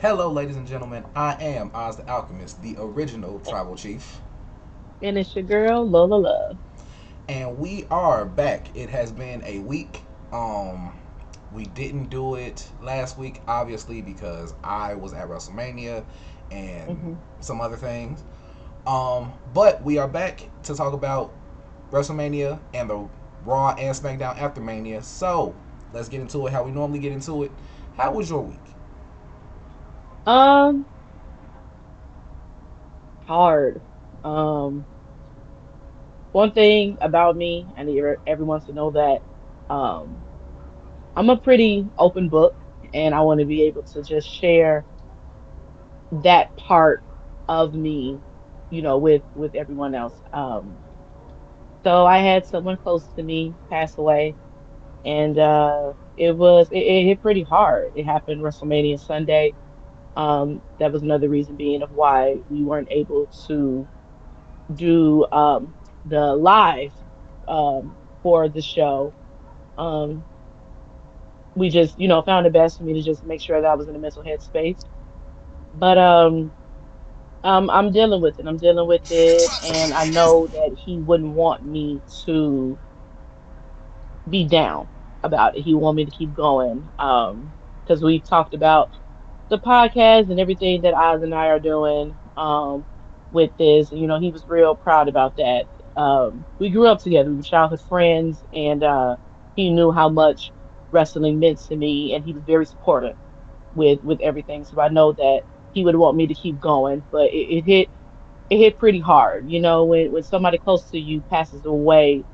Hello, ladies and gentlemen. I am Oz the Alchemist, the original tribal chief, And it's your girl, Lola Love. and we are back. It has been a week. Um, we didn't do it last week, obviously, because I was at Wrestlemania and hmm some other things. But we are back to talk about WrestleMania and the Raw and SmackDown after Mania. So let's get into it. How we normally get into it. How was your week? Um, Hard. Um, One thing about me, I need everyone to know that um I'm a pretty open book and I want to be able to just share that part of me, with everyone else. So I had someone close to me pass away and it hit pretty hard. It happened WrestleMania Sunday. That was another reason being of why we weren't able to do the live for the show. Um, we just, found it best for me to just make sure that I was in a mental headspace. But I'm dealing with it. I'm dealing with it, and I know that he wouldn't want me to be down about it. He want me to keep going. Because we've talked about the podcast and everything that Oz and I are doing with this. He was real proud about that. We grew up together, we were childhood friends, and he knew how much wrestling meant to me, and he was very supportive with everything. So I know that he would want me to keep going, but it hit pretty hard. When somebody close to you passes away,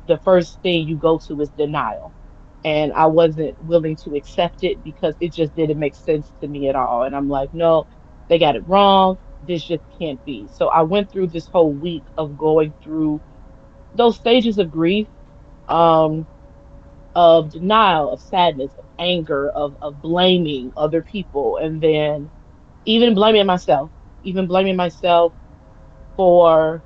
the first thing you go to is denial. And I wasn't willing to accept it because it just didn't make sense to me at all. And I'm like, no, they got it wrong. This just can't be. So I went through this whole week of going through those stages of grief, um, of denial, of sadness, of anger, of blaming other people, and then even blaming myself for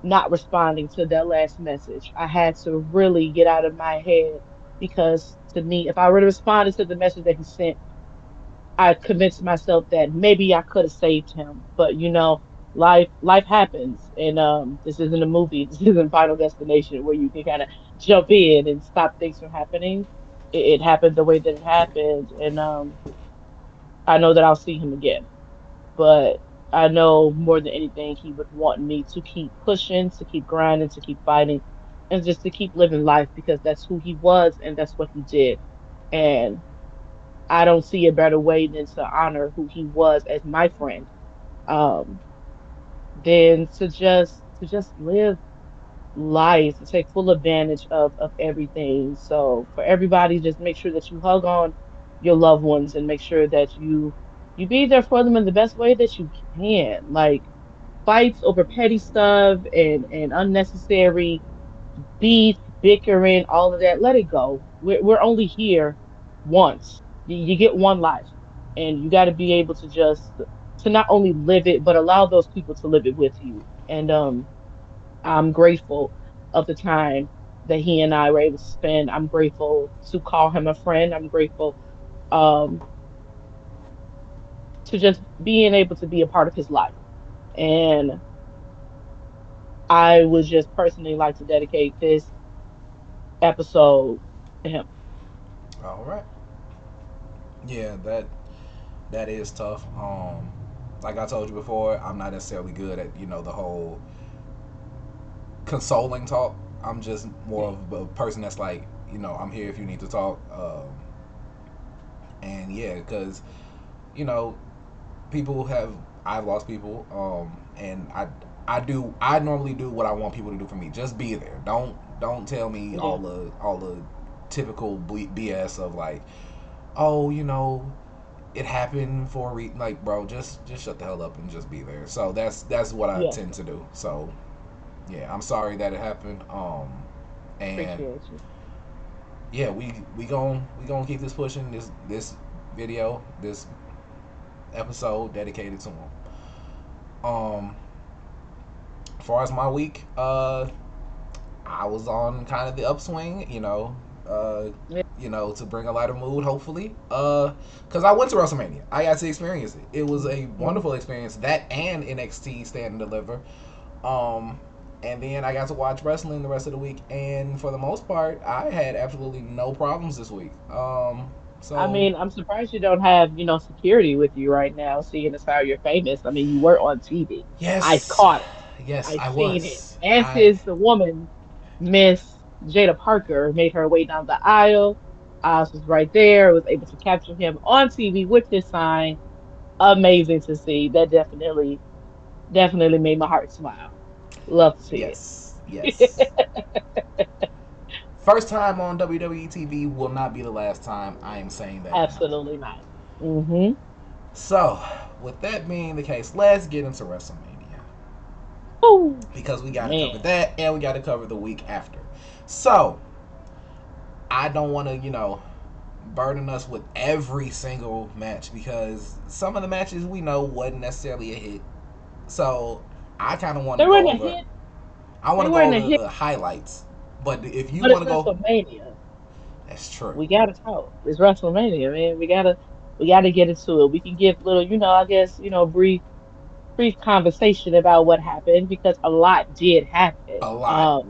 not responding to that last message. I had to really get out of my head because to me, if I were to respond to the message that he sent, I convinced myself that maybe I could have saved him. But life happens, and this isn't a movie. This isn't Final Destination where you can kind of jump in and stop things from happening. It happened the way that it happened, and I know that I'll see him again. But I know more than anything, he would want me to keep pushing, to keep grinding, to keep fighting, and just to keep living life because that's who he was and that's what he did. And I don't see a better way than to honor who he was as my friend, um, than to just live life, to take full advantage of everything. So for everybody, just make sure that you hug on your loved ones and make sure that you be there for them in the best way that you can. Like fights over petty stuff and unnecessary beef, bickering, all of that. Let it go. We're only here once. You get one life, and you got to be able to not only live it, but allow those people to live it with you. And I'm grateful of the time that he and I were able to spend. I'm grateful to call him a friend. I'm grateful um, to just being able to be a part of his life. And I would just personally like to dedicate this episode to him. All right. Yeah, that is tough. Like I told you before, I'm not necessarily good at the whole consoling talk. I'm just more of a person that's like I'm here if you need to talk. And yeah, because you know people have I've lost people, and I normally do what I want people to do for me. Just be there. Don't tell me Yeah. all the typical BS of like, oh, it happened for a like, bro, just shut the hell up and just be there. So that's what I Yeah. tend to do. So yeah, I'm sorry that it happened. And Appreciate you. yeah, we gonna keep this pushing. This video, this episode dedicated to him. As far as my week, I was on kind of the upswing. Yeah. To bring a lighter mood, hopefully. Because I went to WrestleMania, I got to experience it. It was a Mhm. wonderful experience. That and NXT Stand and Deliver. Um, and then I got to watch wrestling the rest of the week, and for the most part, I had absolutely no problems this week. I So mean, I'm surprised you don't have, security with you right now, seeing as how you're famous. I mean, you were on TV. I've yes, caught it. yes, I've I seen it. was. As I is the woman, Miss Jada Parker, made her way down the aisle. I was right there, was able to capture him on TV with his sign. Amazing to see. That definitely made my heart smile. Love to see yes, it. yes. First time on WWE TV will not be the last time. I am saying that now. Absolutely not. Hmm. So, with that being the case, let's get into WrestleMania Oh because we got to cover man. that and we got to cover the week after. So, I don't want to, burden us with every single match because some of the matches we know wasn't necessarily a hit. So, I kind of want to They go weren't a over. hit. I want They to go weren't a over hit, the highlights. But if you but it's want to go, WrestleMania. that's true. We gotta talk. It's WrestleMania, man. We gotta get into it. We can give little, I guess, brief conversation about what happened because a lot did happen. A lot.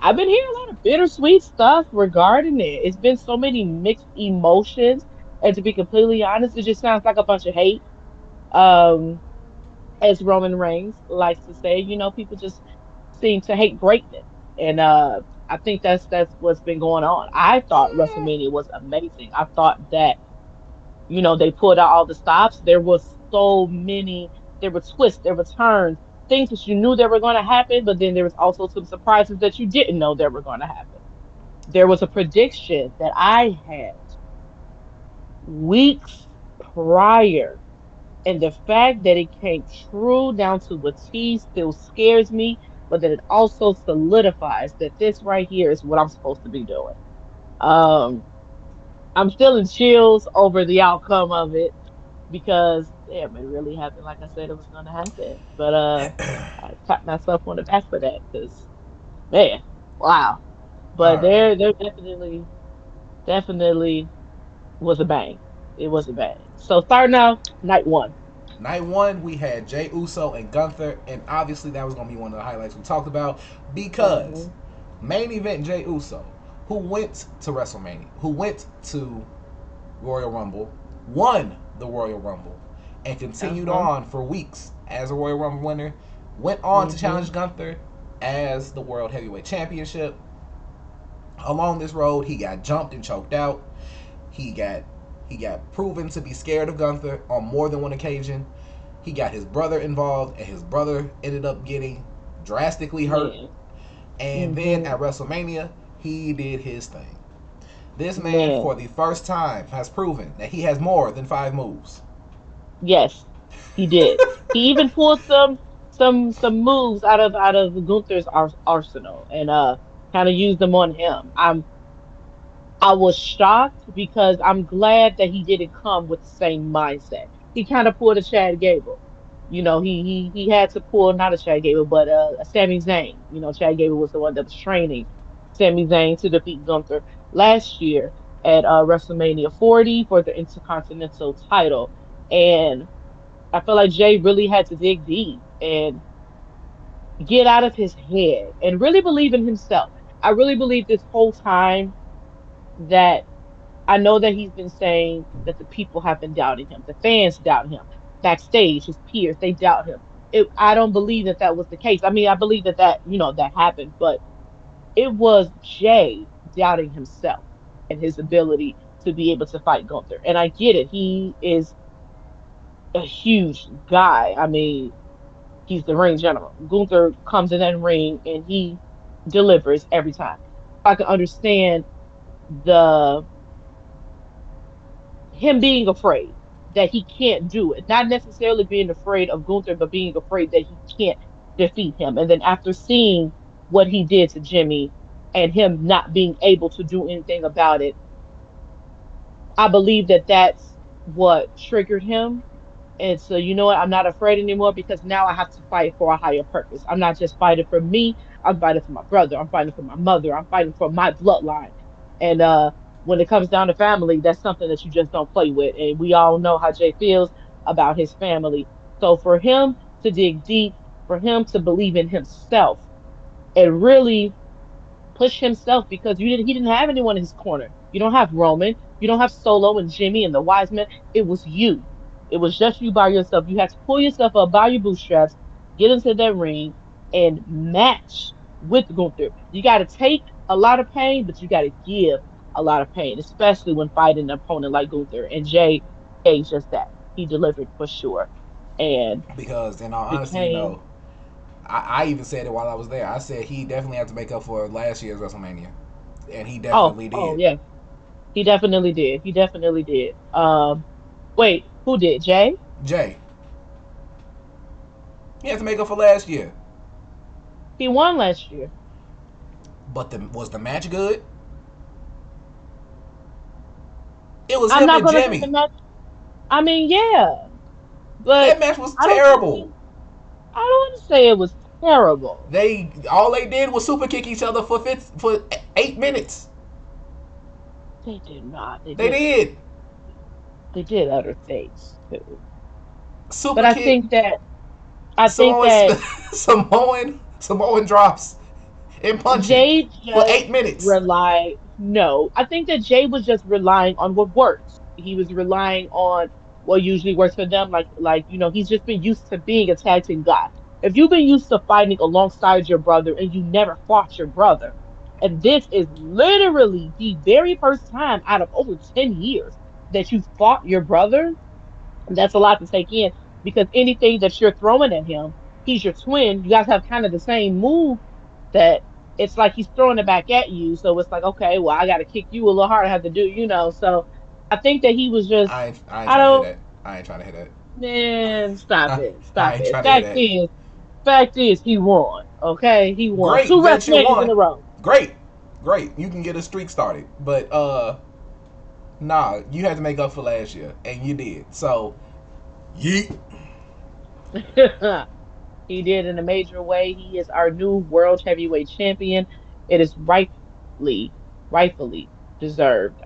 I've been hearing a lot of bittersweet stuff regarding it. It's been so many mixed emotions, and to be completely honest, it just sounds like a bunch of hate. Um, as Roman Reigns likes to say, people just seem to hate greatness. And I think that's what's been going on. I thought WrestleMania was amazing. I thought that, they pulled out all the stops. There was so many, there were twists, there were turns, things that you knew that were going to happen, but then there was also some surprises that you didn't know that were going to happen. There was a prediction that I had weeks prior, and the fact that it came true down to a T still scares me, but that it also solidifies that this right here is what I'm supposed to be doing. Um, I'm still in chills over the outcome of it because damn, it really happened like I said it was gonna happen. But I tapped myself on the back for that because man, wow. But All right. there definitely was a bang. It was a bang. So starting out night one. Night one, we had Jay Uso and Gunther, and obviously that was going to be one of the highlights we talked about because Hmm. main event Jay Uso, who went to WrestleMania, who went to Royal Rumble, won the Royal Rumble, and continued Uh-huh. on for weeks as a Royal Rumble winner, went on to Hmm. challenge Gunther as the World Heavyweight Championship. Along this road, he got jumped and choked out. He got he got proven to be scared of Gunther on more than one occasion. He got his brother involved, and his brother ended up getting drastically hurt. Man. And then Hmm. at WrestleMania, he did his thing. This man, Man. for the first time, has proven that he has more than five moves. Yes, he did. He even pulled some moves out of Gunther's arsenal and kind of used them on him. I was shocked because I'm glad that he didn't come with the same mindset. He kind of pulled a Chad Gable. He had to pull not a Chad Gable, but a Sami Zayn. Chad Gable was the one that was training Sami Zayn to defeat Gunther last year at WrestleMania 40 for the Intercontinental title. And I feel like Jay really had to dig deep and get out of his head and really believe in himself. I really believe this whole time that I know that he's been saying that the people have been doubting him, the fans doubt him, backstage, his peers, they doubt him. I don't believe that that was the case. I mean, I believe that happened, but it was Jay doubting himself and his ability to be able to fight Gunther. And I get it. He is a huge guy. I mean, he's the ring general. Gunther comes in that ring and he delivers every time. I can understand the him being afraid that he can't do it. Not necessarily being afraid of Gunther, but being afraid that he can't defeat him. And then after seeing what he did to Jimmy and him not being able to do anything about it, I believe that that's what triggered him. And so, you know what? I'm not afraid anymore because now I have to fight for a higher purpose. I'm not just fighting for me. I'm fighting for my brother. I'm fighting for my mother. I'm fighting for my bloodline. And when it comes down to family, that's something that you just don't play with. And we all know how Jay feels about his family. So for him to dig deep, for him to believe in himself and really push himself because he didn't have anyone in his corner. You don't have Roman, you don't have Solo and Jimmy and the Wise Men. It was you. It was just you by yourself. You had to pull yourself up by your bootstraps, get into that ring, and match with Gunther. You got to take a lot of pain, but you got to give a lot of pain, especially when fighting an opponent like Gunther. And Jay gave just that. He delivered for sure, and Because in all honesty, became I even said it while I was there. I said he definitely had to make up for last year's WrestleMania, and he definitely oh did. yeah, he definitely did. He definitely did. Wait, who did? Jay? Jay, he had to make up for last year. He won last year. But was the match good? It was I'm him not and gonna say the Jimmy. match. I mean, yeah, but That match was I don't think terrible. I don't want to say it was terrible. They all they did was super kick each other for 8 minutes. They did not. They did They did other things too. But super kick I think Samoan that Samoan drops and punching Jay for just 8 minutes. relied, no, I think that Jay was just relying on what works. He was relying on what usually works for them. He's just been used to being a tag team guy. If you've been used to fighting alongside your brother and you never fought your brother, and this is literally the very first time out of over 10 years that you fought your brother, that's a lot to take in because anything that you're throwing at him, he's your twin. You guys have kind of the same move that it's like he's throwing it back at you. So it's like, okay, well, I got to kick you a little harder. I have to do. So I think that he was just, I ain't I trying to hear don't, that. I ain't trying to hear that. man, stop it. I Stop ain't it. trying to hear that. Fact is, he won. Okay. He won Great two that you WrestleManias in won. a row. Great, great. You can get a streak started, but nah, you had to make up for last year, and you did. So, yeet. He did in a major way. He is our new world heavyweight champion. It is rightfully deserved.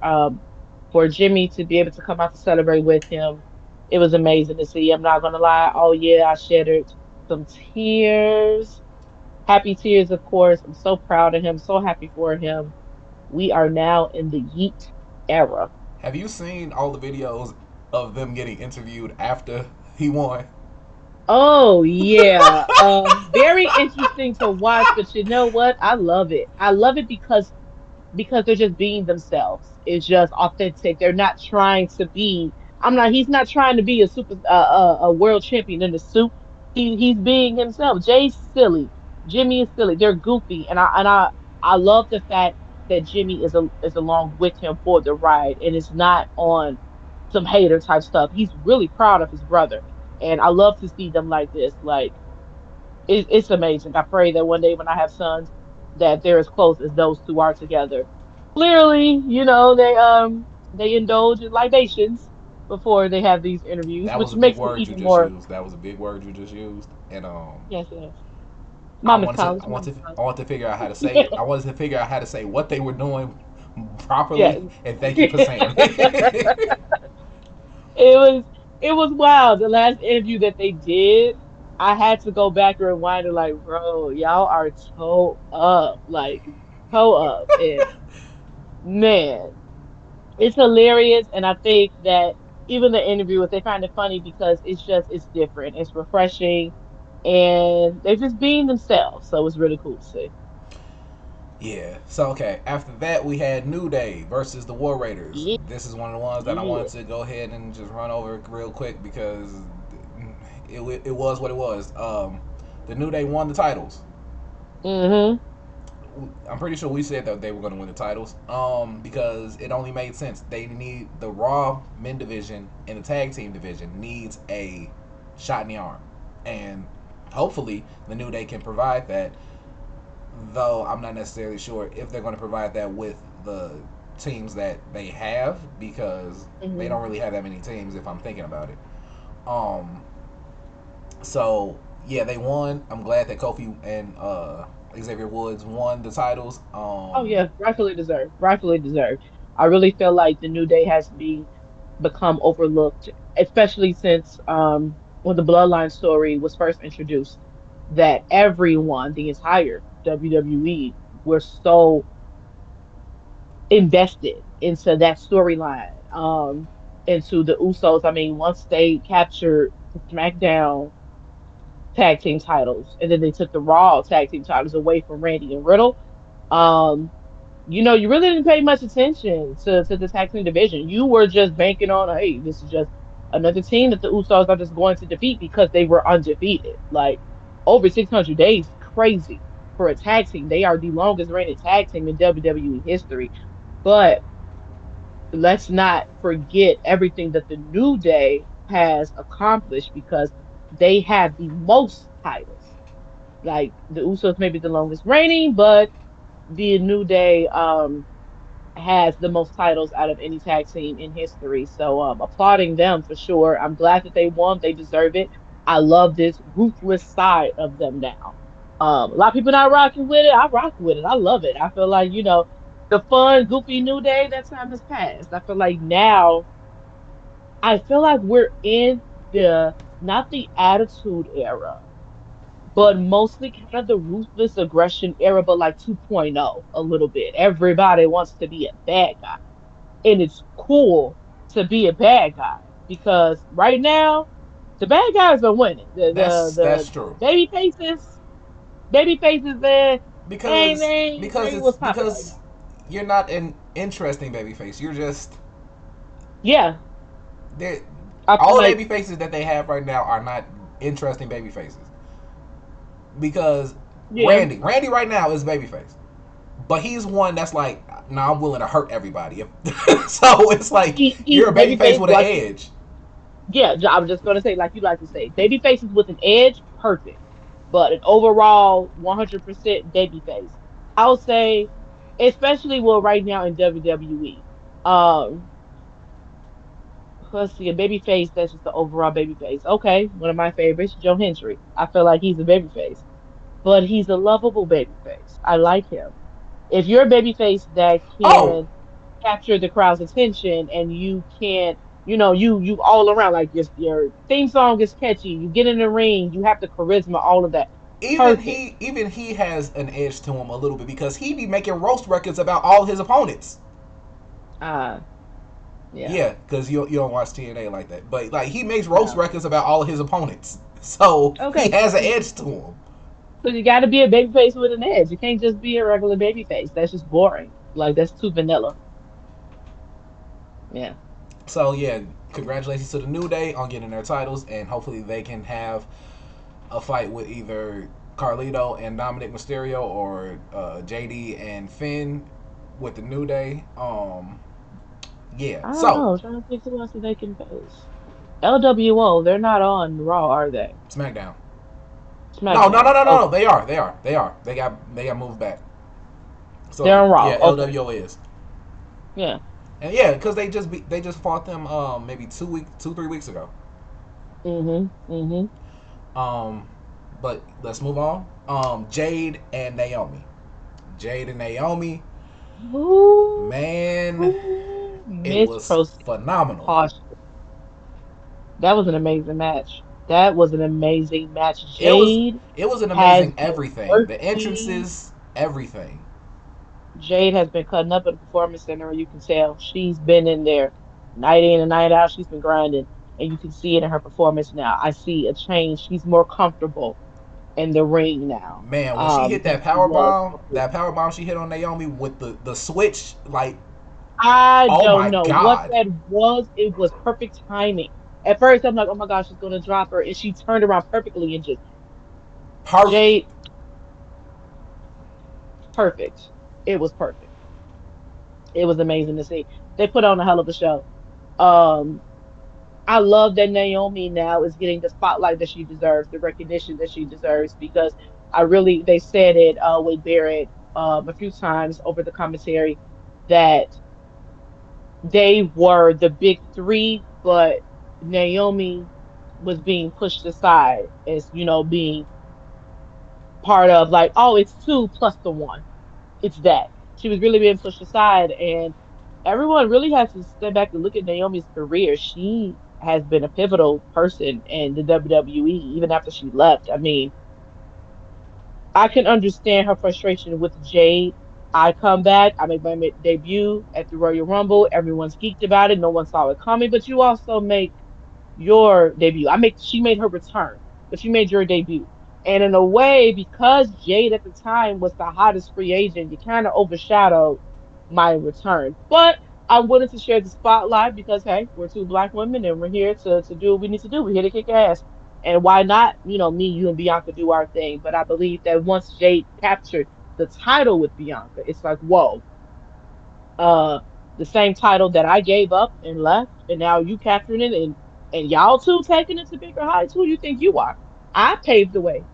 For Jimmy to be able to come out to celebrate with him, it was amazing to see. I'm not gonna lie. Oh yeah, I shedded some tears. Happy tears, of course. I'm so proud of him, so happy for him. We are now in the Yeet era. Have you seen all the videos of them getting interviewed after he won? Oh yeah. Very interesting to watch, but you know what? I love it. I love it because they're just being themselves. It's just authentic. They're not trying to be. He's not trying to be a a world champion in the suit. He's being himself. Jay's silly. Jimmy is silly. They're goofy, and I love the fact that Jimmy is along with him for the ride, and it's not on some hater type stuff. He's really proud of his brother, and I love to see them like this. Like it's amazing. I pray that one day when I have sons, that they're as close as those two are together. Clearly, they indulge in libations before they have these interviews, That was which a big makes me word you even just more. used. That was a big word you just used, and Yes, yes. Mama's college, mama's I college. wanted to figure out how to say it. I wanted to figure out how to say what they were doing Yes. properly, and thank you for saying it it. was it was wild. The last interview that they did, I had to go back and rewind and like, bro, y'all are toe up, like toe up, and man. It's hilarious, and I think that even the interviewers they find it funny because it's different, it's refreshing, and they're just being themselves. So it's really cool to see. Yeah. So okay. After that, we had New Day versus the War Raiders. Yeah, This is one of the ones that I yeah. wanted to go ahead and just run over real quick because it was what it was. The New Day won the titles. Mm-hmm. I'm pretty sure we said that they were going to win the titles. Because it only made sense. They need the Raw men division and the tag team division needs a shot in the arm, and hopefully the New Day can provide that. Though I'm not necessarily sure if they're going to provide that with the teams that they have because they Mm-hmm. don't really have that many teams. If I'm thinking about it, um, so yeah, they won. I'm glad that Kofi and Xavier Woods won the titles. Oh yeah, rightfully deserved. Rightfully deserved. I really feel like the New Day has become overlooked, especially since when the Bloodline story was first introduced, that everyone, the entire WWE, were so invested into that storyline, into the Usos. I mean, once they captured the SmackDown tag team titles, and then they took the Raw tag team titles away from Randy and Riddle. Um, you really didn't pay much attention to the tag team division. You were just banking on, hey, this is just another team that the Usos are just going to defeat because they were undefeated. Like over 600 days, crazy for a tag team. They are the longest reigning tag team in WWE history. But let's not forget everything that the New Day has accomplished because they have the most titles. Like the Usos may be the longest reigning, but the New Day has the most titles out of any tag team in history. So applauding them for sure. I'm glad that they won. They deserve it. I love this ruthless side of them now. A lot of people not rocking with it. I rock with it. I love it. I feel like, the fun, goofy New Day, that time has passed. I feel like now, I feel like we're in the, not the attitude era, but mostly kind of the ruthless aggression era, but like 2.0 a little bit. Everybody wants to be a bad guy, and it's cool to be a bad guy because right now the bad guys are winning. The the That's the true. baby faces there, Because they ain't what's popping right because now. you're not an interesting babyface. You're just Yeah, they I feel all the like baby faces that they have right now are not interesting baby faces. Because yeah, Randy right now is babyface, but he's one that's like, nah, I'm willing to hurt everybody. So it's like he's you're a babyface babyface with an like edge. yeah. I was just gonna say like you like to say, baby faces with an edge, perfect, but an overall 100% baby face. I'll say, especially well right now in WWE. Um, let's see, a baby face that's just the overall baby face. Okay, one of my favorites, Joe Hendry. I feel like he's a baby face, but he's a lovable baby face. I like him. If you're a baby face that Oh, can capture the crowd's attention and you can, you all around, like your theme song is catchy, you get in the ring, you have the charisma, all of that. Perfect. even he has an edge to him a little bit because he be making roast records about all his opponents. Uh, yeah. Yeah, because you don't watch TNA like that, but like he makes roast No. records about all of his opponents, so he Okay. has an edge to him. So you got to be a baby face with an edge. You can't just be a regular baby face. That's just boring. Like that's too vanilla. Yeah. So yeah, congratulations to the New Day on getting their titles, and hopefully they can have a fight with either Carlito and Dominic Mysterio or JD and Finn with the New Day. Yeah. I don't So know. I'm trying to think who else that they can face. LWO, they're not on Raw, are they? SmackDown. No, no, no, SmackDown. no, no, no. Okay. They are. They got moved back. So They're on Raw. yeah, Okay. LWO is. Yeah. And yeah, because they just fought them maybe 2 3 weeks ago. Mhm. Mhm. Um, but let's move on. Jade and Naomi. Jade and Naomi, Ooh, man, ooh, it Miss was Proceed. phenomenal. Caution. That was an amazing match. That was an amazing match. It was Jade it was an has amazing been everything. The working. entrances, everything. Jade has been cutting up at the performance center. You can tell she's been in there night in and night out. She's been grinding, and you can see it in her performance now. I see a change. She's more comfortable in the ring now, Man, when she hit than she was before. that power bomb she hit on Naomi with the switch, like, I oh don't my know what god, that was. It was perfect timing. At first, I'm like, oh my gosh, she's gonna drop her, and she turned around perfectly and just perfect. Jade, perfect. It was perfect. It was amazing to see. They put on a hell of a show. Um, I love that Naomi now is getting the spotlight that she deserves, the recognition that she deserves, because they said it with Barrett a few times over the commentary that they were the big three, but Naomi was being pushed aside as, being part of like, oh, it's two plus the one. It's that. She was really being pushed aside, and everyone really has to step back and look at Naomi's career. She has been a pivotal person in the WWE even after she left. I mean, I can understand her frustration with Jade. I come back, I make my debut at the Royal Rumble. Everyone's geeked about it. No one saw it coming, but you also make your debut. She made her return, but you made your debut. And in a way, because Jade at the time was the hottest free agent, you kind of overshadowed my return. But I wanted to share the spotlight because hey, we're two black women and we're here to do what we need to do. We're here to kick ass. And why not, me, you, and Bianca do our thing. But I believe that once Jade captured the title with Bianca, it's like, whoa, uh the same title that I gave up and left, and now you capturing it and y'all two taking it to bigger heights. Who do you think you are? I paved the way.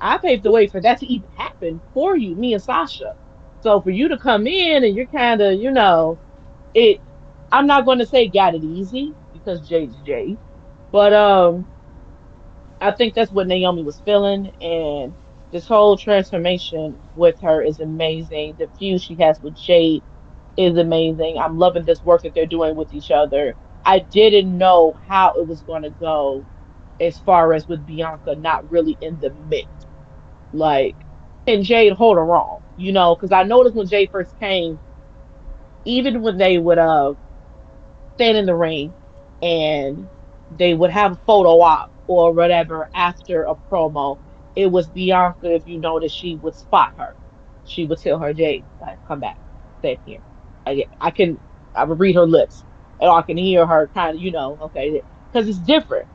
I paved the way for that to even happen for you, me and Sasha. So for you to come in and you're kind of, it. I'm not going to say got it easy because Jade's Jade, but I think that's what Naomi was feeling, and this whole transformation with her is amazing. The feud she has with Jade is amazing. I'm loving this work that they're doing with each other. I didn't know how it was going to go as far as with Bianca not really in the mix. Like, can Jade hold her wrong? Because I noticed when Jade first came, even when they would stand in the ring and they would have a photo op or whatever after a promo. It was Bianca, if you notice, she would spot her. She would tell her, Jade, come back, stand here. I can, I would read her lips, and I can hear her kind of, okay, because it's different.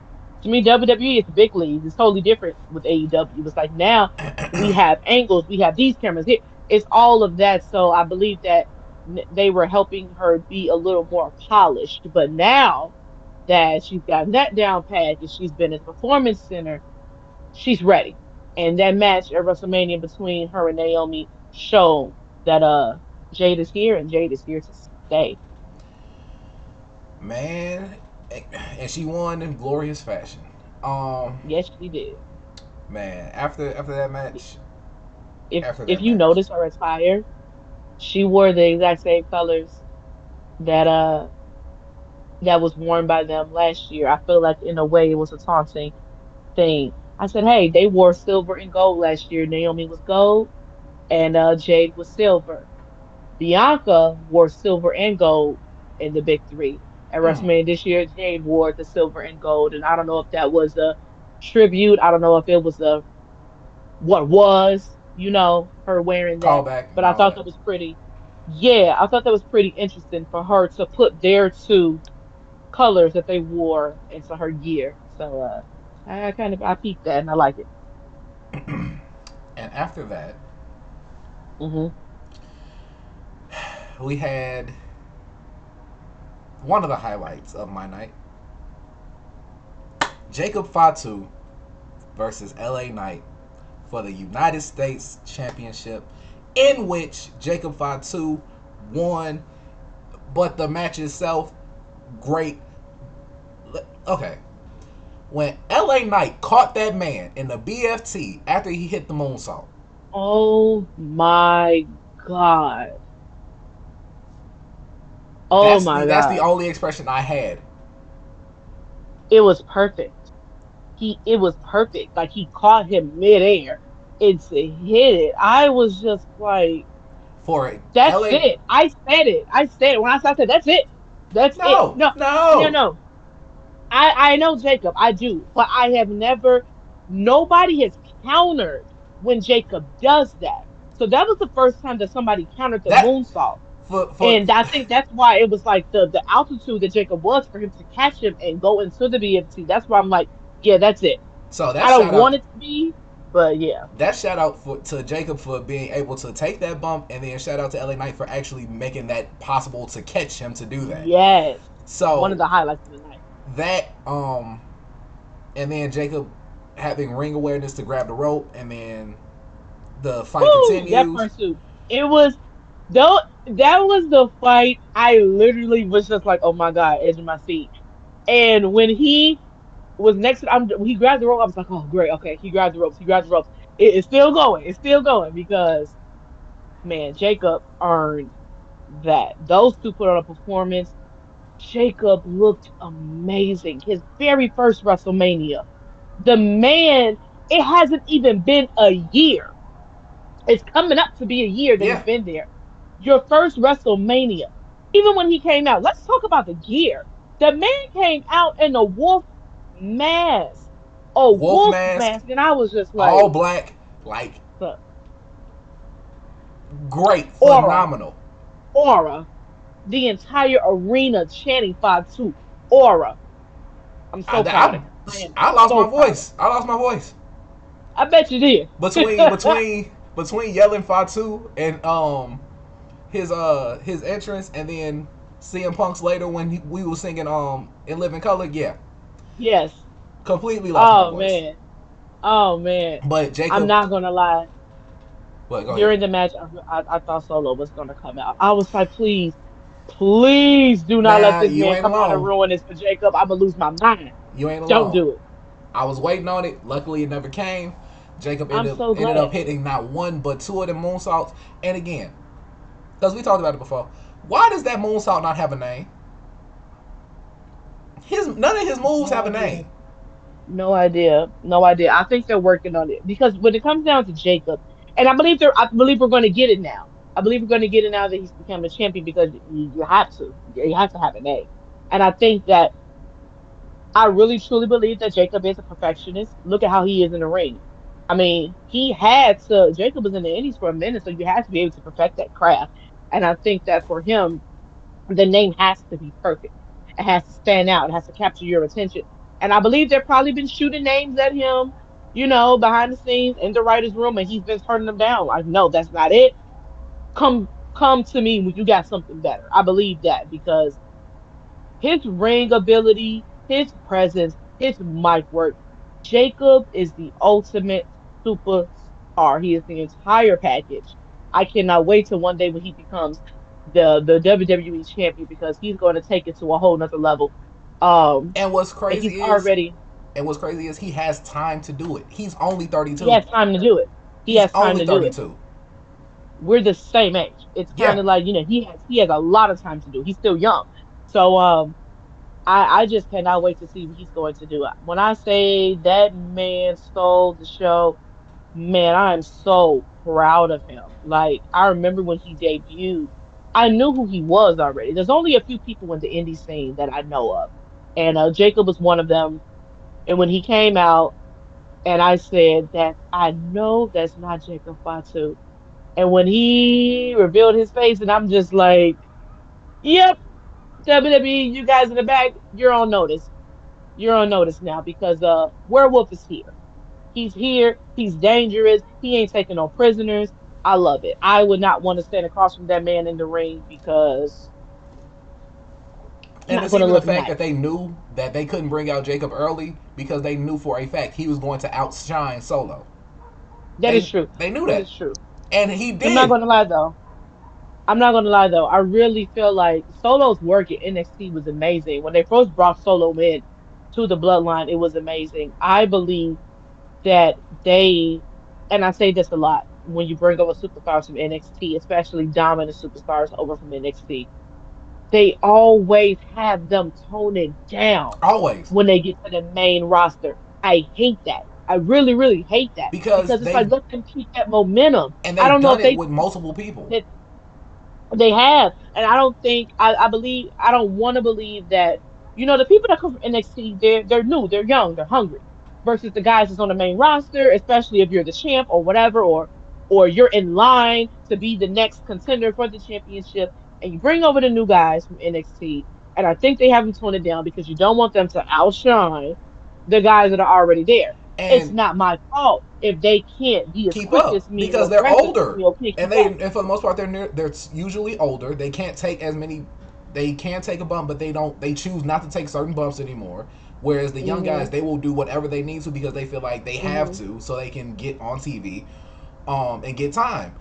To me, WWE is the big leagues. It's totally different with AEW. It's like now we have angles, we have these cameras here. It's all of that. So I believe that they were helping her be a little more polished. But now that she's gotten that down pat and she's been at the performance center, she's ready. And that match at WrestleMania between her and Naomi showed that Jade is here and Jade is here to stay. Man, and she won in glorious fashion. Um, Yes, she did. man, after that match, If after if that you match, notice her attire, she wore the exact same colors that that was worn by them last year. I feel like in a way it was a taunting thing. I said, hey, they wore silver and gold last year. Naomi was gold and Jade was silver. Bianca wore silver and gold in the big three. At mm, WrestleMania this year, Jade wore the silver and gold. And I don't know if that was a tribute. I don't know if it was a what was, her wearing that. callback But and I all thought that. that was pretty, yeah, I thought that was pretty interesting for her to put their two colors that they wore into her gear. So I kind of I peeped that and I like it. And after that, Hmm. we had one of the highlights of my night: Jacob Fatu versus LA Knight for the United States Championship, in which Jacob Fatu won, but the match itself, great. Okay, when LA Knight caught that man in the BFT after he hit the moonsault, Oh my God. Oh my that's the God. only expression I had It was perfect. It was perfect. Like he caught him midair and to hit it. I was just like, for it. that's LA, it. I said it. I said it. When I said, that's it. That's it. no, No, no, no, no. I know Jacob, I do, but I have never, nobody has countered when Jacob does that. So that was the first time that somebody countered the that moonsault. for And I think that's why it was like the altitude that Jacob was for him to catch him and go into the BFT. That's why I'm like, yeah, that's it. so I don't want it to be, but yeah. that shout out to Jacob for being able to take that bump, and then shout out to LA Knight for actually making that possible to catch him to do that. Yes. One of So the highlights of the night. that and then Jacob having ring awareness to grab the rope, and then the fight Woo! That continues. pursuit. It was though that was the fight. I literally was just like, oh my God, edge of my seat. And when he was next to he grabbed the rope, I was like, oh great, okay. He grabbed the ropes, he grabbed the ropes. It's still going. It's still going because man, Jacob earned that. Those two put on a performance. Jacob looked amazing. His very first WrestleMania. The man, it hasn't even been a year. It's coming up to be a year that he's Yeah, been there. Your first WrestleMania. Even when he came out, let's talk about the gear. The man came out in a mask. A wolf wolf mask, mask. And I was just all like, black, like the great, aura, phenomenal. aura. The entire arena chanting 5-2. Aura. I'm I, so proud I, of him. I am I lost so my proud of voice. him. I lost my voice I bet you did. between yelling Fatu and his entrance, and then CM Punk's later when we were singing in Living Color. Yeah, Yes. completely lost my Oh voice. man. Oh man. But I'm Jacob, not gonna lie. but go ahead. During the match, I thought Solo was gonna come out. I was like, please, please do not let Nah, this you man ain't come out and alone. ruin this for Jacob. I'm gonna lose my mind. You ain't Don't alone. do it. I was waiting on it. Luckily, it never came. Jacob I'm so ended up glad. hitting not one but two of them moonsaults. And again, because we talked about it before, why does that moonsault not have a name? His none of his moves No have a idea. name. No idea. No idea. I think they're working on it because when it comes down to Jacob, and I believe we're going to get it now. I believe we're going to get it now that he's become a champion because you have to. You have to have a name. And I think that I really truly believe that Jacob is a perfectionist. Look at how he is in the ring. I mean, Jacob was in the Indies for a minute, so you have to be able to perfect that craft. And I think that for him, the name has to be perfect. It has to stand out. It has to capture your attention. And I believe they've probably been shooting names at him, behind the scenes in the writer's room, and he's been turning them down. Like, no, that's not it. Come to me when you got something better. I believe that because his ring ability, his presence, his mic work. Jacob is the ultimate superstar. He is the entire package. I cannot wait till one day when he becomes the WWE champion because he's going to take it to a whole nother level. Um, And what's and he's crazy is, already he has time to do it. He's only he 32. has time to do it. He He's has time only to do it. 32. We're the same age. It's kind Yeah. of like, he has a lot of time to do. He's still young. So I just cannot wait to see what he's going to do. When I say that man stole the show, man, I am so proud of him. Like, I remember when he debuted, I knew who he was already. There's only a few people in the indie scene that I know of, and Jacob was one of them. And when he came out, and I said that I know that's not Jacob Fatu. And when he revealed his face, and I'm just like, yep, WWE, you guys in the back, you're on notice. You're on notice now because Werewolf is here. He's here. He's dangerous. He ain't taking no prisoners. I love it. I would not want to stand across from that man in the ring because it's And not it's going to even the look fact that nice. they knew that they couldn't bring out Jacob early because they knew for a fact he was going to outshine Solo. That is They true. they knew That that, is true. and he I'm not did. going to lie though. I'm not going to lie though. I really feel like Solo's work at NXT was amazing. When they first brought Solo in to the Bloodline, it was amazing. I believe that and I say this a lot when you bring over superstars from NXT, especially dominant superstars over from NXT, they always have them tone it down Always, when they get to the main roster. I hate that. I really, really hate that because because it's like let them keep that momentum. I they've don't know done if it they with multiple people. they have, and I don't think I believe I don't want to believe that the people that come from NXT they're new, they're young, they're hungry, versus the guys that's on the main roster, especially if you're the champ or whatever, or you're in line to be the next contender for the championship, and you bring over the new guys from NXT, and I think they have them tone it down because you don't want them to outshine the guys that are already there. It's And not my fault if they can't be as keep quick up as me or because they're aggressive as older, me or can't and keep up. for the most part they're usually older. They can't take as many. They can take a bump, but they don't. They choose not to take certain bumps anymore. Whereas the young guys, Hmm. they will do whatever they need to because they feel like they have Hmm. to, so they can get on TV, and get time.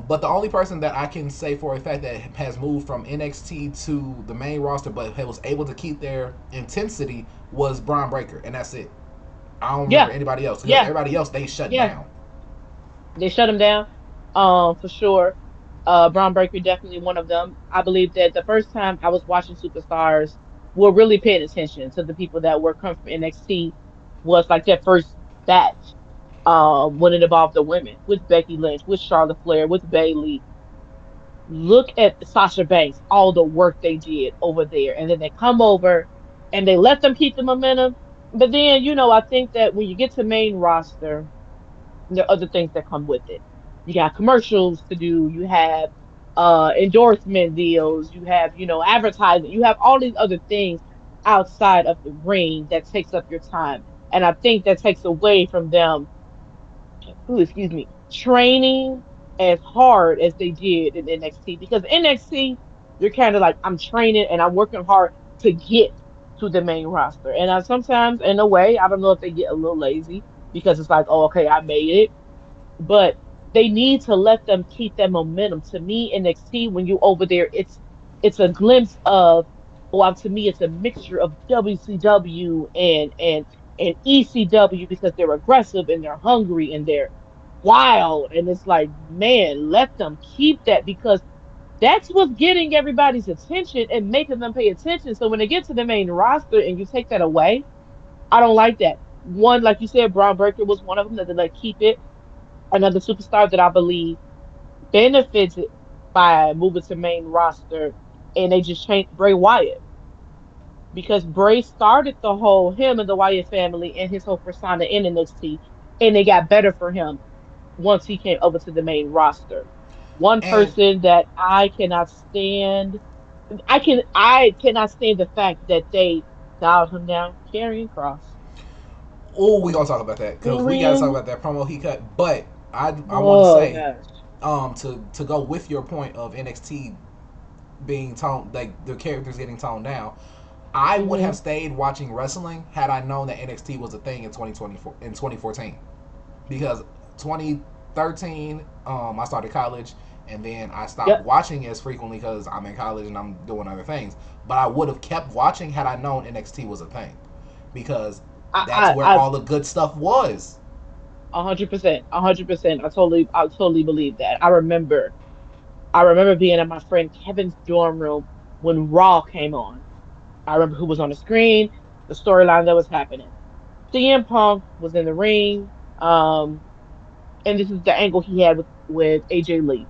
But the only person that I can say for a fact that has moved from NXT to the main roster, but was able to keep their intensity, was Braun Breaker, and that's it. I don't remember Yeah, anybody else because yeah, everybody else they shut yeah. down. They shut him down, for sure. Braun Breaker definitely one of them. I believe that the first time I was watching Superstars, were really paying attention to the people that were coming from NXT was like that first batch. When it involved the women with Becky Lynch, with Charlotte Flair, with Bayley. Look at Sasha Banks, all the work they did over there, and then they come over and they let them keep the momentum. But then, I think that when you get to main roster, there are other things that come with it. You got commercials to do, you have endorsement deals, you have, advertising, you have all these other things outside of the ring that takes up your time. And I think that takes away from them, ooh, excuse me, training as hard as they did in NXT. Because NXT, you're kind of like, I'm training and I'm working hard to get to the main roster. And I sometimes, in a way, I don't know if they get a little lazy because it's like, oh, okay, I made it, but they need to let them keep that momentum. To me, NXT, when you over there, it's a glimpse of, well, to me, it's a mixture of WCW and ECW because they're aggressive and they're hungry and they're wild. And it's like, man, let them keep that because that's what's getting everybody's attention and making them pay attention. So when they get to the main roster and you take that away, I don't like that. One, like you said, Braun Breaker was one of them that they let keep it. Another superstar that I believe benefited by moving to main roster, and they just changed Bray Wyatt because Bray started the whole him and the Wyatt family and his whole persona in NXT, and it got better for him once he came over to the main roster. One And person that I cannot stand the fact that they dialed him down, Karrion Cross. oh, we gonna talk about that because we gotta talk Karrion, about that promo he cut. But I want to oh say, gosh. to go with your point of NXT being toned, like the characters getting toned down. I would have Hmm. stayed watching wrestling had I known that NXT was a thing in 2024 in 2014 because 2013 I started college and then I stopped Yep. watching as frequently because I'm in college and I'm doing other things. But I would have kept watching had I known NXT was a thing because that's where I all the good stuff was. 100%, 100%. I totally believe that. I remember being in my friend Kevin's dorm room when Raw came on. I remember who was on the screen, the storyline that was happening. CM Punk was in the ring, and this is the angle he had with AJ Lee,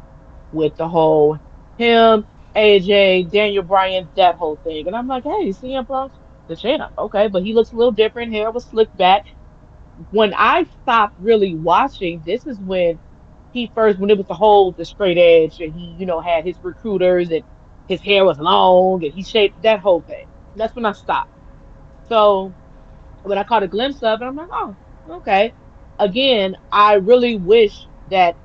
with the whole him, AJ, Daniel Bryan, that whole thing. And I'm like, hey, CM Punk's the champ, okay, but he looks a little different. Hair was slicked back. When I stopped really watching, this is when it was the straight edge and he, had his recruiters and his hair was long and he shaped that whole thing. That's when I stopped. So when I caught a glimpse of it, I'm like, oh, okay. Again, I really wish that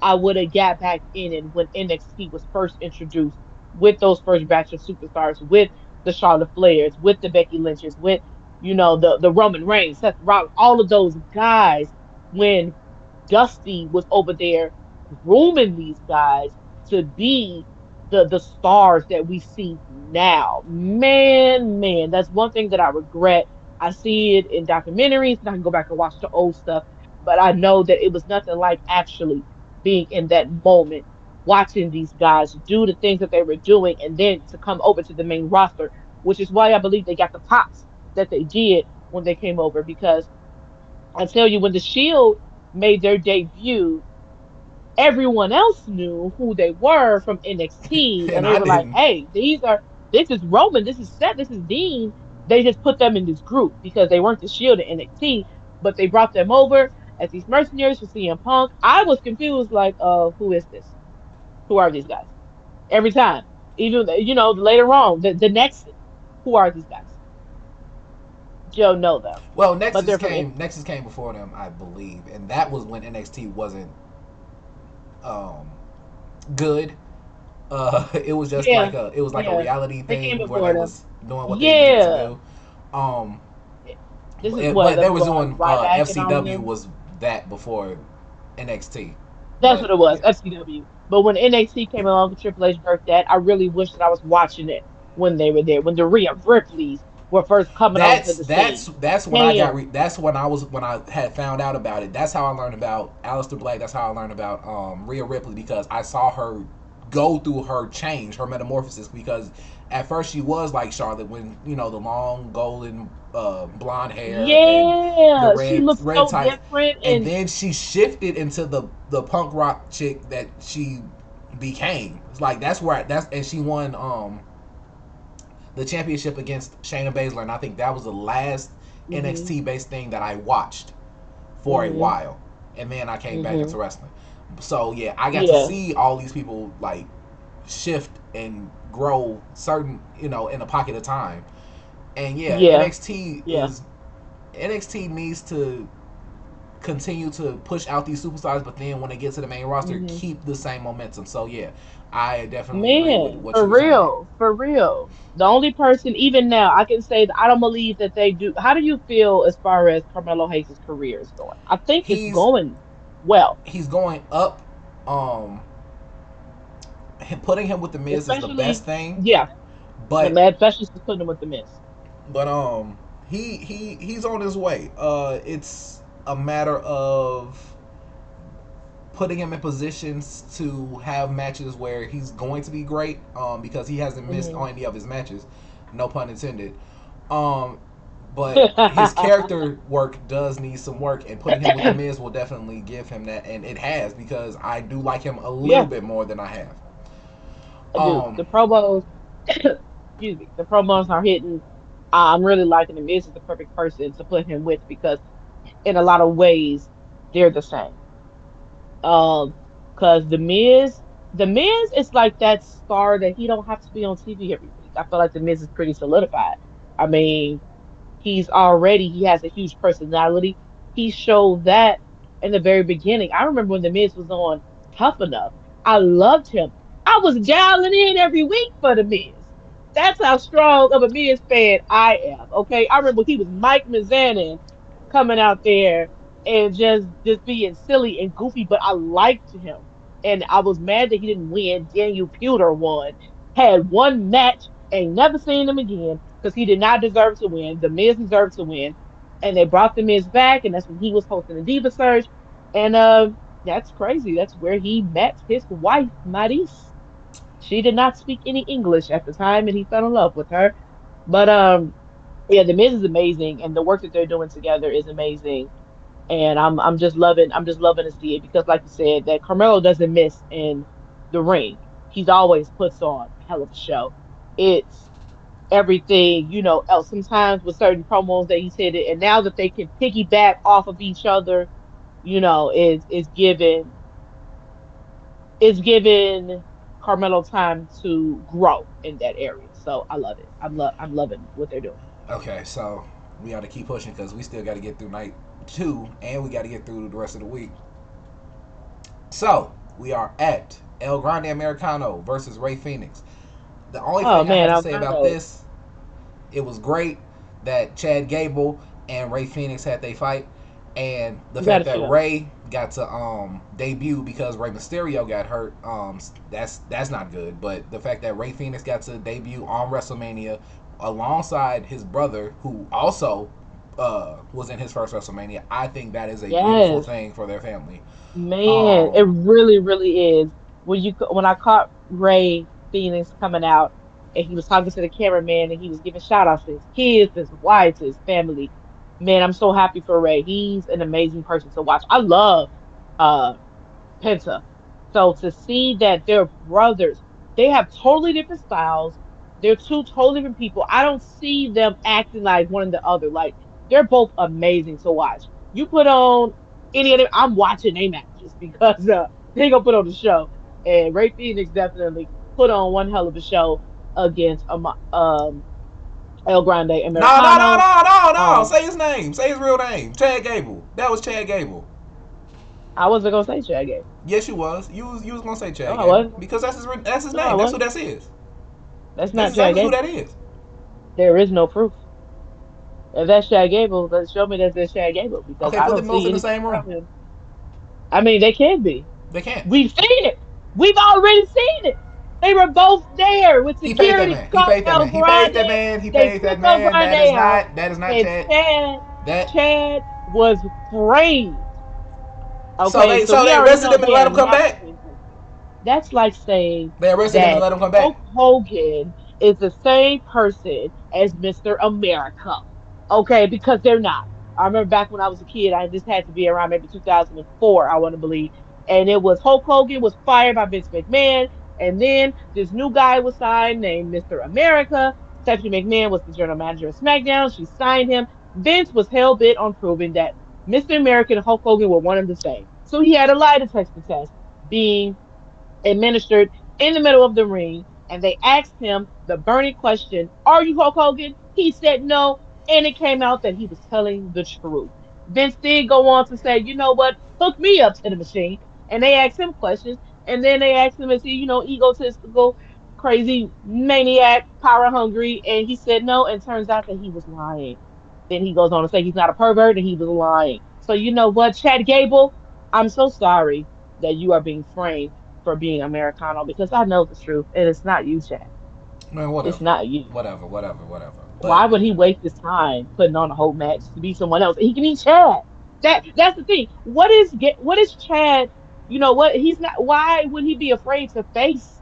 I would have got back in it when NXT was first introduced with those first batch of superstars, with the Charlotte Flairs, with the Becky Lynches, with the Roman Reigns, Seth Rollins, all of those guys. When Dusty was over there grooming these guys to be the stars that we see now. Man, that's one thing that I regret. I see it in documentaries, and I can go back and watch the old stuff, but I know that it was nothing like actually being in that moment, watching these guys do the things that they were doing, and then to come over to the main roster, which is why I believe they got the pops that they did when they came over. Because I tell you, when the Shield made their debut, everyone else knew who they were from NXT, And and they I were like, didn't. "Hey, this is Roman, this is Seth, this is Dean." They just put them in this group because they weren't the Shield in NXT, but they brought them over as these mercenaries for CM Punk. I was confused, like, who is this? Who are these guys? Every time, even later on, the next, who are these guys? Joe know them, Well, but Nexus they're from came. Nexus came before them, I believe, and that was when NXT wasn't um, good. It was just yeah, like a yeah. reality They came thing where they before them. was doing what they needed to Yeah, do. Um, this is but, what but the they was what doing Ryback and all of FCW them. was that before NXT. That's But what it was, yeah, FCW. But when NXT came along, Triple H birthed that. I really wish that I was watching it when they were there, when the Rhea Ripley's, were first coming onto the scene. That's when I got Damn. that's when I had found out about it. That's how I learned about Aleister Black. That's how I learned about Rhea Ripley, because I saw her go through her change, her metamorphosis. Because at first she was like Charlotte, when the long golden blonde hair and the Yeah, she red looks red so tights, different, and and then she shifted into the punk rock chick that she became. It's like that's and she won the championship against Shayna Baszler, and I think that was the last mhm, NXT based thing that I watched for a mhm, while, and then I came back mhm, into wrestling. So yeah, I got to yeah, see all these people like shift and grow certain, in a pocket of time. And yeah, yeah, yeah, NXT needs to continue to push out these superstars, but then when they get to the main roster, mhm. keep the same momentum. So yeah, I definitely agree with Man, what for you were saying. real, for real. The only person, even now, I can say that I don't believe that they do. How do you feel as far as Carmelo Hayes' career is going? I think it's He's going well, he's going up. Um, Putting him with the Miz is the best especially, thing, yeah, the but man, especially since putting him with the Miz. he's on his way. It's a matter of putting him in positions to have matches where he's going to be great. Because he hasn't missed Hmm. on any of his matches, no pun intended. Um, but his character work does need some work, and putting him with the Miz will definitely give him that, and it has, because I do like him a little Yeah, bit more than I have. I do. Um, The promos, excuse me, the promos are hitting. I'm really liking the Miz is the perfect person to put him with because in a lot of ways they're the same. Um, because the Miz is like that star that he don't have to be on TV every week. I feel like the Miz is pretty solidified. I mean, he has a huge personality. He showed that in the very beginning. I remember when the Miz was on Tough Enough. I loved him. I was dialing in every week for the Miz. That's how strong of a Miz fan I am. Okay. I remember he was Mike Mizanin coming out there and just being silly and goofy, but I liked him. And I was mad that he didn't win. Daniel Pewter won. Had one match, ain't never seen him again because he did not deserve to win. The Miz deserved to win. And they brought the Miz back, and that's when he was hosting the Diva Search. And that's crazy. That's where he met his wife, Maris. She did not speak any English at the time, and he fell in love with her. But yeah, the Miz is amazing, and the work that they're doing together is amazing. And I'm just loving to see it because, like you said, that Carmelo doesn't miss in the ring. He's always puts on a hell of a show. It's everything, else sometimes with certain promos that he's hit it. And now that they can piggyback off of each other, is giving Carmelo time to grow in that area. So I love it. I'm loving what they're doing. okay, so we got to keep pushing because we still got to get through night two, and we got to get through the rest of the week. So we are at El Grande Americano versus Ray Phoenix. The only Oh thing I man, have to say about Alvaro, this, it was great that Chad Gable and Ray Phoenix had their fight, and the you got fact to that chill. Ray got to debut because Ray Mysterio got hurt. That's not good. But the fact that Ray Phoenix got to debut on WrestleMania alongside his brother, who also was in his first WrestleMania, I think that is a beautiful Yes. thing for their family. Man, it Um, really, really is. When I caught Ray Phoenix coming out and he was talking to the cameraman and he was giving shout outs to his kids, his wife, to his family. Man, I'm so happy for Ray. He's an amazing person to watch. I love uh Penta. So to see that they're brothers, they have totally different styles. They're two totally different people. I don't see them acting like one and the other. Like they're both amazing to watch. You put on any of them, I'm watching their matches because they gonna put on the show. And Ray Phoenix definitely put on one hell of a show against El Grande no, no, no, Americano. no, no, no. Um, Say his name. Say his real name. Chad Gable. That was Chad Gable. I wasn't gonna say Shaq. Yes, you was. You was gonna say No, Chad I Gable wasn't. because that's his No, I name. That's who wasn't. that is. That's That's not Shaq exactly who Gable. that is. There is no proof. If that's Shad Gable, then show me that that's Shad Gable because Okay, I put don't them both see in the anything same room. from him. I mean, they can be. They can't. We've seen it. We've already seen it. They were both there with He paid that security man. He paid that man. cocktails He paid around that there. man. He They paid that took over man. in their house, That is not and Chad. That Chad was framed. so Okay, they so so we they already arrested know him and he let had him a come lot of back. things. That's like saying They arrested him and that let him come back. Hulk Hogan is the same person as Mr. America. Okay, because they're not. I remember back when I was a kid, I this had to be around maybe 2004, I want to believe. And it was Hulk Hogan was fired by Vince McMahon, and then this new guy was signed named Mr. America. Stephanie McMahon was the general manager of SmackDown. She signed him. Vince was hell bent on proving that Mr. America and Hulk Hogan were one and the same. So he had a lie detector test being administered in the middle of the ring, and they asked him the burning question, "Are you Hulk Hogan?" He said no, and it came out that he was telling the truth. Vince did go on to say, "You know what? Hook me up to the machine." And they asked him questions, and then they asked him, "Is he, egotistical, crazy, maniac, power hungry?" And he said no, and turns out that he was lying. Then he goes on to say he's not a pervert and he was lying. So you know what, Chad Gable, I'm so sorry that you are being framed for being Americano because I know the truth and it's not you, Chad. Man, It's whatever, not you. whatever. But Why would he waste his time putting on a whole match to be someone else? He can be Chad. That's the thing. What is Chad? You know what? He's not. Why would he be afraid to face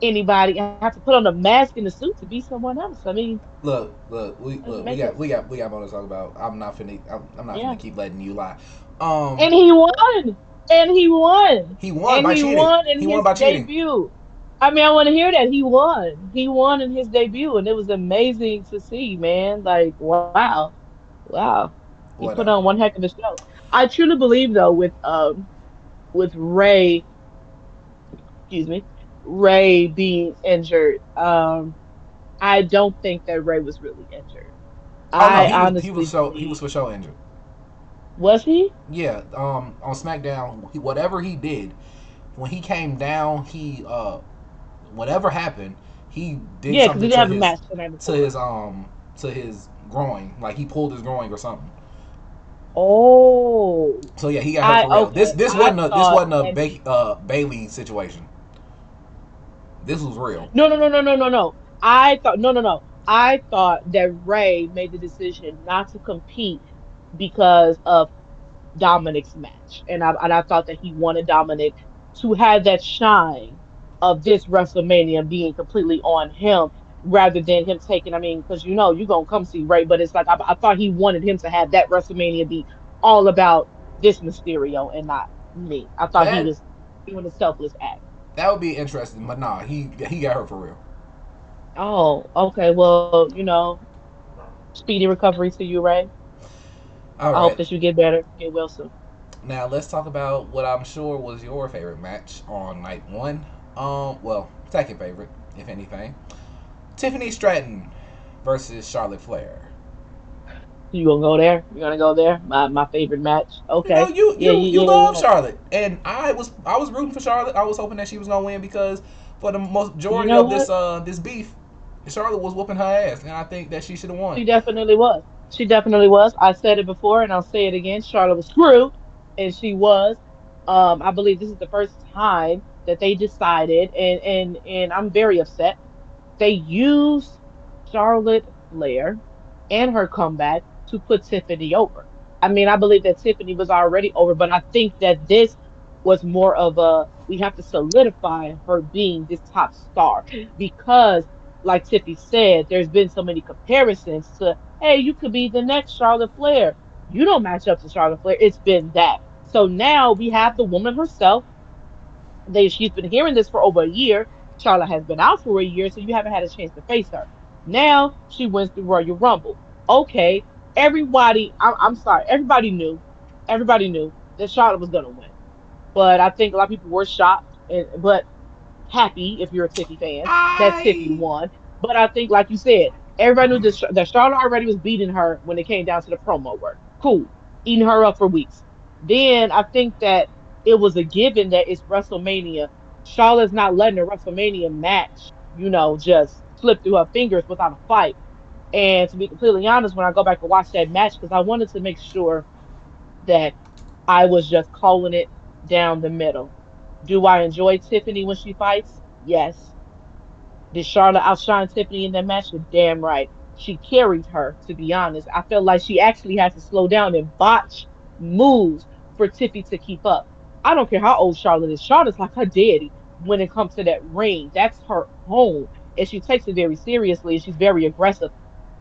anybody and have to put on a mask and a suit to be someone else? I mean, look, doesn't make any sense. we got more to talk about. I'm not finna Yeah. keep letting you lie. And he won. And he won. He won And by he cheating. won in He won his by cheating. debut. I mean, I want to hear that. He won. He won in his debut, and it was amazing to see, man. Like, wow. Wow. He put on one Whatever. heck of a show. I truly believe though with Ray, excuse me, Ray being injured, I don't think that Ray was really injured. Oh no, I honestly he was believe for sure injured. was he? Yeah, on SmackDown, whatever he did, when he came down, whatever happened, he did Yeah, because he something didn't have a match the night to before. his groin, like he pulled his groin or something. Oh, So yeah, he got hurt I for real. okay. I This thought wasn't a that he Bailey situation. This was real. no. I thought no. I thought that Ray made the decision not to compete because of Dominic's match, and I thought that he wanted Dominic to have that shine of this WrestleMania being completely on him rather than him taking. I mean, because you're gonna come see Ray, but it's like I thought he wanted him to have that WrestleMania be all about this Mysterio and not me. I thought he That was doing a selfless act. that would be interesting, but nah, he got hurt for real. Oh, okay. Well, speedy recovery to you, Ray. All I hope right, that you get better, get well soon. now let's talk about what I'm sure was your favorite match on night one. Well, second favorite, if anything. Tiffany Stratton versus Charlotte Flair. You gonna go there? You gonna go there? My favorite match. You know, Okay. Yeah, you yeah, love yeah, Charlotte, and I was rooting for Charlotte. I was hoping that she was gonna win because for the You majority know of what? this beef, Charlotte was whooping her ass, and I think that she should have won. She definitely was. She definitely was. I said it before and I'll say it again. Charlotte was screwed, and she was. I believe this is the first time that they decided, and I'm very upset. They used Charlotte Flair and her comeback to put Tiffany over. I mean, I believe that Tiffany was already over, but I think that this was more of a we have to solidify her being this top star because, like Tiffy said, there's been so many comparisons to, hey, you could be the next Charlotte Flair. You don't match up to Charlotte Flair. It's been that. So now we have the woman herself. She's been hearing this for over a year. Charlotte has been out for a year, so you haven't had a chance to face her. Now she wins the Royal Rumble. Okay, I'm sorry, everybody knew that Charlotte was gonna win. But I think a lot of people were shocked, but happy if you're a Tiffy fan that Tiffy I won. But I think, like you said, everybody knew that Charlotte already was beating her when it came down to the promo work. Cool, eating her up for weeks. Then I think that it was a given that it's WrestleMania. Charlotte's not letting a WrestleMania match, just slip through her fingers without a fight. And to be completely honest, when I go back and watch that match, because I wanted to make sure that I was just calling it down the middle. Do I enjoy Tiffany when she fights? Yes. Did Charlotte outshine Tiffany in that match? You're damn right. She carried her, to be honest. I felt like she actually had to slow down and botch moves for Tiffy to keep up. I don't care how old Charlotte is. Charlotte's like her daddy when it comes to that ring. That's her home. And she takes it very seriously and she's very aggressive.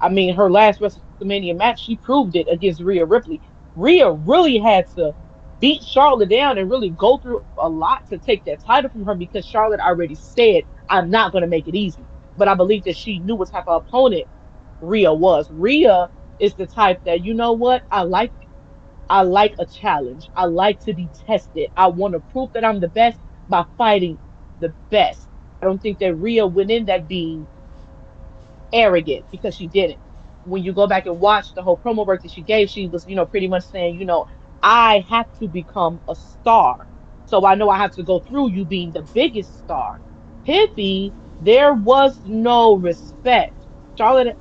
I mean, her last WrestleMania match, she proved it against Rhea Ripley. Rhea really had to beat Charlotte down and really go through a lot to take that title from her because Charlotte already said, I'm not going to make it easy. But I believe that she knew what type of opponent Rhea was. Rhea is the type that, you know what? I like a challenge. I like to be tested. I want to prove that I'm the best by fighting the best. I don't think that Rhea went in that being arrogant because she didn't. When you go back and watch the whole promo work that she gave, she was, pretty much saying, I have to become a star. So I know I have to go through you being the biggest star. Tiffy, there was no respect. Charlotte,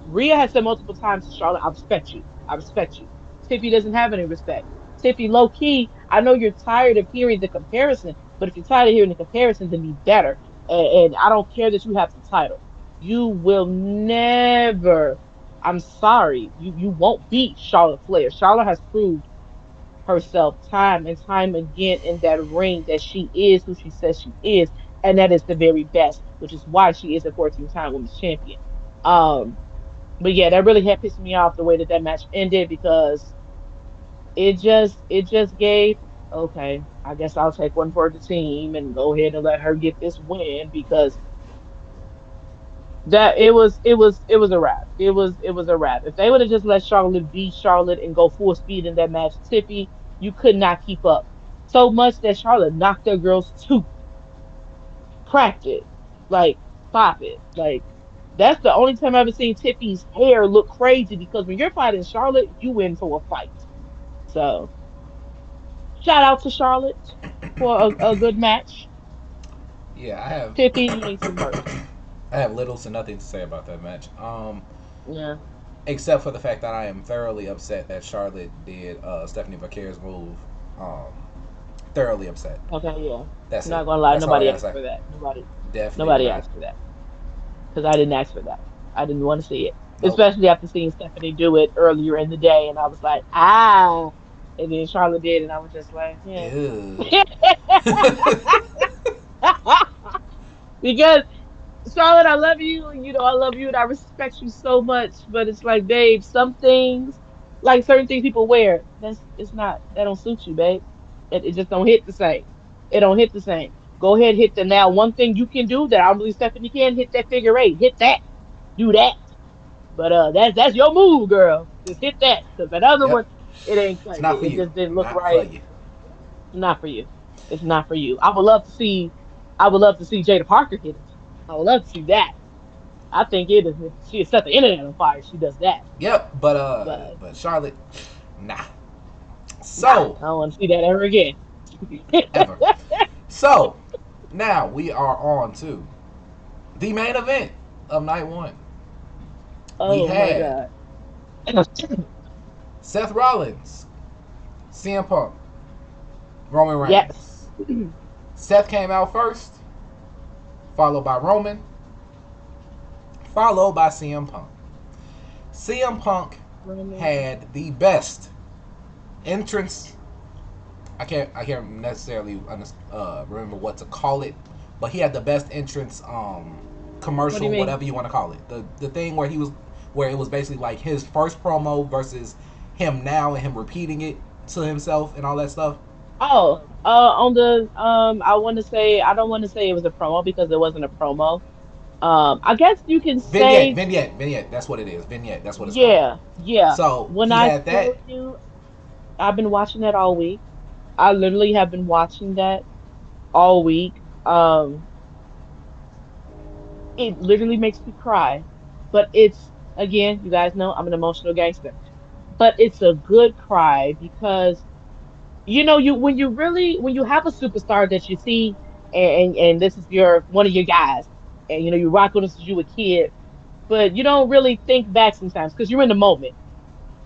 Rhea has said multiple times to Charlotte, I respect you. I respect you. Tiffy doesn't have any respect. Tiffy, low key, I know you're tired of hearing the comparison, but if you're tired of hearing the comparison, then be better. And I don't care that you have the title. You will never, I'm sorry, you won't beat Charlotte Flair. Charlotte has proved herself time and time again in that ring that she is who she says she is, and that is the very best, which is why she is a 14-time women's champion. Um, but yeah, that really had pissed me off the way that that match ended because it just gave, okay, I guess I'll take one for the team and go ahead and let her get this win because that it was a wrap. It was a wrap. If they would have just let Charlotte beat Charlotte and go full speed in that match, Tiffy, you could not keep up. So much that Charlotte knocked that girl's tooth, cracked it, like pop it. Like that's the only time I've ever seen Tiffy's hair look crazy because when you're fighting Charlotte, you win for a fight. So shout out to Charlotte for a good match. Yeah, I have Tiffy, you need some work. I have little to nothing to say about that match. Yeah. Except for the fact that I am thoroughly upset that Charlotte did Stephanie Vaquer's move. Um, thoroughly upset. Okay, yeah. That's it. Not gonna lie, That's all I nobody gotta asked say. for that. Nobody, Definitely did nobody not. asked for that because I didn't ask for that. I didn't want to see it, Nope. especially after seeing Stephanie do it earlier in the day, and I was like, ah. And then Charlotte did, and I was just like, yeah. Ew. Because Charlotte, I love you. I love you and I respect you so much. But it's like, babe, some things, like certain things people wear, it's not that don't suit you, babe. It just don't hit the same. It don't hit the same. Go ahead, hit the now. One thing you can do that I don't believe Stephanie can hit that figure eight. Hit that. Do that. But that's your move, girl. Just hit that. Because that other Yep. one, it ain't It's cutting it. not for It you. just didn't look Not for right. you. Not for you. It's not for you. I would love to see Jada Parker hit it. I would love to see that. I think it is. She set the internet on fire. She does that, Yep. But but but Charlotte, nah. nah, So I don't want to see that ever again. ever. So now we are on to the main event of night one. We Oh my had God. Seth Rollins, CM Punk, Roman Yes. Reigns. Seth came out first, followed by Roman, followed by CM Punk. CM Punk Roman. had the best entrance. I can't necessarily remember what to call it, but he had the best entrance What do you commercial, mean? whatever you want to call it. The thing where it was basically like his first promo versus him now and him repeating it to himself and all that stuff. Oh, on the I want to say I don't want to say it was a promo because it wasn't a promo. I guess you can Vignette, say vignette, vignette. That's what it is. Vignette. That's what it's called. yeah, yeah. So When he I had tell that. you, I've been watching that all week. I literally have been watching that all week. It literally makes me cry. But it's again, you guys know I'm an emotional gangster. But it's a good cry because you when you have a superstar that you see and this is your one of your guys and you rock with us as you a kid, but you don't really think back sometimes because you're in the moment.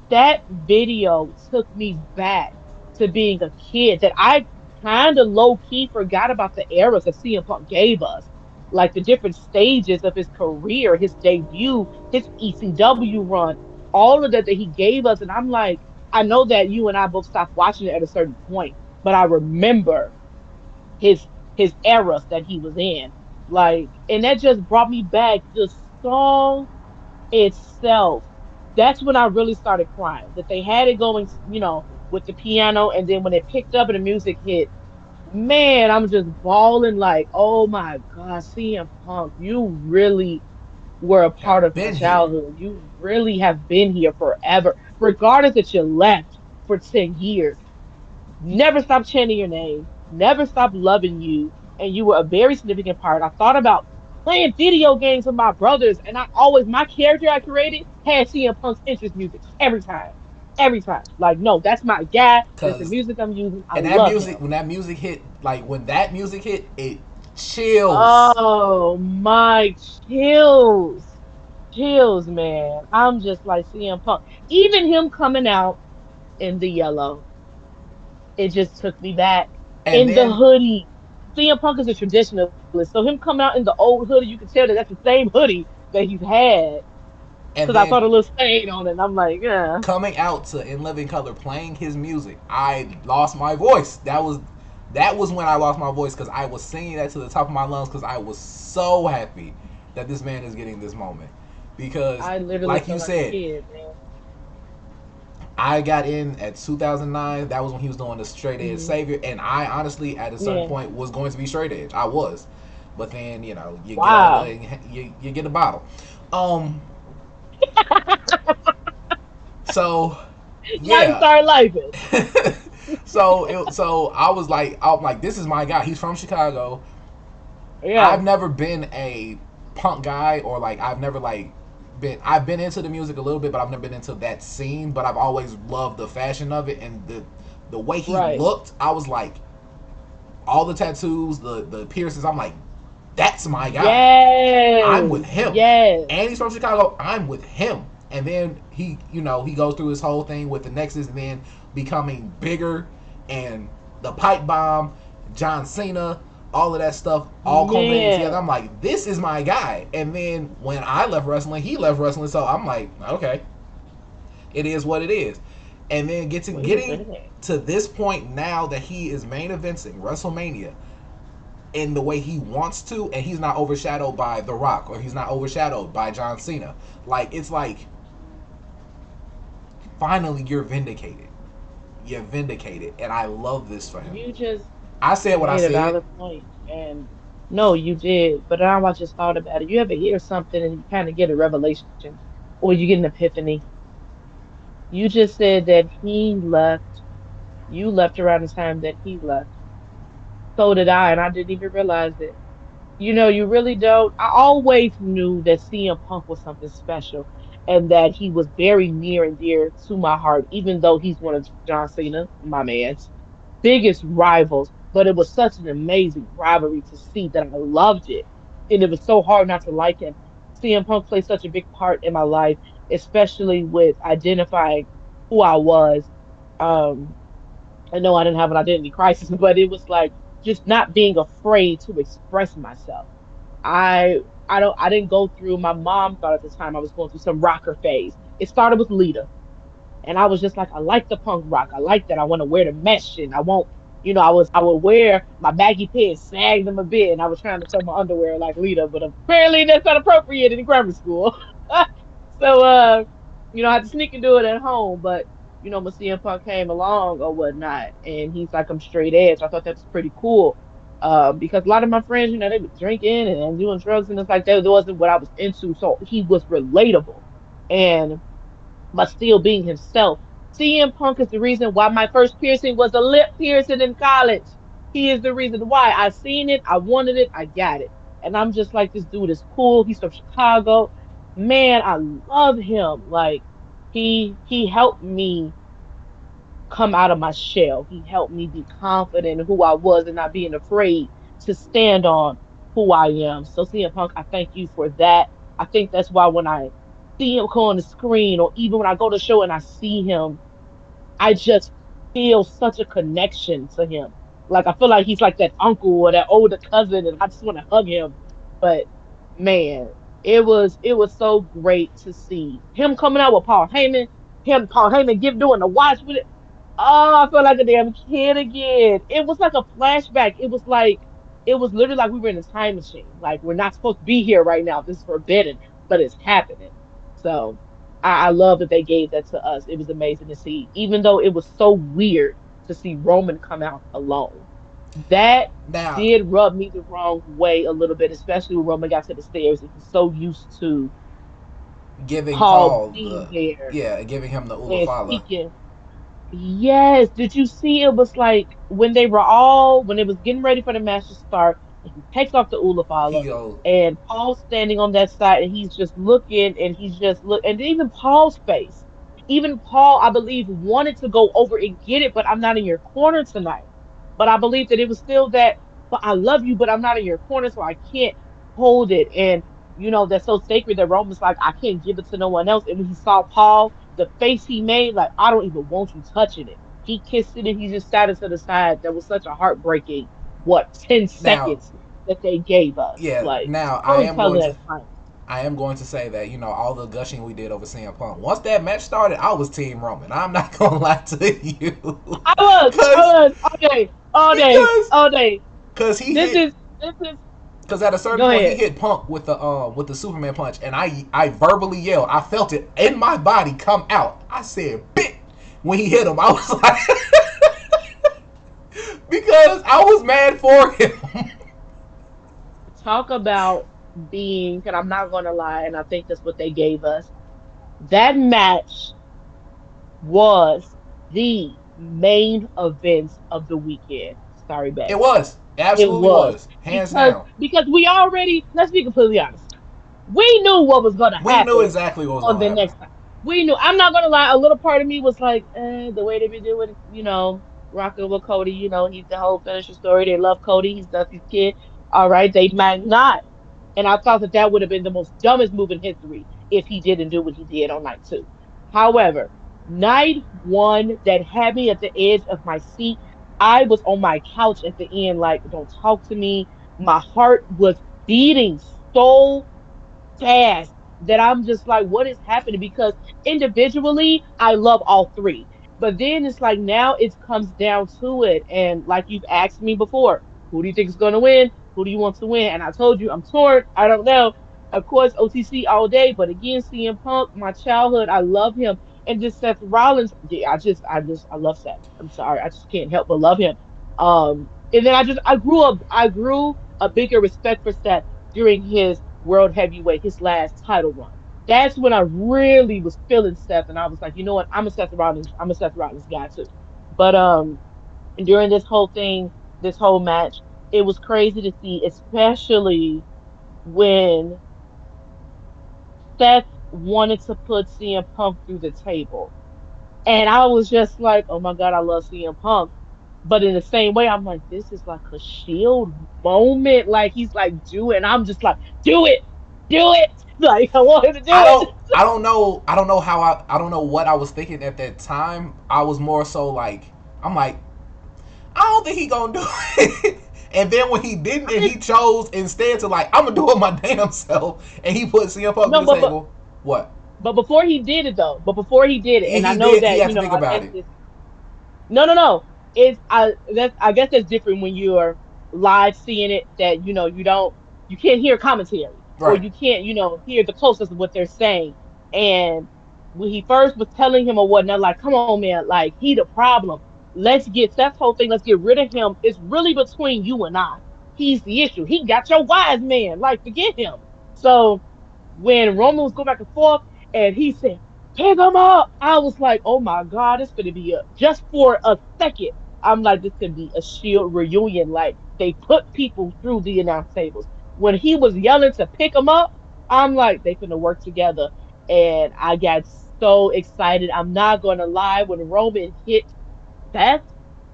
That video took me back to being a kid that I kind of low key forgot about the eras that CM Punk gave us. like the different stages of his career, his debut, his ECW run, all of that he gave us. And I'm like, I know that you and I both stopped watching it at a certain point, but I remember his his eras that he was in. Like, and that just brought me back. The song itself, that's when I really started crying. That they had it going, with the piano, and then when it picked up and the music hit, man, I'm just bawling like, oh my God, CM Punk, you really were a part Have of my been here. childhood. You really have been here forever, regardless that you left for 10 years. Never stopped chanting your name, never stopped loving you, and you were a very significant part. I thought about playing video games with my brothers, and my character I created had CM Punk's interest music every time. Every time. Like, no, that's my guy. That's the Cause music I'm using. I and that love music, him. when that music hit, like when that music hit, it chills. Oh, my chills. Chills, man. I'm just like CM Punk. Even him coming out in the yellow, it just took me back. And In the then hoodie, CM Punk is a traditionalist, so him coming out in the old hoodie, you can tell that that's the same hoodie that he's had. and Because I saw then the little stain on it, and I'm like, yeah. coming out to In Living Color playing his music, I lost my voice. That was when I lost my voice because I was singing that to the top of my lungs because I was so happy that this man is getting this moment. Because, I literally like you felt like a said, kid, man. I got in at 2009. That was when he was doing the straight edge Hmm. savior, and I honestly, at a certain Yeah. point, was going to be straight edge. I was, but then you get older Wow. and you get a bottle. Um, so Life yeah. started lifing. So I'm like, this is my guy. He's from Chicago. Yeah. I've never been a punk guy, or like I've never like been. I've been into the music a little bit, but I've never been into that scene. But I've always loved the fashion of it and the way he Right. looked. I was like, all the tattoos, the piercings. I'm like, that's my guy. I'm with Yes. him. Yes. And he's from Chicago. I'm with him. And then he goes through his whole thing with the Nexus, and then becoming bigger, and the pipe bomb, John Cena, all of that stuff, all culminating together. Man. I'm like, this is my guy. And then when I left wrestling, he left wrestling. So I'm like, okay, it is what it is. And then Wait a getting minute. to this point now that he is main eventing WrestleMania in the way he wants to, and he's not overshadowed by The Rock, or he's not overshadowed by John Cena. Like, it's like, finally you're vindicated. You're vindicated, and I love this for him. You just I said what I made a said, valid point. And no, you did. But now I just thought about it. You ever hear something and you kind of get a revelation or you get an epiphany? You just said that he left. You left around the time that he left. So did I, and I didn't even realize it. You really don't. I always knew that CM Punk was something special and that he was very near and dear to my heart, even though he's one of John Cena, my man's biggest rivals. But it was such an amazing rivalry to see that I loved it. And it was so hard not to like him. CM Punk played such a big part in my life, especially with identifying who I was. Um, I know I didn't have an identity crisis, but it was like just not being afraid to express myself. I didn't go through, my mom thought at the time I was going through some rocker phase. It started with Lita. And I was just like, I like the punk rock. I like that. I want to wear the mesh and I won't, I would wear my baggy pants, sag them a bit, and I was trying to sew my underwear like Lita, but apparently that's not appropriate in grammar school. So I had to sneak and do it at home, but when CM Punk came along or whatnot, and he's like, I'm straight edge. I thought that was pretty cool. Because a lot of my friends, they were drinking and doing drugs, and it's like that wasn't what I was into. So he was relatable. And but still being himself. CM Punk is the reason why my first piercing was a lip piercing in college. He is the reason why. I seen it, I wanted it, I got it. And I'm just like, this dude is cool. He's from Chicago. Man, I love him. Like he helped me come out of my shell. He helped me be confident in who I was and not being afraid to stand on who I am. So CM Punk, I thank you for that. I think that's why when I see him come on the screen, or even when I go to show and I see him, I just feel such a connection to him. Like I feel like he's like that uncle or that older cousin, and I just want to hug him. But man, it was so great to see him coming out with Paul Heyman, Paul Heyman give doing the watch with it. Oh, I feel like a damn kid again. It was like a flashback. It was literally like we were in a time machine. Like we're not supposed to be here right now. This is forbidden, but it's happening. So I love that they gave that to us. It was amazing to see, even though it was so weird to see Roman come out alone. That Now, did rub me the wrong way a little bit, especially when Roman got to the stairs and he's so used to giving Paul Paul being the there yeah, giving him the and Ulafala. speaking. Yes, did you see it was like when it was getting ready for the match to start, and he takes off the He Ulafala goes, and Paul's standing on that side and he's just looking and he's just look and even Paul's face. Even Paul, I believe, wanted to go over and get it, but I'm not in your corner tonight. But I believe that it was still that, but I love you, but I'm not in your corner, so I can't hold it. And that's so sacred that Roman's like, I can't give it to no one else. And when he saw Paul, the face he made, like, I don't even want you touching it. He kissed it and he just sat it to the side. That was such a heartbreaking, what, 10 now, seconds that they gave us. yeah, Like, now storytelling at its finest. I am going to say that all the gushing we did over CM Punk. Once that match started, I was Team Roman. I'm not gonna lie to you, I cause was, all day, all day, because all day. cause he This hit is, this is, because at a certain go point he ahead. hit Punk with the Superman punch, and I verbally yelled. I felt it in my body come out. I said, "Bit." When he hit him, I was like, because I was mad for him. Talk about being, and I'm not going to lie, and I think that's what they gave us. That match was the main event of the weekend. Sorry, It babe. was. It It absolutely was was. Hands because down. we already, let's be completely honest, we knew what was going to We knew happen exactly what was on going the to happen. next time. We knew. I'm not gonna lie. A little part of me was like, the way they been doing, rocking with Cody. He's the whole finisher story. They love Cody. He's Dusty's kid. All right, they might not. And I thought that that would have been the most dumbest move in history if he didn't do what he did on night two. However, night one that had me at the edge of my seat. I was on my couch at the end, like, don't talk to me. My heart was beating so fast that I'm just like, what is happening? Because individually, I love all three. But then it's like now it comes down to it. And like you've asked me before, who do you think is going to win? Who do you want to win? And I told you I'm torn. I don't know. Of course, OTC all day. But again, CM Punk, my childhood, I love him. And just Seth Rollins, yeah, I love Seth. I'm sorry. I just can't help but love him. And then I grew a bigger respect for Seth during his world heavyweight, his last title run. That's when I really was feeling Seth, and I was like, you know what, I'm a Seth Rollins guy too. But during this whole thing, this whole match, it was crazy to see, especially when Seth wanted to put CM Punk through the table. And I was just like, oh my God, I love CM Punk. But in the same way, I'm like, this is like a shield moment. Like he's like, do it. And I'm just like, do it, do it. Like I want him to do it. I don't know what I was thinking at that time. I was more so like, I'm like, I don't think he gonna do it. And then when he didn't, and I, he chose instead to like, I'm gonna do it my damn self, and he put CM Punk no, through the table. What? but before he did it though, but before he did it, and I He know did. He that, had to think I about guess it. this no, no, no. I guess that's different when you're live seeing it that you can't hear commentary or Right. you can't, hear the closest of what they're saying. And when he first was telling him or whatnot, like, come on, man, like he the problem. Let's get that whole thing, let's get rid of him. It's really between you and I. He's the issue. He got your wise man. Like, forget him. So when Roman was going back and forth and he said, pick him up, I was like, oh my God, it's going to be just for a second. I'm like, this could be a Shield reunion. Like, they put people through the announce tables. When he was yelling to pick him up, I'm like, they finna work together. And I got so excited. I'm not going to lie. When Roman hit Seth,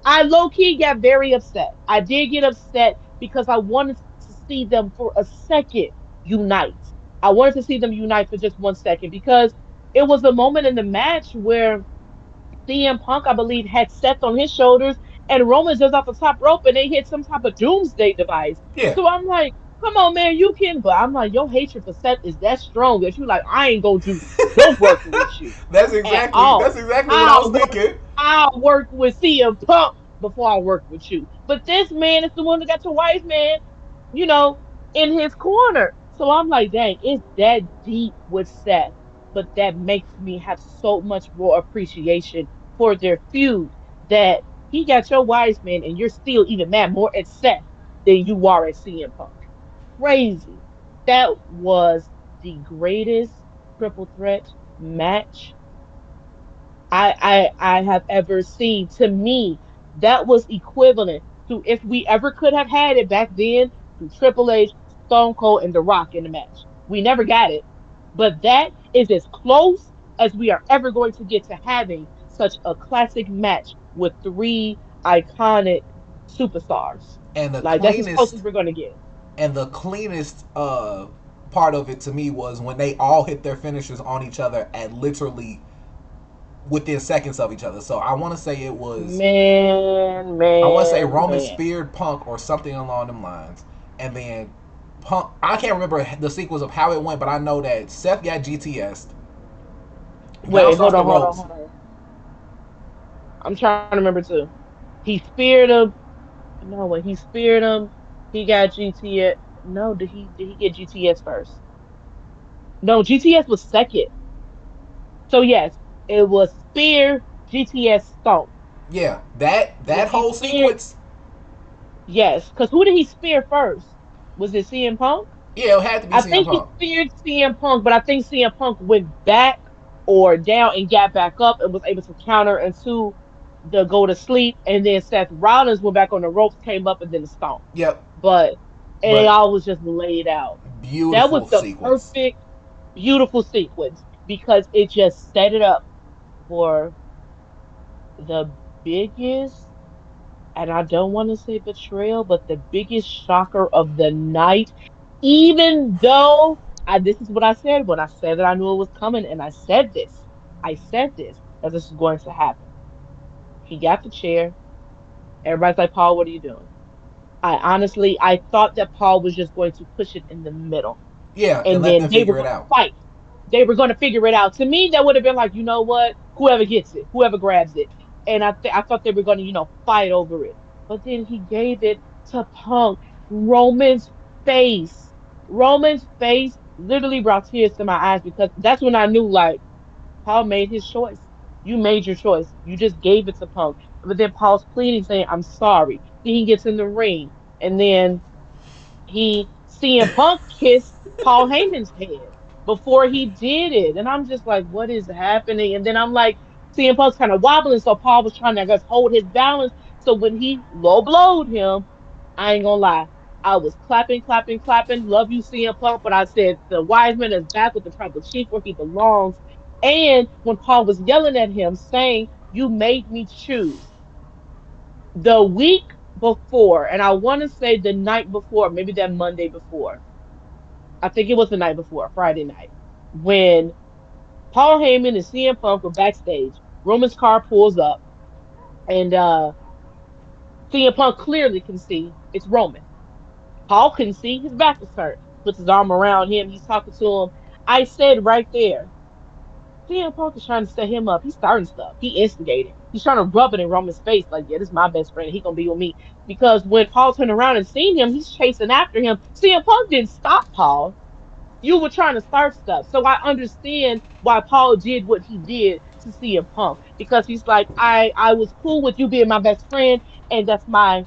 I low key got very upset. I did get upset because I wanted to see them for a second unite. I wanted to see them unite for just 1 second because it was a moment in the match where CM Punk, I believe, had Seth on his shoulders and Roman's just off the top rope and they hit some type of doomsday device. Yeah. So I'm like, Come on, man, you can. But I'm like, your hatred for Seth is that strong that you like, I ain't gonna do no working with you at That's all. exactly what I was I'll work, thinking. I'll work with CM Punk before I work with you. But this man is the one that got your wife, man, you know, in his corner. So I'm like, dang, it's that deep with Seth. But that makes me have so much more appreciation for their feud that he got your wise man and you're still even mad more at Seth than you are at CM Punk. Crazy. That was the greatest triple threat match I have ever seen. To me, that was equivalent to if we ever could have had it back then to Triple H, Stone Cold, and The Rock in the match. We never got it, but that is as close as we are ever going to get to having such a classic match with three iconic superstars. And the Like that's as close as cleanest we're going to get. and the cleanest part of it to me was when they all hit their finishes on each other at literally within seconds of each other. So Man, I want to say man, Roman man. speared Punk or something along them lines, and then Punk. I can't remember the sequence of how it went, but I know that Seth got GTS, Wait, bounced off the hold on, ropes. hold on. I'm trying to remember too. He speared him. No, when he speared him, he got GTS. No, did he get GTS first? No, GTS was second. So yes, it was spear, GTS, stomp. Yeah, that When he whole speared, sequence. yes, because who did he spear first? Was it CM Punk? Yeah, it had to be I CM think he Punk. speared CM Punk, but I think CM Punk went back or down and got back up and was able to counter into the go to sleep. And then Seth Rollins went back on the ropes, came up, and then the stomp. Yep, But and they but all was just laid out. That was beautiful the sequence. perfect, beautiful sequence because it just set it up for the biggest, and I don't want to say betrayal, but the biggest shocker of the night. Even though this is what I said when I said that I knew it was coming, and I said this that this is going to happen. He got the chair. Everybody's like, Paul, what are you doing? I thought that Paul was just going to push it in the middle Yeah, and and let then them they were figure it going to out. fight. They were going to figure it out. To me, that would have been like, you know what? Whoever gets it, whoever grabs it. And I thought they were going to, fight over it. But then he gave it to Punk. Roman's face. Roman's face literally brought tears to my eyes because that's when I knew, like, Paul made his choice. You made your choice. You just gave it to Punk. But then Paul's pleading, saying, I'm sorry. Then he gets in the ring. And then he CM Punk kissed Paul Heyman's head before he did it. And I'm just like, what is happening? And then I'm like, CM Punk's kind of wobbling, so Paul was trying to, I guess, hold his balance. So when he low blowed him, I ain't gonna lie. I was clapping, clapping, clapping. Love you, CM Punk. But I said the wise man is back with the tribal chief where he belongs. And when Paul was yelling at him, saying, you made me choose the week before, and I want to say the night before, maybe that Monday before. I think it was the night before, Friday night, when Paul Heyman and CM Punk were backstage. Roman's car pulls up, and CM Punk clearly can see it's Roman. Paul can see his back is turned. Puts his arm around him. He's talking to him. I said right there, CM Punk is trying to set him up. He's starting stuff. He instigating. He's trying to rub it in Roman's face, like, yeah, this is my best friend. He gonna be with me. Because when Paul turned around and seen him, he's chasing after him. CM Punk didn't stop Paul. You were trying to start stuff. So I understand why Paul did what he did to CM Punk. Because he's like, I was cool with you being my best friend, and that's my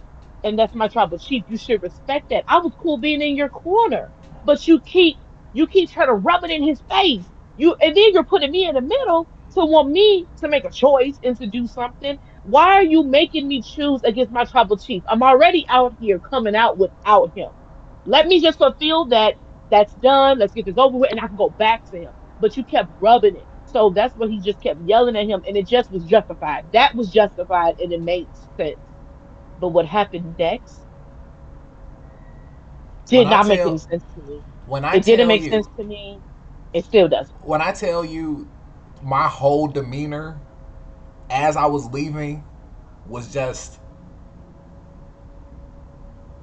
tribal chief. You should respect that. I was cool being in your corner. But you keep trying to rub it in his face. And then you're putting me in the middle to want me to make a choice and to do something. Why are you making me choose against my tribal chief? I'm already out here coming out without him. Let me just fulfill that. That's done. Let's get this over with, and I can go back to him. But you kept rubbing it. So that's what he just kept yelling at him, and it just was justified. That was justified, and it made sense. But what happened next When did I not make any tell sense to me. when I It didn't tell make you sense to me. It still doesn't. when I tell you my whole demeanor as I was leaving was just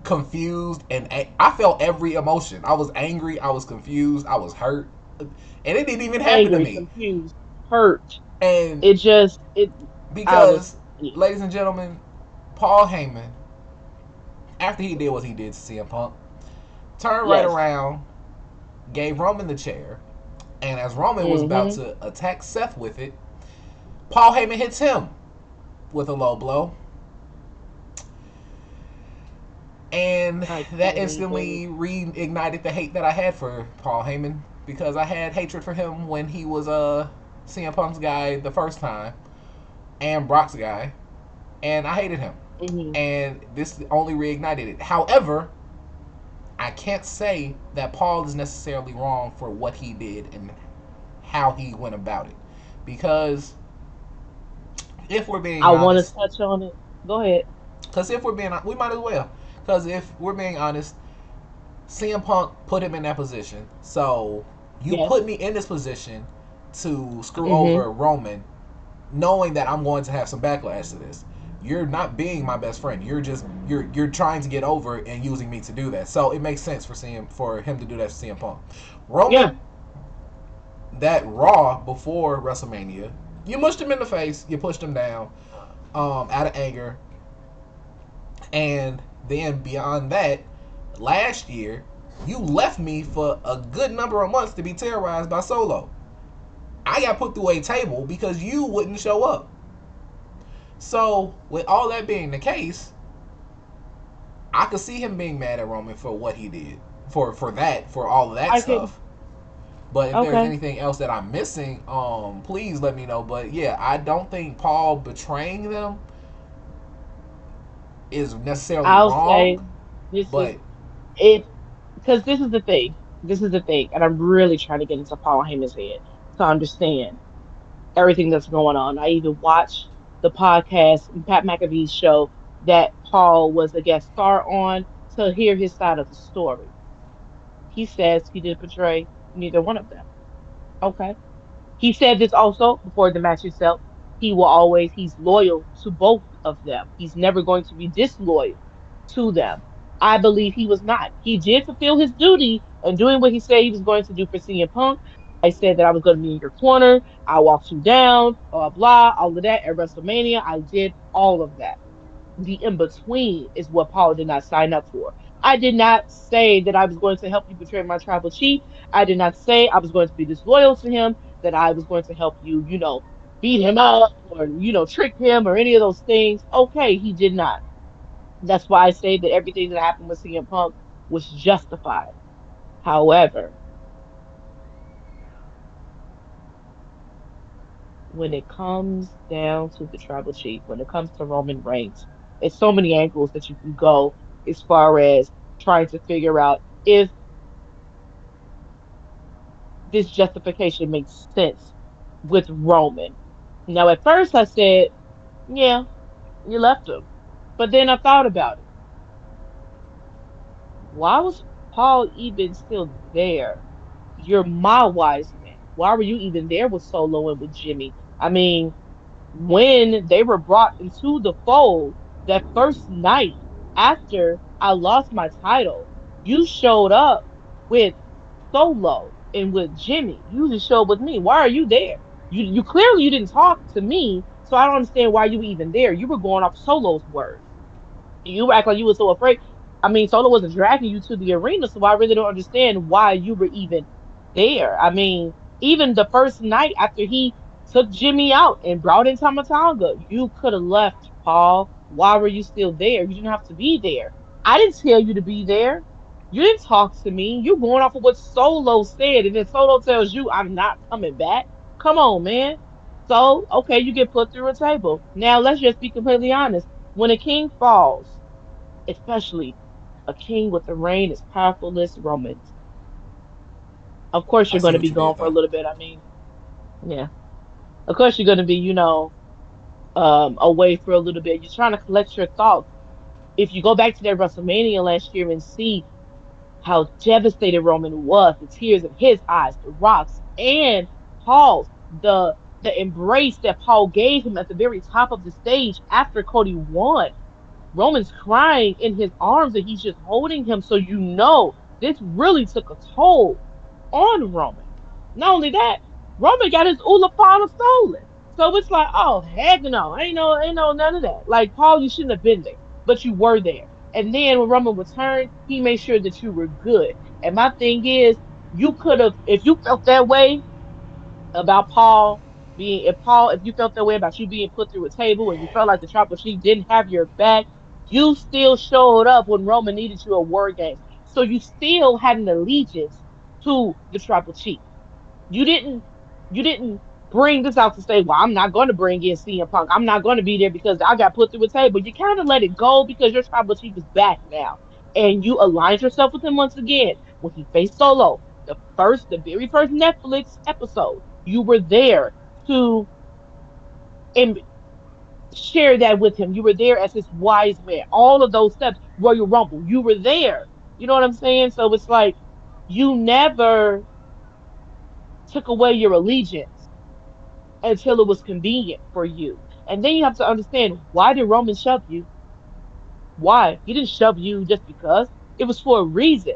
confused, and I felt every emotion. I was angry, I was confused, I was hurt, and it didn't even happen to Angry, me. confused, hurt. And It just it I was because, yeah. ladies and gentlemen, Paul Heyman, after he did what he did to CM Punk, turned right Yes. around, gave Roman the chair, and as Roman was about Mm-hmm. to attack Seth with it, Paul Heyman hits him with a low blow, and I that can't even. instantly reignited the hate that I had for Paul Heyman, because I had hatred for him when he was CM Punk's guy the first time and Brock's guy, and I hated him. Hmm. And this only reignited it. However, I can't say that Paul is necessarily wrong for what he did and how he went about it, because if we're being I want to honest, touch on it. Go ahead. because if we're being, we might as well. Because if we're being honest, CM Punk put him in that position. So you put Yes. me in this position to screw Hmm. over Roman, knowing that I'm going to have some backlash to this. You're not being my best friend. You're just you're trying to get over and using me to do that. So it makes sense for him to do that to CM Punk. Yeah. Roman, that Raw before WrestleMania, you mushed him in the face. You pushed him down out of anger, and then beyond that, last year, you left me for a good number of months to be terrorized by Solo. I got put through a table because you wouldn't show up. So, with all that being the case, I could see him being mad at Roman for what he did, for all of that I can. stuff. But if there's Okay. anything else that I'm missing, please let me know. But yeah, I don't think Paul betraying them is necessarily I'll say wrong. this is But it because this is the thing. This is the thing, and I'm really trying to get into Paul Heyman's head to understand everything that's going on. I even watched the podcast, Pat McAfee's show that Paul was a guest star on to hear his side of the story. He says he didn't betray neither one of them. Okay. He said this also before the match itself. He's loyal to both of them. He's never going to be disloyal to them. I believe he was not. He did fulfill his duty and doing what he said he was going to do for CM Punk. I said that I was going to be in your corner. I walked you down, blah, blah, all of that at WrestleMania. I did all of that. The in between is what Paul did not sign up for. I did not say that I was going to help you betray my tribal chief. I did not say I was going to be disloyal to him, that I was going to help you, beat him up or, trick him or any of those things. Okay, he did not. That's why I say that everything that happened with CM Punk was justified. However, when it comes down to the tribal chief, when it comes to Roman Reigns, it's so many angles that you can go as far as trying to figure out if this justification makes sense with Roman. Now, at first I said, yeah, you left him. But then I thought about it. Why was Paul even still there? You're my wise man. Why were you even there with Solo and with Jimmy? I mean, when they were brought into the fold that first night after I lost my title, you showed up with Solo and with Jimmy. You just showed up with me. Why are you there? You clearly you didn't talk to me, so I don't understand why you were even there. You were going off Solo's word. You act like you were so afraid. I mean, Solo wasn't dragging you to the arena, so I really don't understand why you were even there. I mean, even the first night after he took Jimmy out and brought in Tamatanga, you could have left, Paul. Why were you still there? You didn't have to be there. I didn't tell you to be there. You didn't talk to me. You're going off of what Solo said, and then Solo tells you I'm not coming back. Come on, man. So, okay, you get put through a table. Now, let's just be completely honest. When a king falls, especially a king with a reign as powerful as Romans, of course I you're going see to what be you gone did for a there. little bit. I mean, yeah, of course you're going to be, away for a little bit. You're trying to collect your thoughts. If you go back to that WrestleMania last year and see how devastated Roman was, the tears in his eyes, the rocks, and Paul's, the embrace that Paul gave him at the very top of the stage after Cody won. Roman's crying in his arms and he's just holding him. So you know this really took a toll on Roman. Not only that, Roman got his Ulafana stolen. So it's like, oh heck no, ain't no none of that. Like Paul, you shouldn't have been there, but you were there. And then when Roman returned, he made sure that you were good. And my thing is, you could have, if you felt that way about Paul being, if you felt that way about you being put through a table and you felt like the tribal chief didn't have your back, you still showed up when Roman needed you at war games. So you still had an allegiance to the tribal chief. You didn't you didn't bring this out to say, well, I'm not going to bring in CM Punk. I'm not going to be there because I got put through a table. You kind of let it go because your tribal chief is back now. And you aligned yourself with him once again when he faced Solo. The very first Netflix episode, you were there to and share that with him. You were there as his wise man. All of those steps, Royal Rumble, you were there. You know what I'm saying? So it's like you never took away your allegiance until it was convenient for you. And then you have to understand, why did Roman shove you? Why? He didn't shove you just because. It was for a reason.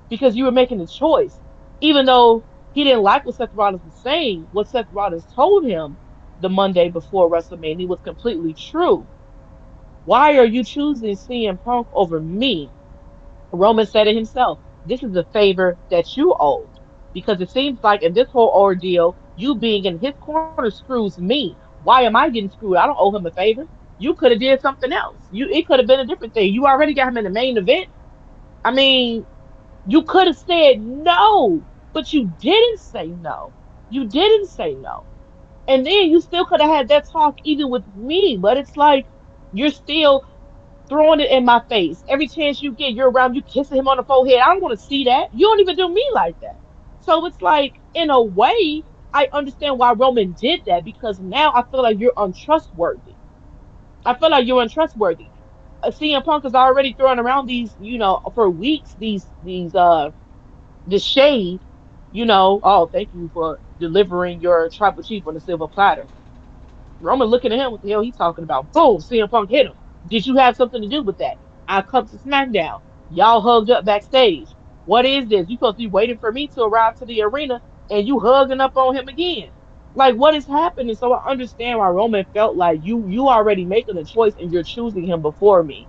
Because you were making a choice. Even though he didn't like what Seth Rollins was saying, what Seth Rollins told him the Monday before WrestleMania was completely true. Why are you choosing CM Punk over me? Roman said it himself. This is a favor that you owed. Because it seems like in this whole ordeal, you being in his corner screws me. Why am I getting screwed? I don't owe him a favor. You could have did something else. It could have been a different thing. You already got him in the main event. I mean, you could have said no, but you didn't say no. You didn't say no. And then you still could have had that talk even with me, but it's like you're still throwing it in my face. Every chance you get, you're around, you kissing him on the forehead. I don't want to see that. You don't even do me like that. So it's like, in a way, I understand why Roman did that because now I feel like you're untrustworthy. I feel like you're untrustworthy. CM Punk is already throwing around these, for weeks, this shade, oh, thank you for delivering your tribal chief on a silver platter. Roman looking at him, what the hell he talking about? Boom, CM Punk hit him. Did you have something to do with that? I come to SmackDown. Y'all hugged up backstage. What is this? You supposed to be waiting for me to arrive to the arena and you hugging up on him again. Like what is happening? So I understand why Roman felt like you already making a choice and you're choosing him before me.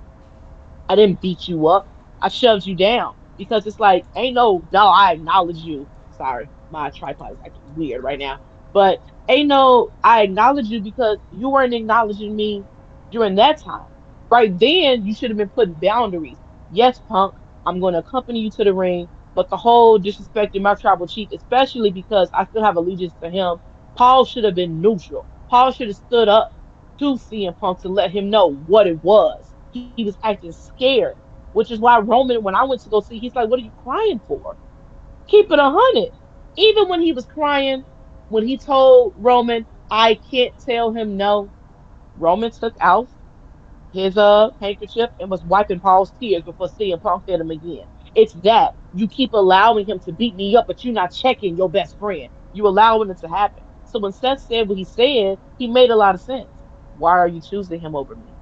I didn't beat you up. I shoved you down because it's like, ain't no, I acknowledge you. Sorry, my tripod is acting weird right now. But ain't no, I acknowledge you because you weren't acknowledging me during that time. Right then, you should have been putting boundaries. Yes, Punk, I'm going to accompany you to the ring, but the whole disrespecting my tribal chief, especially because I still have allegiance to him, Paul should have been neutral. Paul should have stood up to CM Punk to let him know what it was. He was acting scared, which is why Roman, when I went to go see, he's like, "What are you crying for? Keep it 100." Even when he was crying, when he told Roman, "I can't tell him no," Roman took out his handkerchief and was wiping Paul's tears before CM Punk hit him again. It's that you keep allowing him to beat me up, but you're not checking your best friend. You allowing it to happen. So when Seth said what he said, he made a lot of sense. Why are you choosing him over me?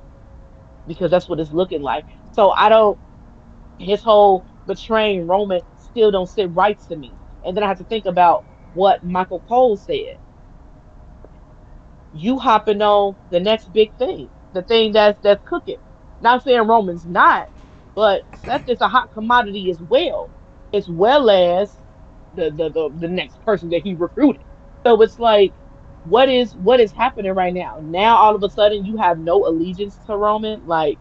Because that's what it's looking like. So I don't, his whole betraying Roman still don't sit right to me. And then I have to think about what Michael Cole said. You hopping on the next big thing, the thing that's cooking. Not saying Roman's not, but Seth is a hot commodity as well as the next person that he recruited. So it's like, what is happening right now? Now all of a sudden you have no allegiance to Roman, like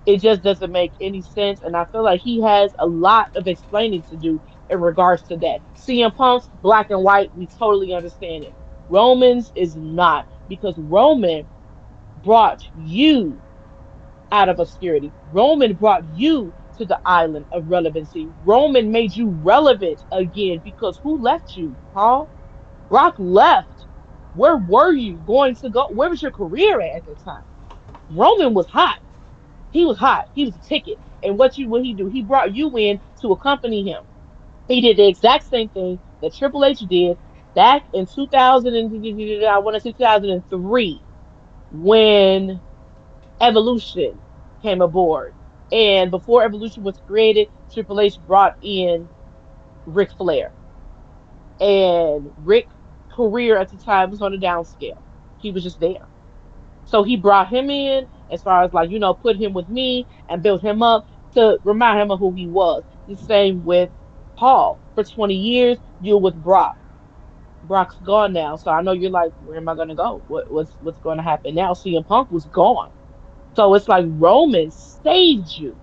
it just doesn't make any sense. And I feel like he has a lot of explaining to do in regards to that. CM Punk's black and white, we totally understand it. Roman's is not because Roman brought you out of obscurity. Roman brought you to the island of relevancy. Roman made you relevant again because who left you, Paul? Brock left. Where were you going to go? Where was your career at that time? Roman was hot. He was hot. He was a ticket. And what he do? He brought you in to accompany him. He did the exact same thing that Triple H did back in 2000 I want to say 2003 when Evolution. came aboard. And before Evolution was created, Triple H brought in Ric Flair. And Rick's career at the time was on a downscale. He was just there. So he brought him in as far as like, put him with me and built him up to remind him of who he was. The same with Paul. For 20 years, you're with Brock. Brock's gone now. So I know you're like, where am I gonna go? What's gonna happen now? CM Punk was gone. So it's like Roman saved you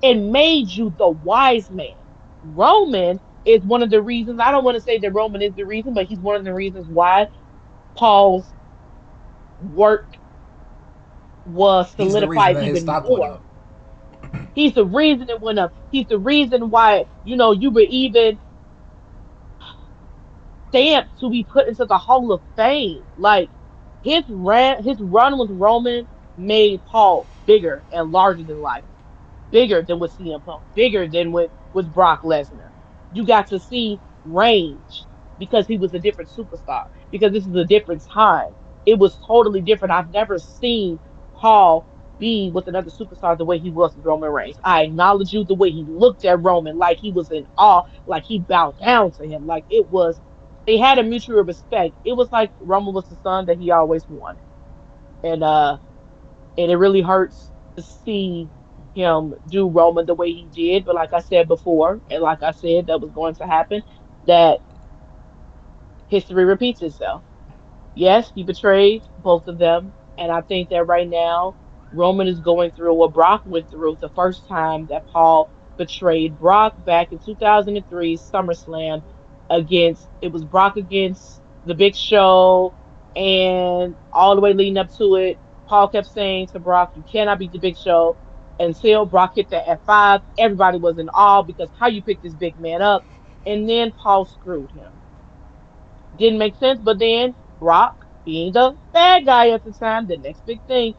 and made you the wise man. Roman is one of the reasons, I don't want to say that Roman is the reason, but he's one of the reasons why Paul's work was He's the reason solidified that his even stock went more. up. He's the reason it went up. He's the reason why, you were even stamped to be put into the Hall of Fame. Like his run with Roman made Paul bigger and larger than life, bigger than with CM Punk, bigger than with Brock Lesnar. You got to see range because he was a different superstar. Because this is a different time. It was totally different. I've never seen Paul be with another superstar the way he was with Roman Reigns. I acknowledge you the way he looked at Roman, like he was in awe, like he bowed down to him, like it was. They had a mutual respect. It was like Roman was the son that he always wanted, and and it really hurts to see him do Roman the way he did. But like I said before, and like I said that was going to happen, that history repeats itself. Yes, he betrayed both of them. And I think that right now, Roman is going through what Brock went through the first time that Paul betrayed Brock back in 2003 SummerSlam it was Brock against the Big Show. And all the way leading up to it, Paul kept saying to Brock, you cannot beat the Big Show until Brock hit the F5. Everybody was in awe because how you pick this big man up. And then Paul screwed him. Didn't make sense. But then Brock, being the bad guy at the time, the next big thing,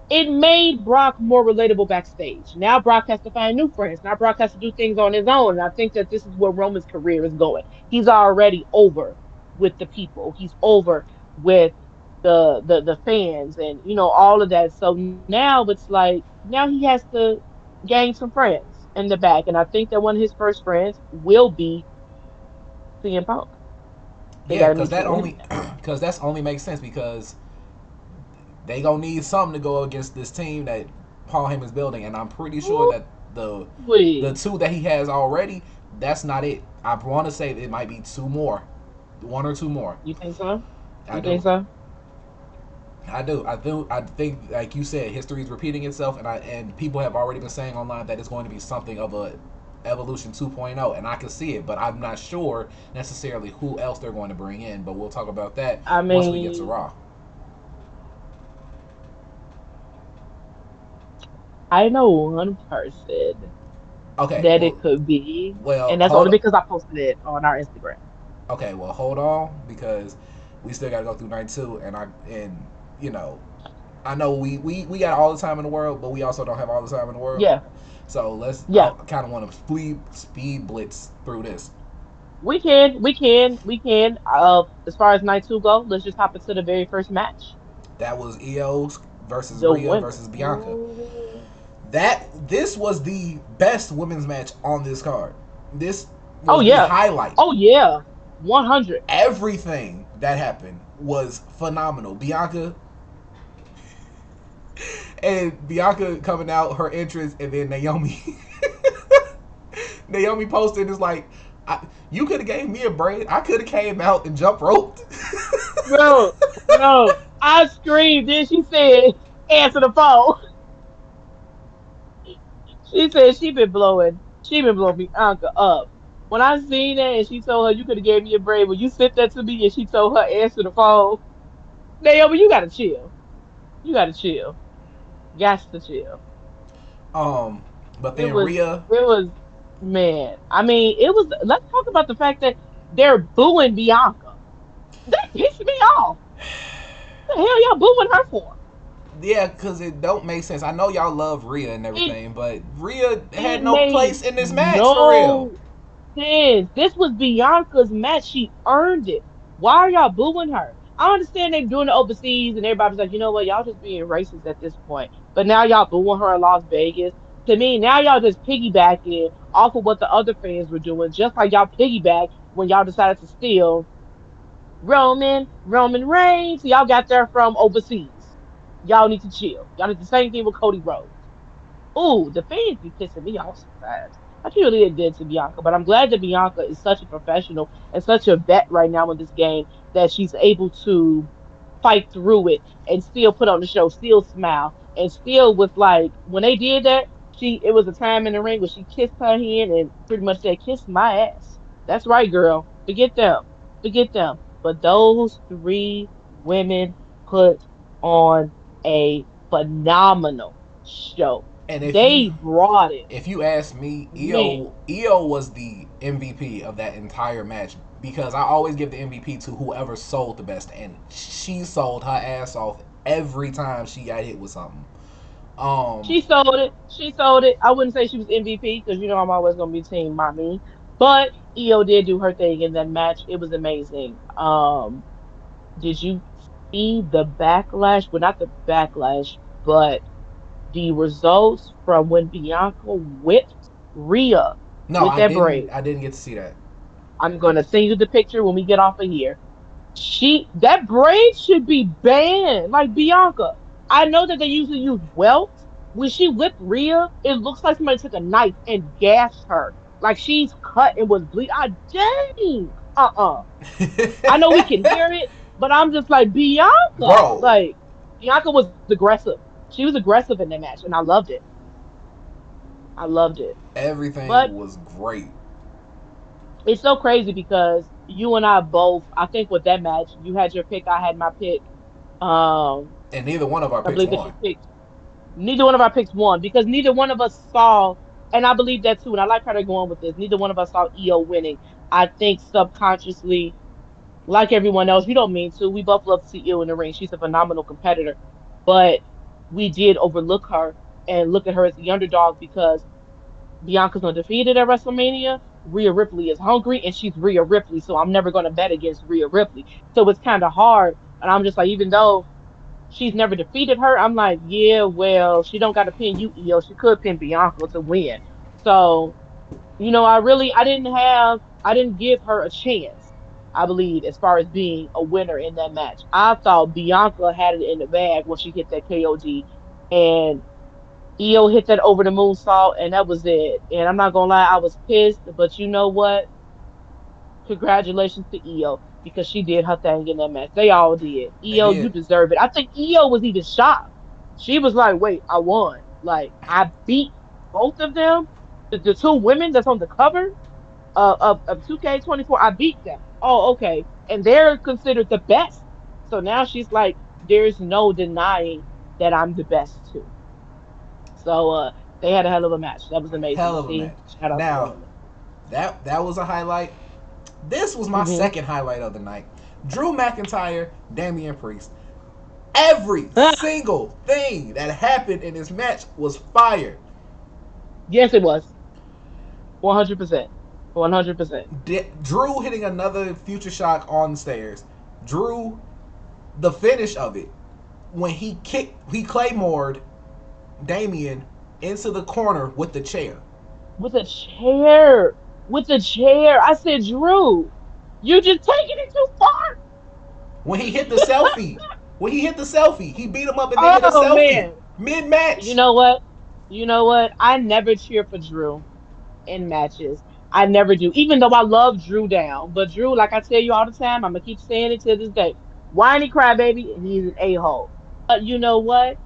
it made Brock more relatable backstage. Now Brock has to find new friends. Now Brock has to do things on his own. And I think that this is where Roman's career is going. He's already over with the people. He's over with the fans and all of that. So now it's like now he has to gain some friends in the back. And I think that one of his first friends will be CM Punk. They Yeah, got a because mutual because that's only makes sense because they gonna need something to go against this team that Paul Heyman's building, and I'm pretty sure that the Ooh-wee. two that he has already, that's not it. I want to say it might be two more, one or two more. You think so? I You think do. so? I do. I do. I think, like you said, history is repeating itself, and people have already been saying online that it's going to be something of a Evolution 2.0, and I can see it, but I'm not sure necessarily who else they're going to bring in. But we'll talk about that I once we get to mean, Raw. I know one person Okay. that it Well, could be, well, and that's hold. only because I posted it on our Instagram. Okay. Well, hold on because we still got to go through night two, and you know, I know we got all the time in the world, but we also don't have all the time in the world. Yeah, So let's. I yeah. kind of want to speed blitz through this. We can. As far as night two go, let's just hop into the very first match. That was EOS versus The Rhea women. versus Bianca. Ooh. This was the best women's match on this card. This Oh was the yeah. highlight. Oh yeah. 100. Everything that happened was phenomenal. Bianca coming out, her entrance, and then Naomi. Naomi posted is like, you could have gave me a braid. I could have came out and jump roped. Bro, bro. I screamed. Then she said, "Answer the phone." She said she been blowing Bianca up. When I seen that and she told her you could have gave me a braid, when you sent that to me and she told her answer the phone, Naomi, you gotta chill. You gotta chill. Got to chill. um, but It then was Rhea, it was man. I mean, it was let's talk about the fact that they're booing Bianca. That pissed me off. The hell y'all booing her for? yeah, because it don't make sense. I know y'all love Rhea and It everything, but Rhea it had no made place in this match for real. no sense. This was Bianca's match. She earned it. Why are y'all booing her? I understand they're doing it overseas and everybody's like, you know what, y'all just being racist at this point. But now y'all booing her in Las Vegas. To me, now y'all just piggybacking off of what the other fans were doing, just like y'all piggyback when y'all decided to steal Roman Reigns. Y'all got there from overseas. Y'all need to chill. Y'all need the same thing with Cody Rhodes. Ooh, the fans be pissing me off sometimes. I truly did to Bianca, but I'm glad that Bianca is such a professional and such a vet right now in this game that she's able to fight through it and still put on the show, still smile, and still was like when they did that, it was a time in the ring where she kissed her hand and pretty much said, "Kiss my ass." That's right, girl. Forget them. Forget them. But those three women put on a phenomenal show. And They brought it. if you ask me, Man, Io was the MVP of that entire match because I always give the MVP to whoever sold the best, and she sold her ass off every time she got hit with something. Um, she sold it. She sold it. I wouldn't say she was MVP because you know I'm always gonna be team mommy. But Io did do her thing in that match. It was amazing. Did you see the backlash? Well, not the backlash, but the results from when Bianca whipped Rhea no, with that braid. I didn't get to see that. I'm gonna send you the picture when we get off of here. That braid should be banned, like Bianca. I know that they usually use welts. When she whipped Rhea, it looks like somebody took a knife and gashed her, like she's cut and was bleed. Ah, dang. I know we can hear it, but I'm just like Bianca. Bro, Like Bianca was aggressive. She was aggressive in that match, and I loved it. I loved it. But everything was great, it's so crazy because you and I both, I think with that match, you had your pick, I had my pick. and neither one of our I picks believe that you won. picked neither one of our picks won because neither one of us saw, and I believe that too, and I like how they're going with this. Neither one of us saw EO winning. I think subconsciously, like everyone else, you don't mean to. We both love to see EO in the ring. She's a phenomenal competitor, but we did overlook her and look at her as the underdog because Bianca's undefeated at WrestleMania. Rhea Ripley is hungry, and she's Rhea Ripley, so I'm never going to bet against Rhea Ripley. So it's kind of hard, and I'm just like, even though she's never defeated her, I'm like, yeah, well, she don't got to pin you, EO. She could pin Bianca to win. So I didn't give her a chance. I believe as far as being a winner in that match, I thought Bianca had it in the bag when she hit that KOD, and EO hit that over the moonsault, and that was it. And I'm not gonna lie, I was pissed, but you know what? Congratulations to EO because she did her thing in that match. They all did. They EO, you did. deserve it. I think EO was even shocked. She was like, "Wait, I won! Like I beat both of them, the two women that's on the cover of 2K24. I beat them. Oh, okay, and they're considered the best. So now she's like, there's no denying that I'm the best too." So they had a hell of a match. That was amazing Hell to of a match. see. Shout out to the Now women. that was a highlight. This was my Hmm. second highlight of the night. Drew McIntyre, Damian Priest. Every single thing that happened in this match was fire. Yes, it was 100%. 100%. Drew hitting another future shock on the stairs. Drew, the finish of it when he claymored Damian into the corner with the chair. With a chair. With a chair. I said, Drew, you just taking it too far. When he hit the selfie, he beat him up and then hit a Oh selfie man. mid You match. know what? You know what? I never cheer for Drew in matches. I never do. Even though I love Drew down. But Drew, like I tell you all the time, I'm gonna keep saying it to this day. Whiny crybaby, and he's an a-hole. But you know what?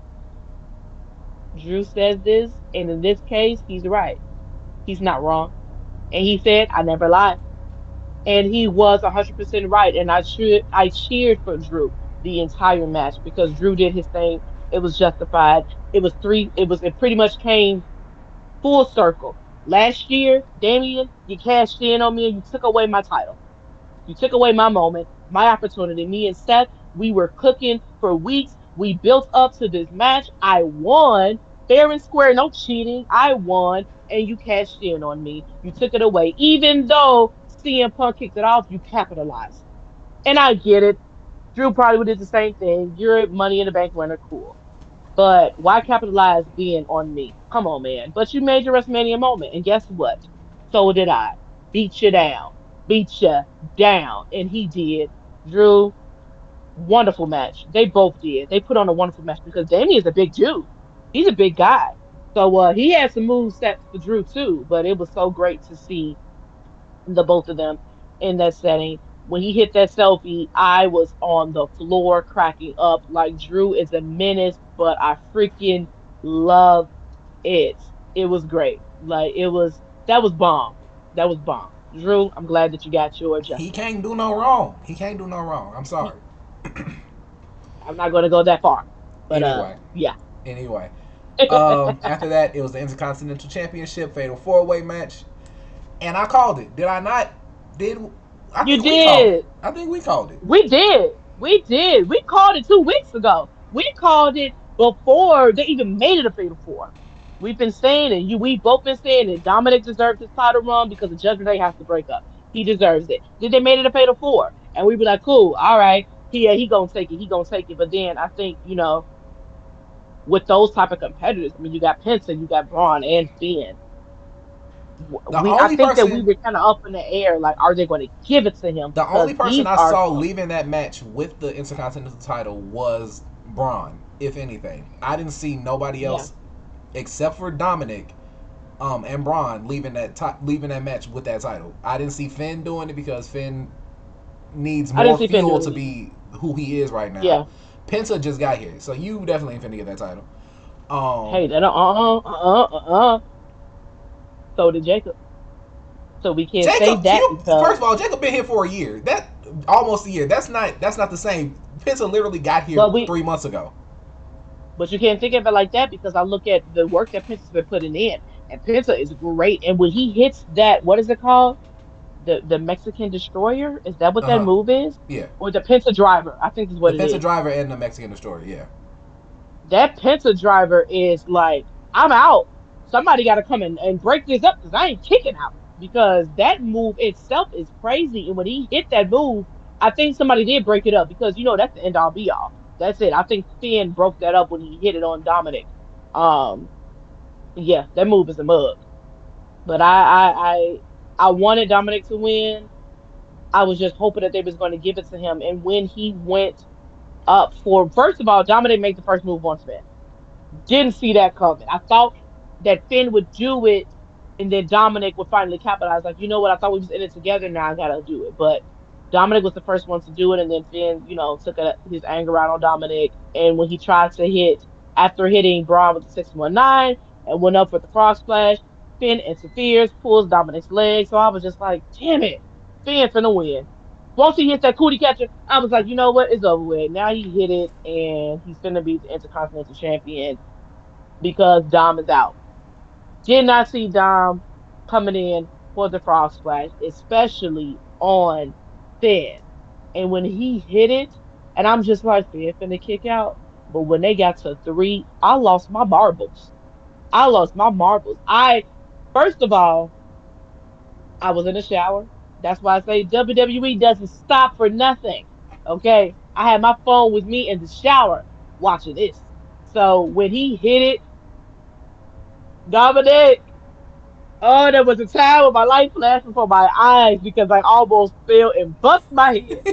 Drew says this, and in this case, he's right. He's not wrong. And he said, I never lie. And he was 100% right. And I cheered for Drew the entire match because Drew did his thing. It was justified. It pretty much came full circle. Last year, Damian, you cashed in on me and you took away my title. You took away my moment, my opportunity. Me and Seth, we were cooking for weeks. We built up to this match. I won fair and square, no cheating. I won, and you cashed in on me. You took it away. Even though CM Punk kicked it off, you capitalized. And I get it. Drew probably would have did the same thing. You're a Money in the Bank winner, cool. But why capitalize being on me? Come on, man. But you made your WrestleMania moment, and guess what? So did I. Beat you down. Beat you down. And he did. Drew, wonderful match. They both did. They put on a wonderful match because Damien is a big dude. He's a big guy. So he had some moves set for Drew too, but it was so great to see the both of them in that setting. When he hit that selfie, I was on the floor cracking up. Like Drew is a menace, but I freaking love it. It was great. Like it was that was bomb. That was bomb. Drew, I'm glad that you got your He justice. can't do no wrong. He can't do no wrong. I'm sorry. He, I'm not gonna go that far, but Anyway, yeah. anyway. After that, it was the Intercontinental Championship Fatal 4-Way match, and I called it. Did I not? Did I You think we called it? did. I think we called it. We did. We did. We called it 2 weeks ago. We called it before they even made it a fatal four. We've been saying it. We both been saying it. Dominic deserves his title run because the Judgment Day has to break up. He deserves it. Then they made it a fatal four, and we be like, cool, all right. He gonna take it. He gonna take it. But then I think with those type of competitors, I mean, you got Penta, you got Braun and Finn. The I only think that we person, were kind of up in the air. Like, are they going to give it to him the because only person these I are saw some. leaving that match with the Intercontinental title was Braun. If anything, I didn't see nobody Yeah, else except for Dominic, and Braun leaving that match with that title. I didn't see Finn doing it because Finn needs I didn't more see Finn fuel doing to it either. be who he is right now. Yeah. Penta just got here, so you definitely ain't finna get that title. Hey, Um, that So did Jacob. So we can't say Jacob, that first because, of all, Jacob been here for a year. That almost a year. That's not the same. Penta literally got here but we, 3 months ago. but you can't think of it like that because I look at the work that Penta's been putting in, and Penta is great. And when he hits that, what is it called? The Mexican Destroyer? Is that what Uh that huh. move is? Yeah. Or the Penta Driver? I think is The what it Penta is. driver and the Mexican destroyer. Yeah. That Penta Driver is like, I'm out. Somebody got to come in and break this up because I ain't kicking out. Because that move itself is crazy. And when he hit that move, I think somebody did break it up because, that's the end all be all. That's it. I think Finn broke that up when he hit it on Dominic. Um, yeah, that move is a mug. But I wanted Dominic to win. I was just hoping that they was going to give it to him. And when he went up for, first of all, Dominic made the first move on Finn. Didn't see that coming. I thought that Finn would do it and then Dominic would finally capitalize. Like, you know what? I thought we was in it together. Now I gotta do it. But Dominic was the first one to do it, and then Finn, took his anger out on Dominic. And when he tried to hit after hitting Braun with the 619 and went up with the frog splash, Finn interferes, pulls Dominic's leg. So I was just like, damn it, Finn finna win. Once he hit that cootie catcher, I was like, you know what? It's over with. Now he hit it, and he's finna be the Intercontinental Champion because Dom is out. Did not see Dom coming in for the frog splash, especially on Finn. And when he hit it, and I'm just like, Finn finna kick out. But when they got to three, I lost my marbles. I lost my marbles. First of all, I was in the shower. That's why I say WWE doesn't stop for nothing. Okay. I had my phone with me in the shower watching this. So when he hit it, Dominic, oh, there was a time when my light flashed before my eyes because I almost fell and bust my head.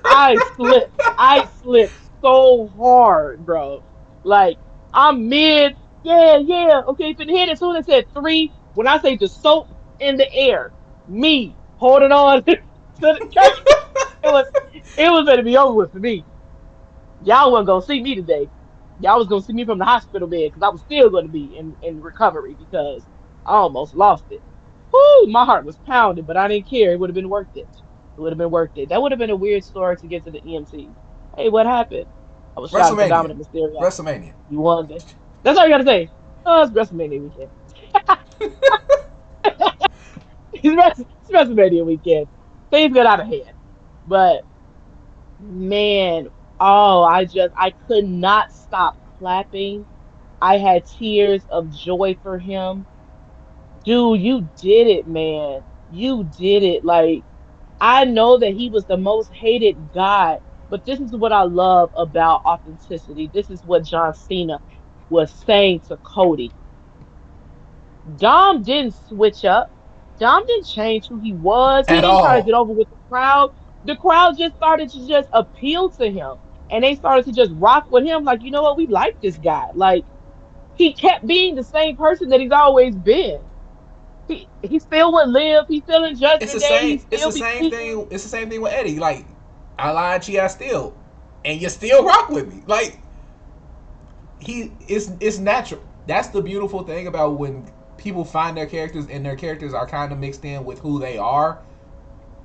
I slipped. I slipped so hard, bro. Like I'm mid, yeah, yeah, okay, finna hit it. As soon as I said three, when I say the soap in the air, me holding on to the curtain, it was it was gonna be over with for me. Y'all wasn't gonna see me today. Y'all was gonna see me from the hospital bed because I was still gonna be in recovery because I almost lost it. Whoo, my heart was pounding, but I didn't care. It would have been worth it. It would have been worth it. That would have been a weird story to get to the EMT. Hey, what happened? I was shouting for WrestleMania. Dominic Mysterio. WrestleMania. You won this. That's all you gotta say. Oh, it's WrestleMania weekend. It's WrestleMania weekend. Things got out of hand. But man, I could not stop clapping. I had tears of joy for him. Dude, you did it, man. You did it. Like, I know that he was the most hated guy, But this is what I love about authenticity. This is what John Cena was saying to Cody. Dom didn't switch up. Dom didn't change who he was. He At didn't try to get all. over with the crowd. The crowd just started to just appeal to him. And they started to just rock with him. Like, you know what? We like this guy. Like, he kept being the same person that he's always been. He still would live. He's still in It's Judgment the Day. He same. It's still the be same cheating. thing. It's the same thing with Eddie. Like, I lied to you, I still, and you still rock with me. Like, it's natural. That's the beautiful thing about when people find their characters and their characters are kind of mixed in with who they are.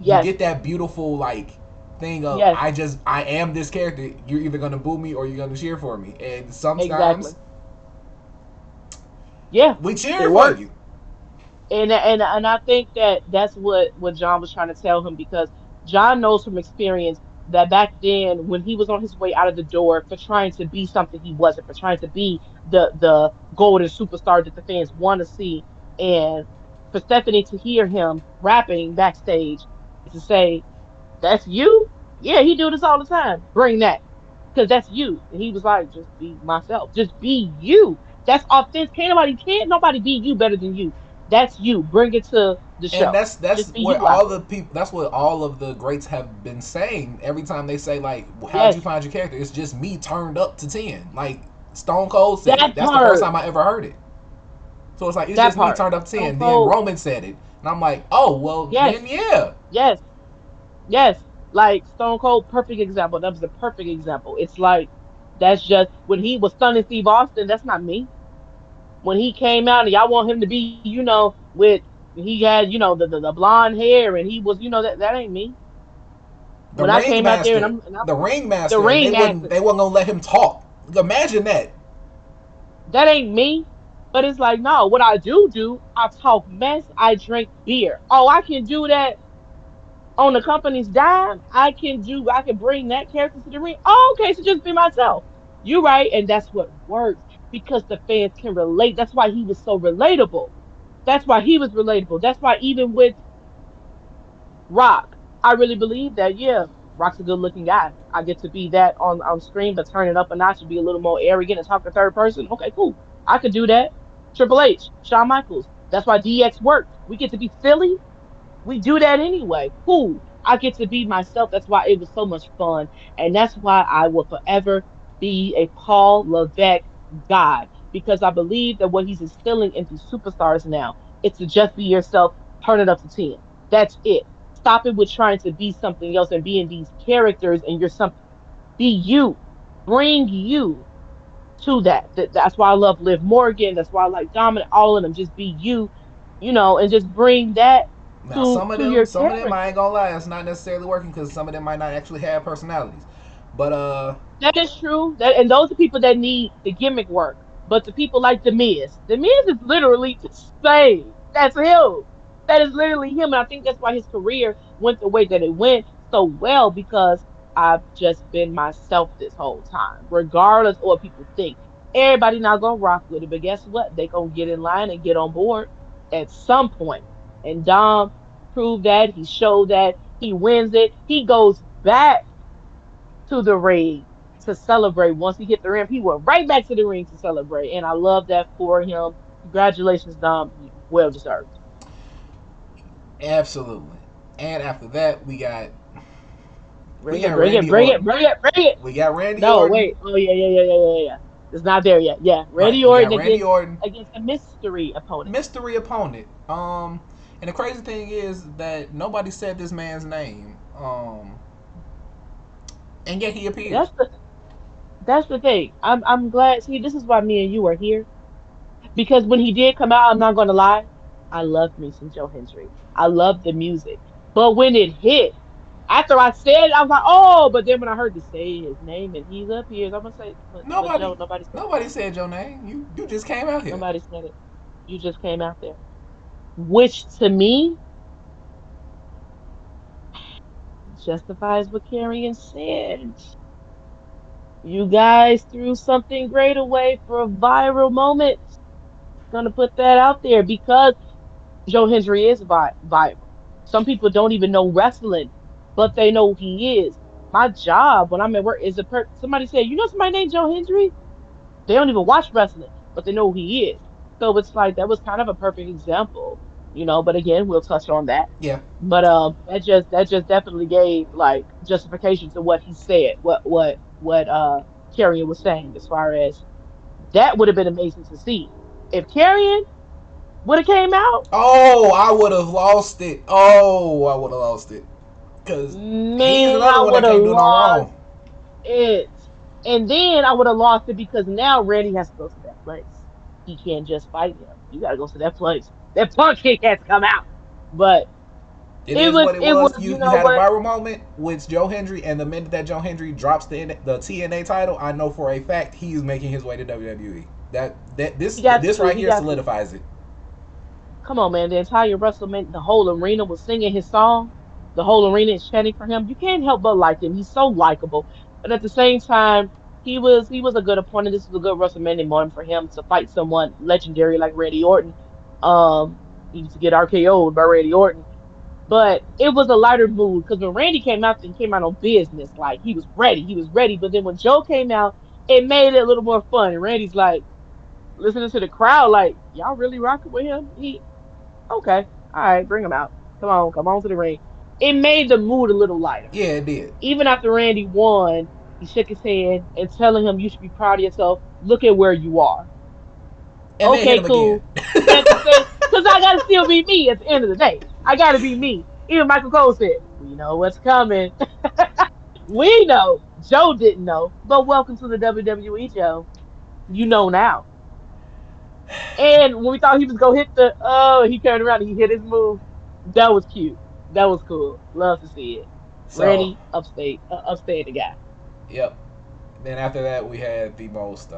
You Yes, get that beautiful like thing of yes, I am this character. You're either gonna boo me or you're gonna cheer for me, and sometimes exactly. Yeah, we it cheer for works. you. And I think that that's what John was trying to tell him because John knows from experience that back then when he was on his way out of the door for trying to be something he wasn't, for trying to be the golden superstar that the fans want to see, and for Stephanie to hear him rapping backstage and to say, "That's you? Yeah, he do this all the time. Bring that." Because that's you. And he was like, just be myself. Just be you. That's authentic. Can't nobody be you better than you. That's you. Bring it to the And show. that's Just be what you out all there. the people. That's what all of the greats have been saying every time they say like, "How'd you Yes, find your character?" It's just me turned up to 10. Like Stone Cold said it. that That's the first part. time I ever heard it. So it's like it's That just me part. turned up to Stone 10. Then Cold. Roman said it, and I'm like, "Oh well, Yes, then yeah." yes, yes. Like Stone Cold, perfect example. That was a perfect example. It's like that's just when he was stunning Steve Austin, that's not me. When he came out and y'all want him to be, with he had, the blonde hair and he was, that ain't me. The When I came out there and ringmaster, I'm the the ringmaster, and ring actor, they wasn't gonna let him talk. Imagine that. that ain't me. But it's like, no, what I do, I talk mess, I drink beer. Oh, I can do that on the company's dime. I can bring that character to the ring. Oh, okay, so just be myself. You're right, and that's what works because the fans can relate. That's why he was so relatable. That's why he was relatable. That's why even with Rock, I really believe that, yeah, Rock's a good looking guy. I get to be that on screen, but turn it up a notch and be a little more arrogant and talk to third person. Okay, cool. I could do that. Triple H, Shawn Michaels. That's why DX worked. We get to be silly. We do that anyway. Cool. I get to be myself. That's why it was so much fun. And that's why I will forever be a Paul Levesque guy because I believe that what he's instilling into superstars now, it's to just be yourself, turn it up to 10. That's it. Stop it with trying to be something else and being these characters and you're something. Be you. Bring you to that. That's why I love Liv Morgan. That's why I like Dominic. All of them. Just be you, and just bring that Now to your some of them, I ain't character. gonna lie, it's not necessarily working because some of them might not actually have personalities. But That is true. That and those are people that need the gimmick work. But the people like the Miz is literally the same. That's him. That is literally him. And I think that's why his career went the way that it went so well because I've just been myself this whole time, regardless of what people think. Everybody not gonna rock with it, but guess what? They gonna get in line and get on board at some point. And Dom proved that. He showed that. He wins it. He goes back to the ring to celebrate. Once he hit the ring, he went right back to the ring to celebrate. And I love that for him. Congratulations, Dom. Well deserved. absolutely. And after that, we Bring it, got bring it, Randy bring it, Orton. bring it, bring it. We got Randy No, Orton. wait. Oh yeah, yeah, yeah, yeah, yeah, yeah. It's not there yet. Yeah, Right. Randy We Orton got Randy against Orton, against a mystery opponent. mystery opponent. And the crazy thing is that nobody said this man's name. And yet he appeared. That's the that's the thing. I'm glad. See, this is why me and you are here because when he did come out, I'm not gonna lie, I loved me some Joe Hendry. I loved the music, but when it hit. After I said it, I was like, oh, but then when I heard to say his name and he's up here, I'm gonna say, but Nobody Joe, nobody said it. nobody said your name. You just came out here. Nobody said it. You just came out there. Which to me justifies what Carrion said. You guys threw something great away for a viral moment. Gonna put that out there because Joe Hendry is viral. Some people don't even know wrestling, but they know who he is. My job when I'm at work is somebody said, you know somebody named Joe Hendry? They don't even watch wrestling, but they know who he is. So it's like that was kind of a perfect example, But again, we'll touch on that. Yeah. But that just definitely gave like justification to what he said, what Carrion was saying as far as that would have been amazing to see. If Carrion would have came out, Oh, I would have lost it. Oh, I would have lost it. Because he's man, another I one that would have can't do no lost wrong. it. And then I would have lost it because now Randy has to go to that place. He can't just fight him. You gotta go to that place. That punk kick has to come out. But It is what it it was, was. You had a what? viral moment with Joe Hendry, and the minute that Joe Hendry drops the TNA title, I know for a fact he's making his way to WWE. He got This to. right He here got to. solidifies it. Come on, man. The entire WrestleMania, the whole arena was singing his song. The whole arena is chanting for him. You can't help but like him. He's so likable. But at the same time, he was a good opponent. This was a good WrestleMania moment for him to fight someone legendary like Randy Orton. He used to get RKO'd by Randy Orton. But it was a lighter mood because when Randy came out, he came out on business. Like he was ready. He was ready. But then when Joe came out, it made it a little more fun. And Randy's like listening to the crowd, like, y'all really rocking with him? Okay. All right, bring him out. Come on to the ring. It made the mood a little lighter. Yeah, it did. Even after Randy won, he shook his hand and telling him you should be proud of yourself. Look at where you are. And then hit Okay, him again. cool. But at the same, because I gotta still be me at the end of the day. I gotta be me. Even Michael Cole said, "We know what's coming." We know. Joe didn't know, but welcome to the WWE, Joe. You know now. And when we thought he was gonna hit he turned around and he hit his move. That was cute. That was cool. Love to see it. So, Randy upstate the guy. yep. Then after that, we had the most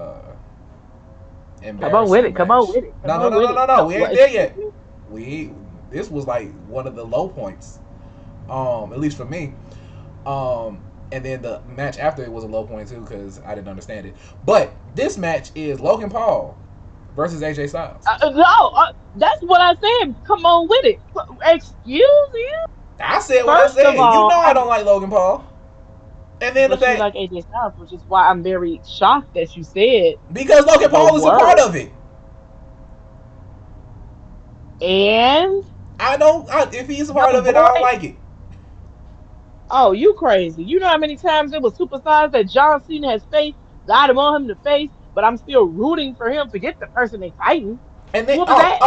Come on with embarrassing it. Come on match. with it. Come No, no, on no, with no, it. no, no. Come, We ain't what, there yet. excuse me? We This was like one of the low points, at least for me. And then the match after it was a low point too because I didn't understand it. But this match is Logan Paul versus AJ Styles. No, that's what I said. Come on with it. Excuse you. I said what I First of said. You all, know I don't like Logan Paul. And then the but you fact like AJ Styles, which is why I'm very shocked that you said because Logan the Paul is a part word. of it. And If he's a your part of it, I don't boy. like it. Oh, you crazy. You know how many times it was superstars that John Cena has faced, that I didn't want him to face, but I'm still rooting for him to get the person they fighting. And then What was that?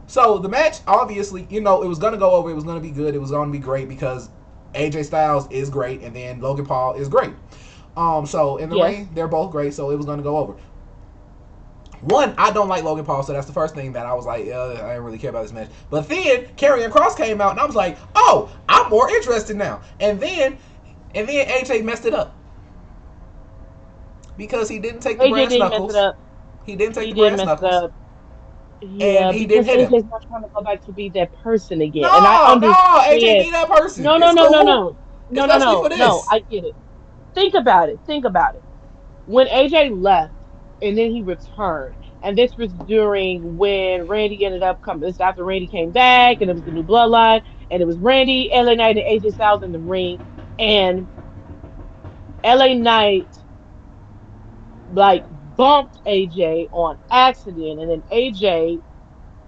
so the match obviously it was gonna go over. It was gonna be good. It was gonna be great because AJ Styles is great, and then Logan Paul is great. So in the Yes. ring, they're both great. So it was gonna go over. One, I don't like Logan Paul, so that's the first thing that I was like, I didn't really care about this match. But then Karrion Cross came out, and I was like, oh, I'm more interested now. And then AJ messed it up because he didn't take the AJ brass didn't mess it knuckles. up. He didn't take He the did brass mess it knuckles, up. and Yeah, he didn't because hit him. AJ's not trying to go back to be that person again. And I No, no, AJ understand. be that person. No, no, It's no, no, cool, no. No, no, especially for no, no. this. I get it. Think about it. Think about it. When AJ left and then he returned, and this was during when Randy ended up coming. This after Randy came back, and it was the new bloodline, and it was Randy, LA Knight, and AJ Styles in the ring, and LA Knight like bumped AJ on accident, and then AJ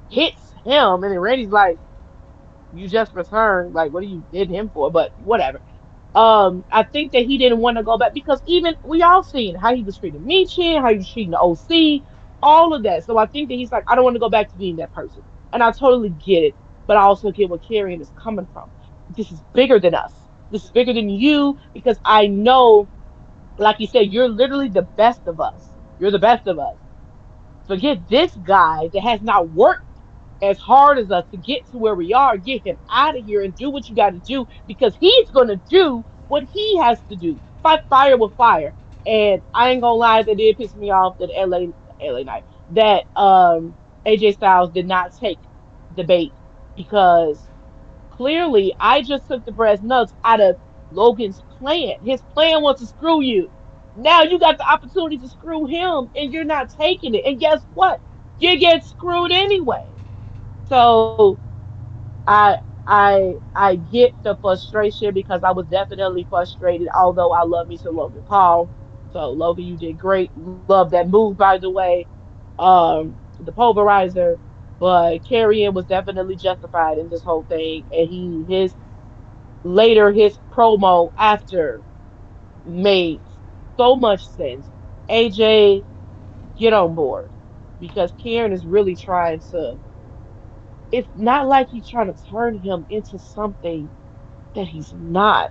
hits him, and then Randy's like, "You just returned. Like, what are you did him for?" But whatever. I think that he didn't want to go back because even we all seen how he was treating Michin, how he was treating the OC, all of that. So I think that he's like, I don't want to go back to being that person. And I totally get it, but I also get where Carrion is coming from. This is bigger than us. This is bigger than you because I know, like you said, you're literally the best of us. You're the best of us. Forget this guy that has not worked as hard as us to get to where we are. Get him out of here and do what you got to do because he's going to do what he has to do. Fight fire with fire. And I ain't gonna lie, that did piss me off that LA Knight that AJ Styles did not take the bait because clearly I just took the brass nuts out of Logan's plan. His plan was to screw you. Now you got the opportunity to screw him and you're not taking it. And guess what? You get screwed anyway. So I I get the frustration because I was definitely frustrated, although I love me some Logan Paul. So Logan, you did great. Love that move, by the way. The pulverizer, but Carrion was definitely justified in this whole thing. And his promo after made so much sense. AJ, get on board. Because Karen is really trying to, it's not like he's trying to turn him into something that he's not.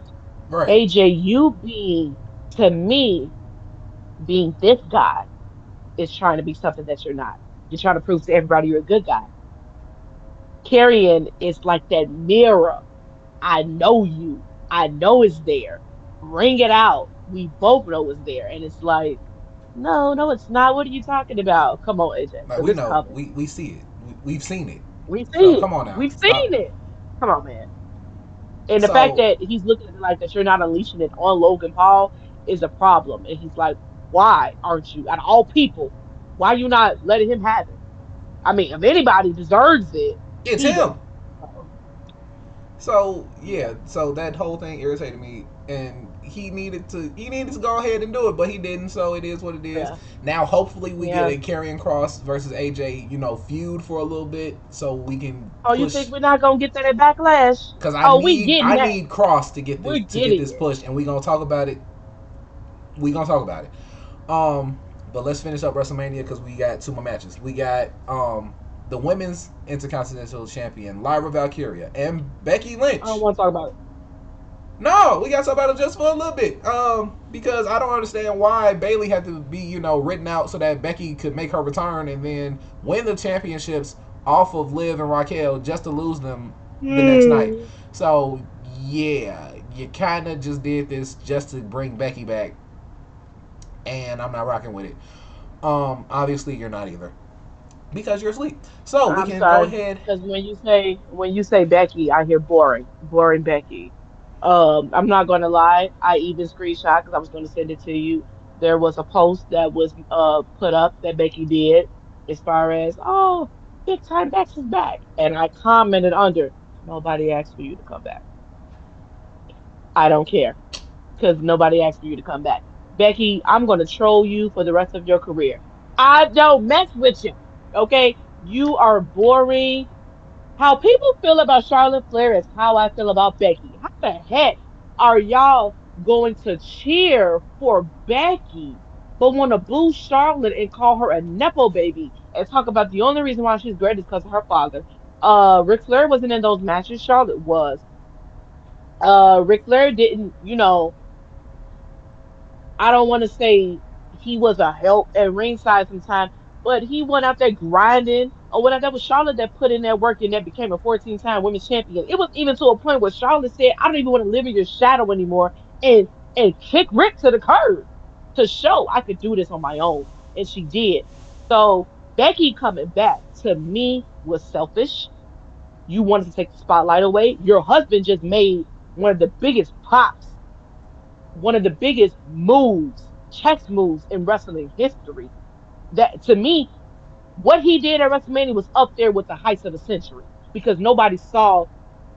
Right. AJ, you to me, being this guy is trying to be something that you're not. You're trying to prove to everybody you're a good guy. Carrion is like that mirror. I know you. I know it's there. Bring it out. We both know it's there. And it's like, no, no, it's not. What are you talking about? Come on, AJ, Like because we it's know, coming. we see it. We've seen it. We So see it. come on now, We've stop seen it. it. Come on, man. And the fact So that he's looking at it like that you're not unleashing it on Logan Paul is a problem. And he's like, why aren't you? Out of all people, why you not letting him have it? I mean, if anybody deserves it, it's he does. him. So, So yeah, yeah, so that whole thing irritated me, and he needed to go ahead and do it, but he didn't. So it is what it is. yeah, Now hopefully we get yeah. a Karrion Cross versus AJ, feud for a little bit, so we can Oh, you push. think we're not gonna get that at Backlash? Because Oh, we getting I that. need Cross We're to get this getting it. push, and we gonna talk about it. We gonna talk about it. But let's finish up WrestleMania because we got two more matches. We got the women's Intercontinental Champion Lyra Valkyria and Becky I don't Lynch. want to talk about it. No, we got to talk about it just for a little bit. Because I don't understand why Bailey had to be, written out so that Becky could make her return and then win the championships off of Liv and Raquel just to lose them the next night. Hmm. So yeah, you kind of just did this just to bring Becky back, and I'm not rocking with it. Obviously you're not either because you're asleep. So we I'm can go sorry, ahead. because when you say Becky, I hear boring, boring Becky. I'm not gonna lie. I even screenshot because I was gonna send it to you. There was a post that was put up that Becky did as far as Big Time Bex is back, and I commented under. Nobody asked for you to come back. I don't care because nobody asked for you to come back. Becky, I'm gonna troll you for the rest of your career. I don't mess with you. Okay, you are boring. How people feel about Charlotte Flair is how I feel about Becky. How the heck are y'all going to cheer for Becky, but want to boo Charlotte and call her a nepo baby and talk about the only reason why she's great is because of her father? Ric Flair wasn't in those matches. Charlotte was. Ric Flair didn't. I don't want to say he was a help at ringside sometimes, but he went out there grinding or whatever. That was Charlotte that put in that work and that became a 14-time women's champion. It was even to a point where Charlotte said, I don't even want to live in your shadow anymore and kick Rick to the curb to show I could do this on my own. And she did. So Becky coming back to me was selfish. You wanted to take the spotlight away. Your husband just made one of the biggest pops, one of the biggest moves, chess moves in wrestling history. That to me, what he did at WrestleMania was up there with the heights of the century because nobody saw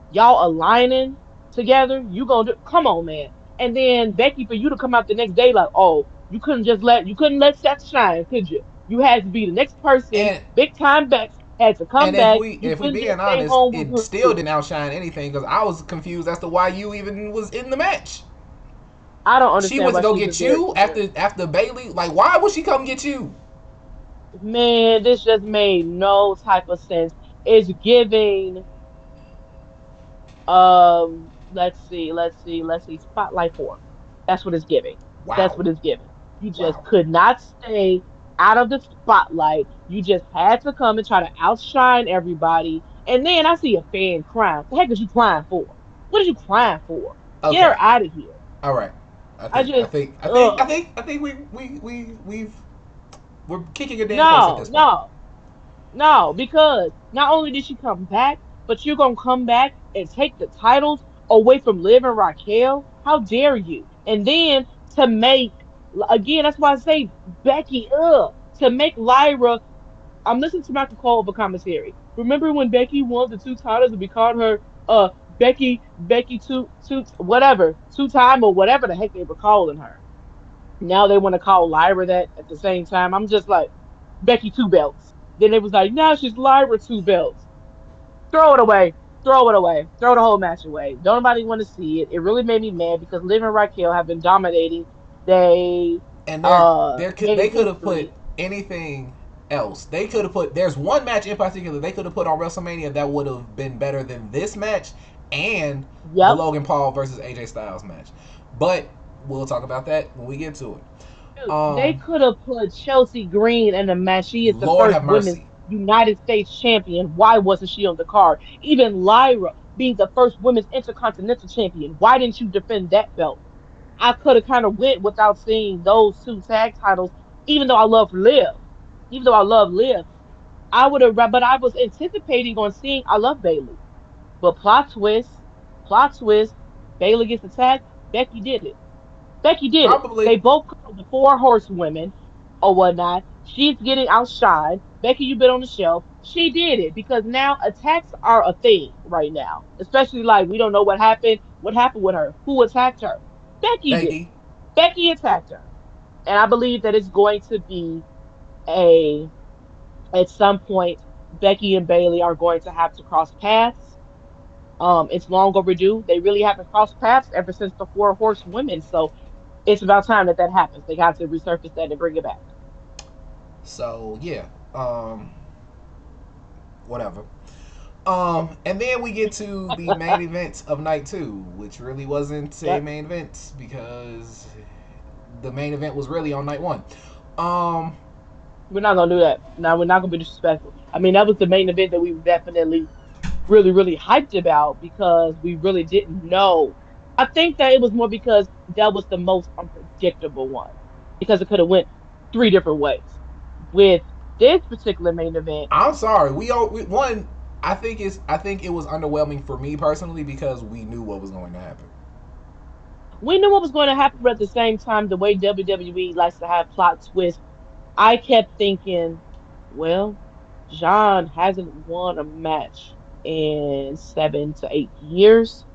y'all aligning together. You gonna do? Come on, man. And then Becky, for you to come out the next day like, oh, you couldn't let Seth shine, could you? You had to be the next person. And Big time Bex had to come And if back. we You if we couldn't being just stay honest, home with it still Rude. didn't outshine anything because I was confused as to why you even was in the match. I don't She understand went to why go she was get there you either. after Bailey. Like, why would she come get you? Man, this just made no type of sense. It's giving let's see, Spotlight 4. That's what it's giving. That's Wow. what it's giving. You just Wow. could not stay out of the spotlight. You just had to come and try to outshine everybody. And then I see a fan crying. What the heck is you crying for? What are you crying for? Get her Okay. out of here. All right. I just We've we're kicking a dead horse at no, this point. no. No, because not only did she come back, but you're gonna come back and take the titles away from Liv and Raquel. How dare you? And then to make again, that's why I say Becky, to make Lyra. I'm listening to Michael Cole of a commentary. Remember when Becky won the two titles and we called her? Becky whatever, two time or whatever the heck they were calling her. Now they want to call Lyra that at the same time. I'm just like, Becky two belts. Then it was like, now she's Lyra two belts. Throw it away. Throw it away. Throw the whole match away. Don't nobody want to see it. It really made me mad because Liv and Raquel have been dominating. They And they made could have put history. anything else. They could have put. There's one match in particular they could have put on WrestleMania that would have been better than this match and the Yep. Logan Paul versus AJ Styles match. But we'll talk about that when we get to it. Dude, they could have put Chelsea Green in the match. She is the Lord first have women's mercy. United States champion. Why wasn't she on the card? Even Lyra being the first women's intercontinental champion. Why didn't you defend that belt? I could have kind of went without seeing those two tag titles, even though I love Liv. Even though I love Liv, I would have, but I was anticipating on seeing, I love Bailey. But plot twist, Bailey gets attacked, Becky did it. Becky did it. Probably. They both called the four horsewomen or whatnot. She's getting outshined. Becky, you've been on the shelf. She did it because now attacks are a thing right now. Especially like we don't know what happened. What happened with her? Who attacked her? Becky did. Becky. Becky attacked her. And I believe that it's going to be a at some point Becky and Bailey are going to have to cross paths. It's long overdue. They really haven't crossed paths ever since the four horsewomen. So it's about time that that happens. They got to resurface that and bring it back. So yeah. Whatever. And then we get to the main event of night two, which really wasn't a Yep. main event because the main event was really on night one. Um, We're not gonna do that. Now we're not gonna be disrespectful. I mean, that was the main event that we were definitely really hyped about because we really didn't know. I think that it was more because that was the most unpredictable one because it could have went three different ways. With this particular main event, I'm sorry. We one. I think it was underwhelming for me personally because we knew what was going to happen. we knew what was going to happen, but at the same time, the way WWE likes to have plot twists, I kept thinking, well, John hasn't won a match in 7 to 8 years.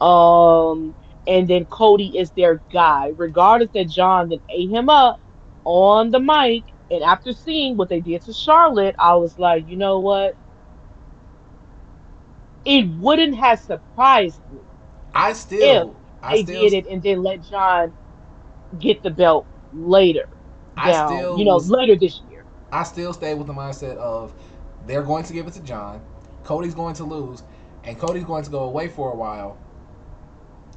Um, and then Cody is their guy, regardless that John then ate him up on the mic. And after seeing what they did to Charlotte, I was like, you know what? It wouldn't have surprised me I if still, I they still, did it and then let John get the belt later I down, still was, later this year. I still stay with the mindset of they're going to give it to John. Cody's going to lose, and Cody's going to go away for a while.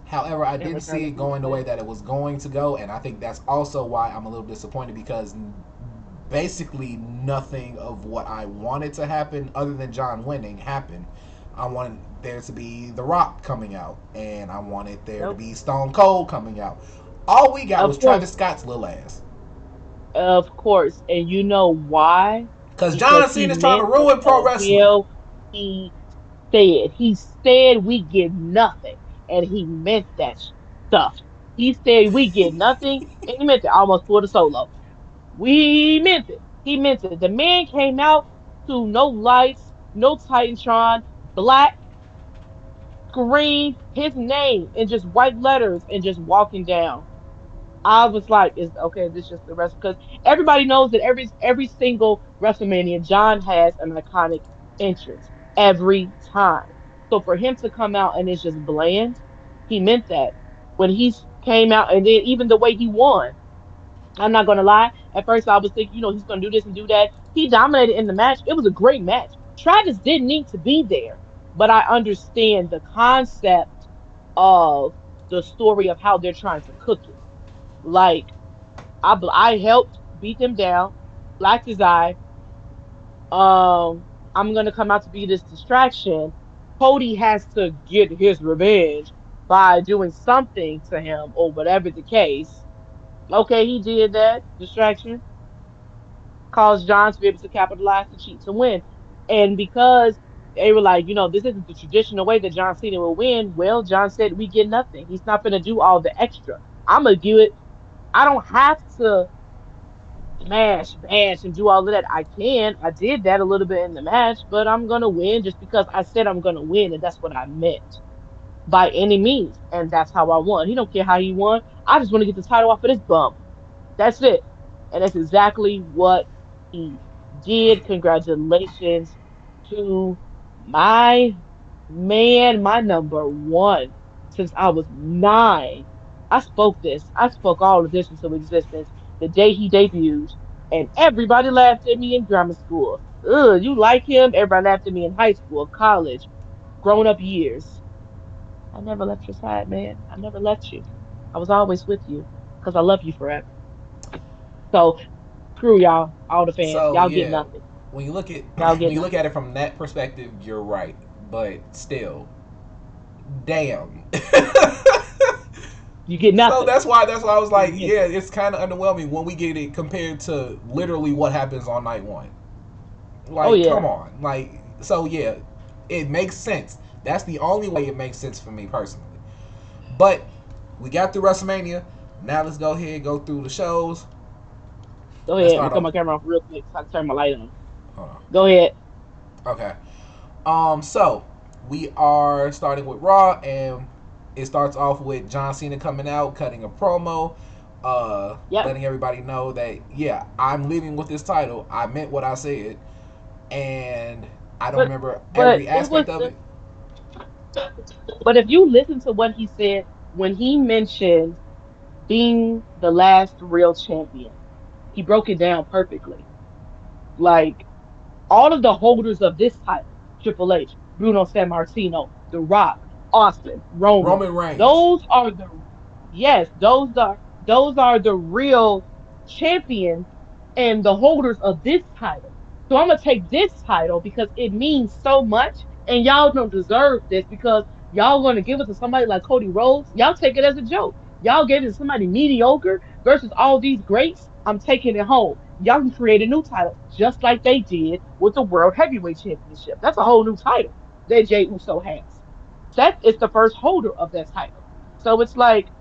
However, I And didn't return see to it going the way SmackDown. that it was going to go, and I think that's also why I'm a little disappointed because basically nothing of what I wanted to happen, other than John winning, happened. I wanted there to be The Rock coming out, and I wanted there to Nope. be Stone Cold coming out. All we got was Of Travis course. Scott's little ass. Of course. And you know why? Because John Because he Cena's trying to meant what ruin pro the wrestling. hell he said. He said we get nothing. And he meant that stuff. He said we get nothing. And he meant it. I almost pulled a solo. We meant it. He meant it. The man came out to no lights, no Titantron, black screen, his name in just white letters and just walking down. I was like, "Is okay? This just the rest?" Because everybody knows that every single WrestleMania, John has an iconic entrance every time. So for him to come out and it's just bland, he meant that when he came out, and then even the way he won. I'm not gonna lie. At first, I was thinking, he's gonna do this and do that. He dominated in the match. It was a great match. Travis didn't need to be there, but I understand the concept of the story of how they're trying to cook it. Like I helped beat them down, blacked his eye. I'm gonna come out to be this distraction. Cody has to get his revenge by doing something to him or whatever the case. Okay, he did that distraction, caused John to be able to capitalize to cheat to win. And because they were like, this isn't the traditional way that John Cena will win. Well, John said we get nothing. He's not gonna do all the extra. I'm gonna do it. I don't have to smash, bash, and do all of that. I can. I did that a little bit in the match, but I'm gonna win just because I said I'm gonna win, and that's what I meant by any means, and that's how I won. He don't care how he won. I just want to get the title off of this bum. That's it. And that's exactly what he did. Congratulations to my man, my number one since I was 9. I spoke this. I spoke all of this into existence the day he debuted, and everybody laughed at me in grammar school. Ugh, you like him? Everybody laughed at me in high school, college, grown up years. I never left your side, man. I never left you. I was always with you because I love you forever. So screw y'all, all the fans. So Y'all get yeah, nothing. when you look at Y'all when get you look at nothing. it from that perspective, you're right. But still, damn. You get So nothing. that's why I was You like, get yeah, it's kind of underwhelming when we get it compared to literally what happens on night one. Oh Like, come yeah. on, like, so yeah, it makes sense. That's the only way it makes sense for me personally. But we got through WrestleMania. Now let's go ahead and go through the shows. Go Let's ahead. I'm gonna start cut off. my camera off real quick so I can turn my light on. Hold on. Go ahead. Okay. So we are starting with Raw, and it starts off with John Cena coming out, cutting a promo, Yep. letting everybody know that yeah, I'm leaving with this title. I meant what I said, and I don't But remember but every it was aspect of the it. but if you listen to what he said when he mentioned being the last real champion, he broke it down perfectly. Like all of the holders of this title, Triple H, Bruno Sammartino, The Rock, Austin, Roman, Roman Reigns. those are the yes, those are the real champions and the holders of this title. So I'm gonna take this title because it means so much, and y'all don't deserve this because y'all gonna give it to somebody like Cody Rhodes. Y'all take it as a joke. Y'all gave it to somebody mediocre versus all these greats. I'm taking it home. Y'all can create a new title just like they did with the World Heavyweight Championship. That's a whole new title that Jey Uso has. Seth is the first holder of that title. So it's like,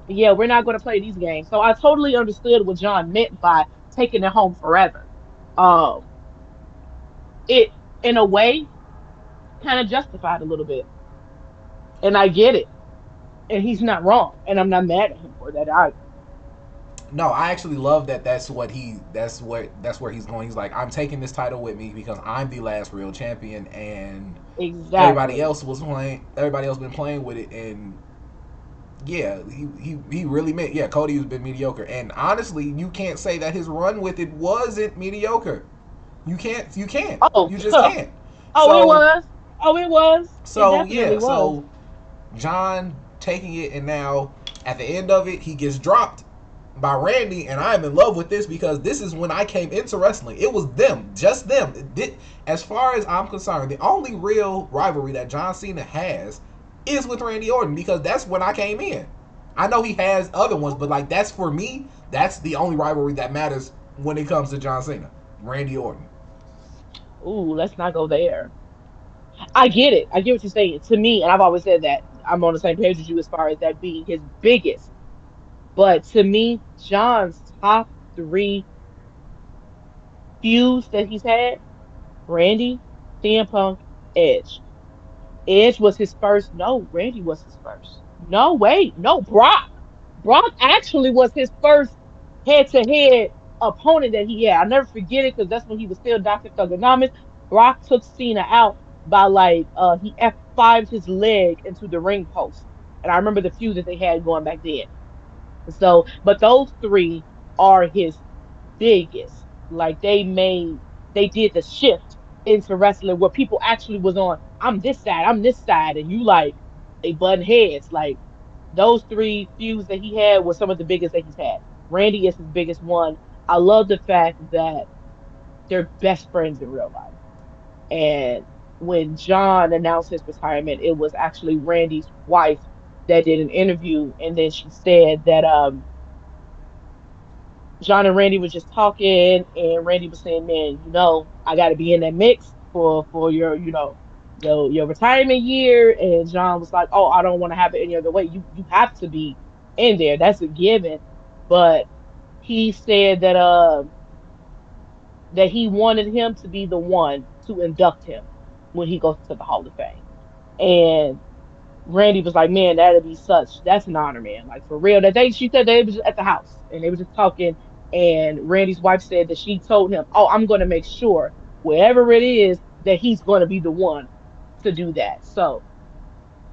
yeah, we're not going to play these games. So I totally understood what John meant by taking it home forever. Um, it in a way kind of justified a little bit, and I get it, and he's not wrong, and I'm not mad at him for that either. No, I actually love that. That's where he's going. He's like, I'm taking this title with me because I'm the last real champion, and everybody Exactly. else was playing. Everybody else been playing with it, and yeah, he really meant yeah. Cody has been mediocre, and honestly, you can't say that his run with it wasn't mediocre. You can't Oh, you just can't. oh, it So was. Oh, it was. It yeah, definitely was. so John taking it, and now at the end of it, he gets dropped by Randy, and I'm in love with this because this is when I came into wrestling. It was them, just them. As far as I'm concerned, the only real rivalry that John Cena has is with Randy Orton because that's when I came in. I know he has other ones, but like that's for me, that's the only rivalry that matters when it comes to John Cena, Randy Orton. Ooh, let's not go there. I get it. I get what you're saying. To me, and I've always said that I'm on the same page with you as far as that being his biggest. But to me, John's top three feuds that he's had, Randy, CM Punk, Edge. Edge was his first. No, Randy was his first. No, wait, no, Brock. Brock actually was his first head-to-head opponent that he had. I'll never forget it because that's when he was still Dr. Thugonomics. Brock took Cena out by like he F5'd his leg into the ring post. And I remember the feud that they had going back then. So, but those three are his biggest. Like they did the shift into wrestling where people actually was on, I'm this side, and you like they button heads. Like those three feuds that he had were some of the biggest that he's had. Randy is his biggest one. I love the fact that they're best friends in real life. And when John announced his retirement, it was actually Randy's wife that did an interview, and then she said that John and Randy was just talking, and Randy was saying, "Man, I got to be in that mix for your, your retirement year." And John was like, "Oh, I don't want to have it any other way. You have to be in there. That's a given." But he said that he wanted him to be the one to induct him when he goes to the Hall of Fame. And Randy was like, "Man, that's an honor, man. Like for real." That day she said they was at the house and they were just talking, and Randy's wife said that she told him, "Oh, I'm gonna make sure wherever it is that he's gonna be the one to do that." So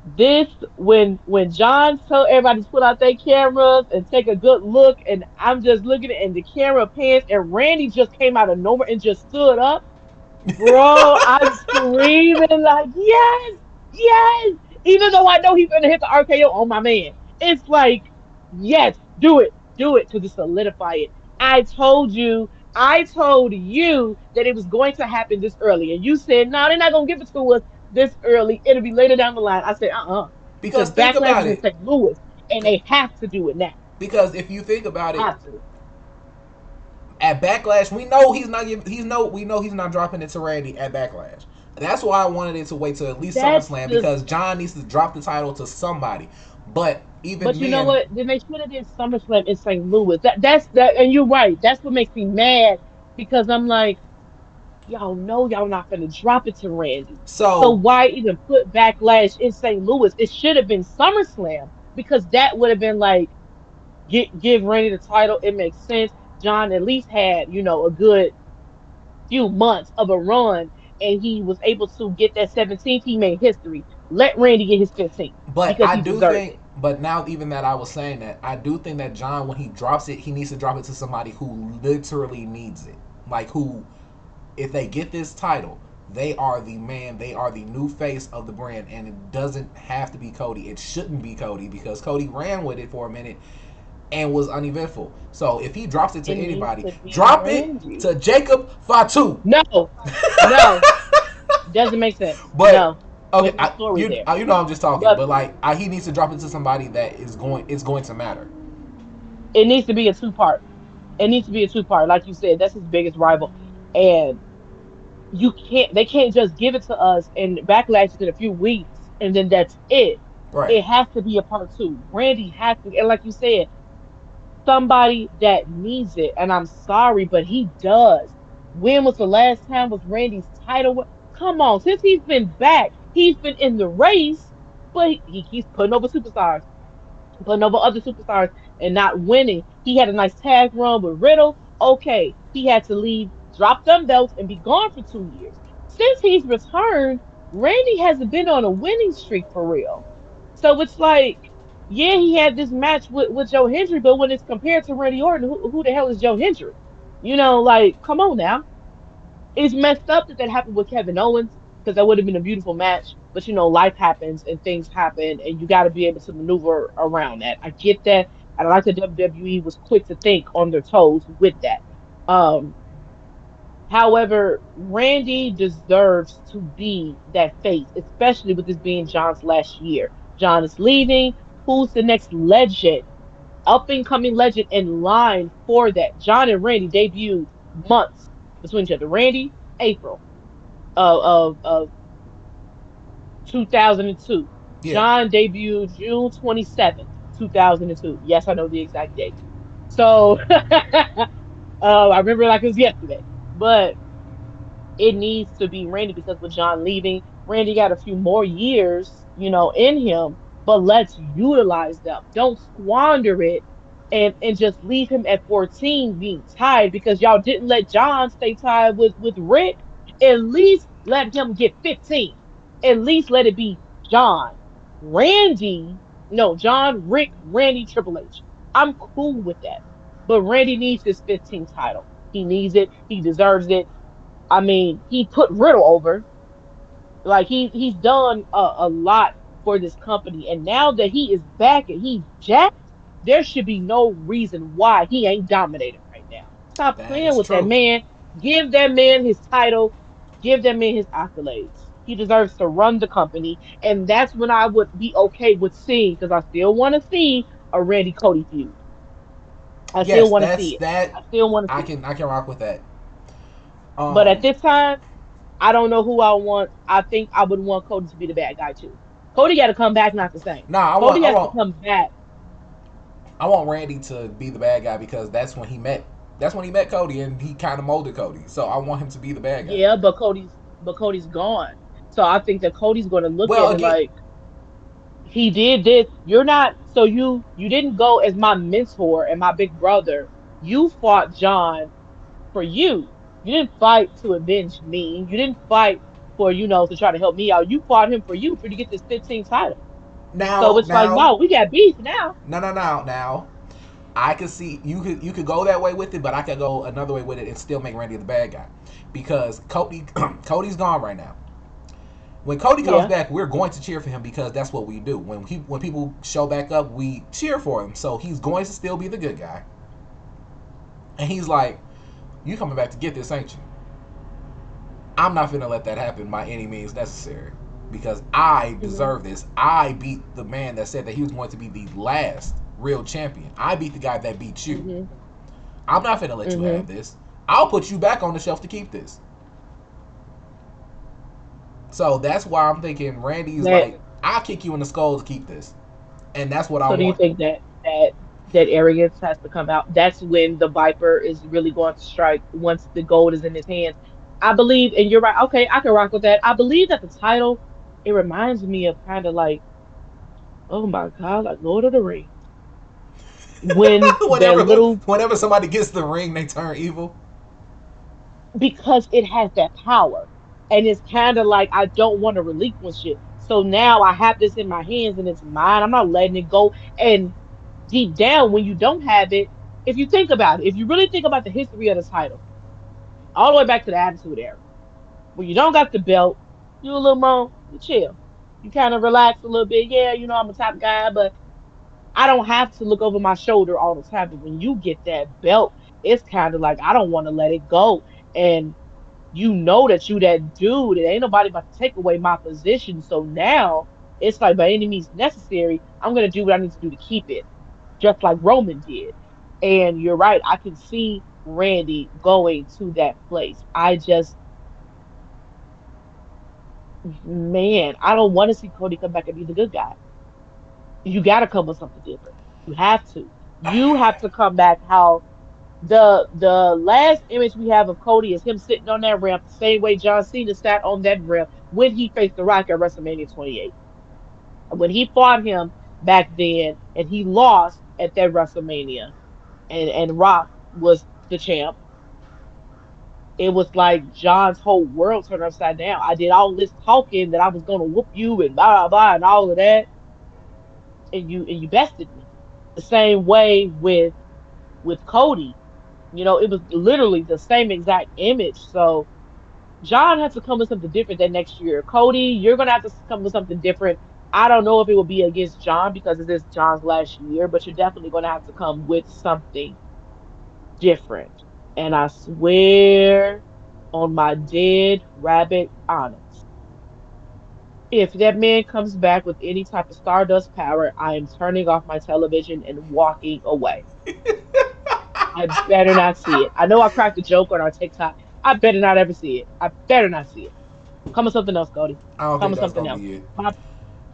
this when John told everybody to pull out their cameras and take a good look, and I'm just looking at and the camera pans and Randy just came out of nowhere and just stood up. Bro, I'm screaming like, yes, yes. Even though I know he's gonna hit the RKO on my man. It's like, yes, do it, because it solidify it. I told you that it was going to happen this early. And you said, no, they're not gonna give it to us this early. It'll be later down the line. I said, Because because think Backlash about is in it. St. Louis and they have to do it now. Because if you think about it, Have to. at Backlash, we know he's not giving. We know he's not dropping it to Randy at Backlash. That's why I wanted it to wait till at least That's SummerSlam just because John needs to drop the title to somebody. But even But you know then, what? Then they should have did SummerSlam in St. Louis. That's that, and you're right. That's what makes me mad because I'm like, y'all know y'all not gonna drop it to Randy. So so why even put Backlash in St. Louis? It should have been SummerSlam because that would have been like give Randy the title. It makes sense. John at least had a good few months of a run, and he was able to get that 17th. He made history. Let Randy get his 15th but because I he do deserves think, it. but now even that I was saying that I do think that John, when he drops it, he needs to drop it to somebody who literally needs it. Like who, if they get this title, they are the man. They are the new face of the brand, and it doesn't have to be Cody. It shouldn't be Cody because Cody ran with it for a minute and was uneventful. So if he drops it to It needs anybody, to be drop it Randy. to Jacob Fatu. No, no, doesn't make sense. But No, okay, there's no story there. you know I'm just talking, But but like he needs to drop it to somebody that is going to matter. it needs to be a two-part. It needs to be a two-part. Like you said, that's his biggest rival. And they can't just give it to us and backlash it in a few weeks and then that's it. Right. It has to be a part two. Randy has to, and like you said, somebody that needs it. And I'm sorry, but he does. When was the last time was Randy's title? Come on, since he's been back, he's been in the race, but he keeps putting over superstars, putting over other superstars and not winning. He had a nice tag run with Riddle. Okay, he had to leave, drop them belts, and be gone for 2 years. Since he's returned, Randy hasn't been on a winning streak for real. So it's like, yeah, he had this match with Joe Hendry, but when it's compared to Randy Orton, who the hell is Joe Hendry? Like, come on now. It's messed up that that happened with Kevin Owens because that would have been a beautiful match. But life happens and things happen, and you got to be able to maneuver around that. I get that, and I like that WWE was quick to think on their toes with that. Um, However, Randy deserves to be that face, especially with this being John's last year. John is leaving. Who's the next legend, up and coming legend in line for that? John and Randy debuted months between each other. Randy, April of 2002. Yeah. John debuted June 27th, 2002. Yes, I know the exact date. So I remember it like it was yesterday. But it needs to be Randy because with John leaving, Randy got a few more years, in him, but let's utilize them. Don't squander it and just leave him at 14 being tied because y'all didn't let John stay tied with Rick. At least let him get 15. At least let it be John, Randy, no, John, Rick, Randy, Triple H. I'm cool with that. But Randy needs his 15 title. He needs it. He deserves it. I mean, he put Riddle over. Like he's done a lot for this company, and now that he is back and he's jacked, there should be no reason why he ain't dominating right now. Stop That playing is with that true. man. Give that man his title. Give that man his accolades. He deserves to run the company, and that's when I would be okay with seeing because I still want to see a Randy Cody feud. I still Yes, want to that's see it. that. I still want to see it. I can rock with that. But at Um, this time, I don't know who I want. I think I would want Cody to be the bad guy too. Cody got to come back, not the same. nah, Cody I has to want come back. I want Randy to be the bad guy because that's when he met Cody and he kind of molded Cody. So I want him to be the bad guy. Yeah, but Cody's gone. So I think that Cody's going to look Well, at it again, like he did this. You're not. So you didn't go as my mentor and my big brother. You fought John for you. You didn't fight to avenge me. You didn't fight for to try to help me out. You fought him for you to get this 15 title. So now it's like, now no, we got beef now. now I could see you could go that way with it, but I could go another way with it and still make Randy the bad guy because Cody Cody's gone right now. When Cody comes Yeah. back, we're going to cheer for him because that's what we do. When people show back up, we cheer for him. So he's going to still be the good guy, and he's like, "You coming back to get this, ain't you?" I'm not gonna let that happen by any means necessary because I Mhm. deserve this. I beat the man that said that he was going to be the last real champion. I beat the guy that beat you. Mhm. I'm not gonna let you Mhm. have this. I'll put you back on the shelf to keep this. So that's why I'm thinking Randy's That. like, I'll kick you in the skull to keep this. And that's what I So do you want. think that arrogance has to come out? That's when the Viper is really going to strike once the gold is in his hands. I believe, and you're right. Okay, I can rock with that. I believe that the title, it reminds me of kind of like, oh my God, like Lord of the Rings. When that whenever little, whenever somebody gets the ring, they turn evil. because it has that power. And it's kind of like I don't want to relinquish it. So now I have this in my hands and it's mine. I'm not letting it go. And deep down, when you don't have it, if you think about it, if you really think about the history of the title, all the way back to the Attitude Era, when you don't got the belt, you a little more, you chill. You kind of relax a little bit. Yeah, I'm a top guy, but I don't have to look over my shoulder all the time. But when you get that belt, it's kind of like I don't want to let it go. And you know that you that dude, and ain't nobody about to take away my position. So now it's like by any means necessary, I'm gonna do what I need to do to keep it, just like Roman did. And you're right, I can see Randy going to that place. I just, man, I don't want to see Cody come back and be the good guy. You gotta come with something different. You have to. You have to come back how the last image we have of Cody is him sitting on that ramp the same way John Cena sat on that ramp when he faced The Rock at WrestleMania 28. When he fought him back then and he lost at that WrestleMania and Rock was the champ, it was like John's whole world turned upside down. I did all this talking that I was gonna whoop you and blah blah blah and all of that, and you bested me. The same way with Cody. It was literally the same exact image. So John has to come with something different that next year. Cody, you're gonna have to come with something different. I don't know if it will be against John because it is John's last year, but you're definitely gonna have to come with something different. And I swear on my dead rabbit honest, if that man comes back with any type of Stardust power, I am turning off my television and walking away. I better not see it. I know I cracked a joke on our TikTok. I better not ever see it. I better not see it. Come with something else, Cody. I don't Come think with that's something gonna else. be it.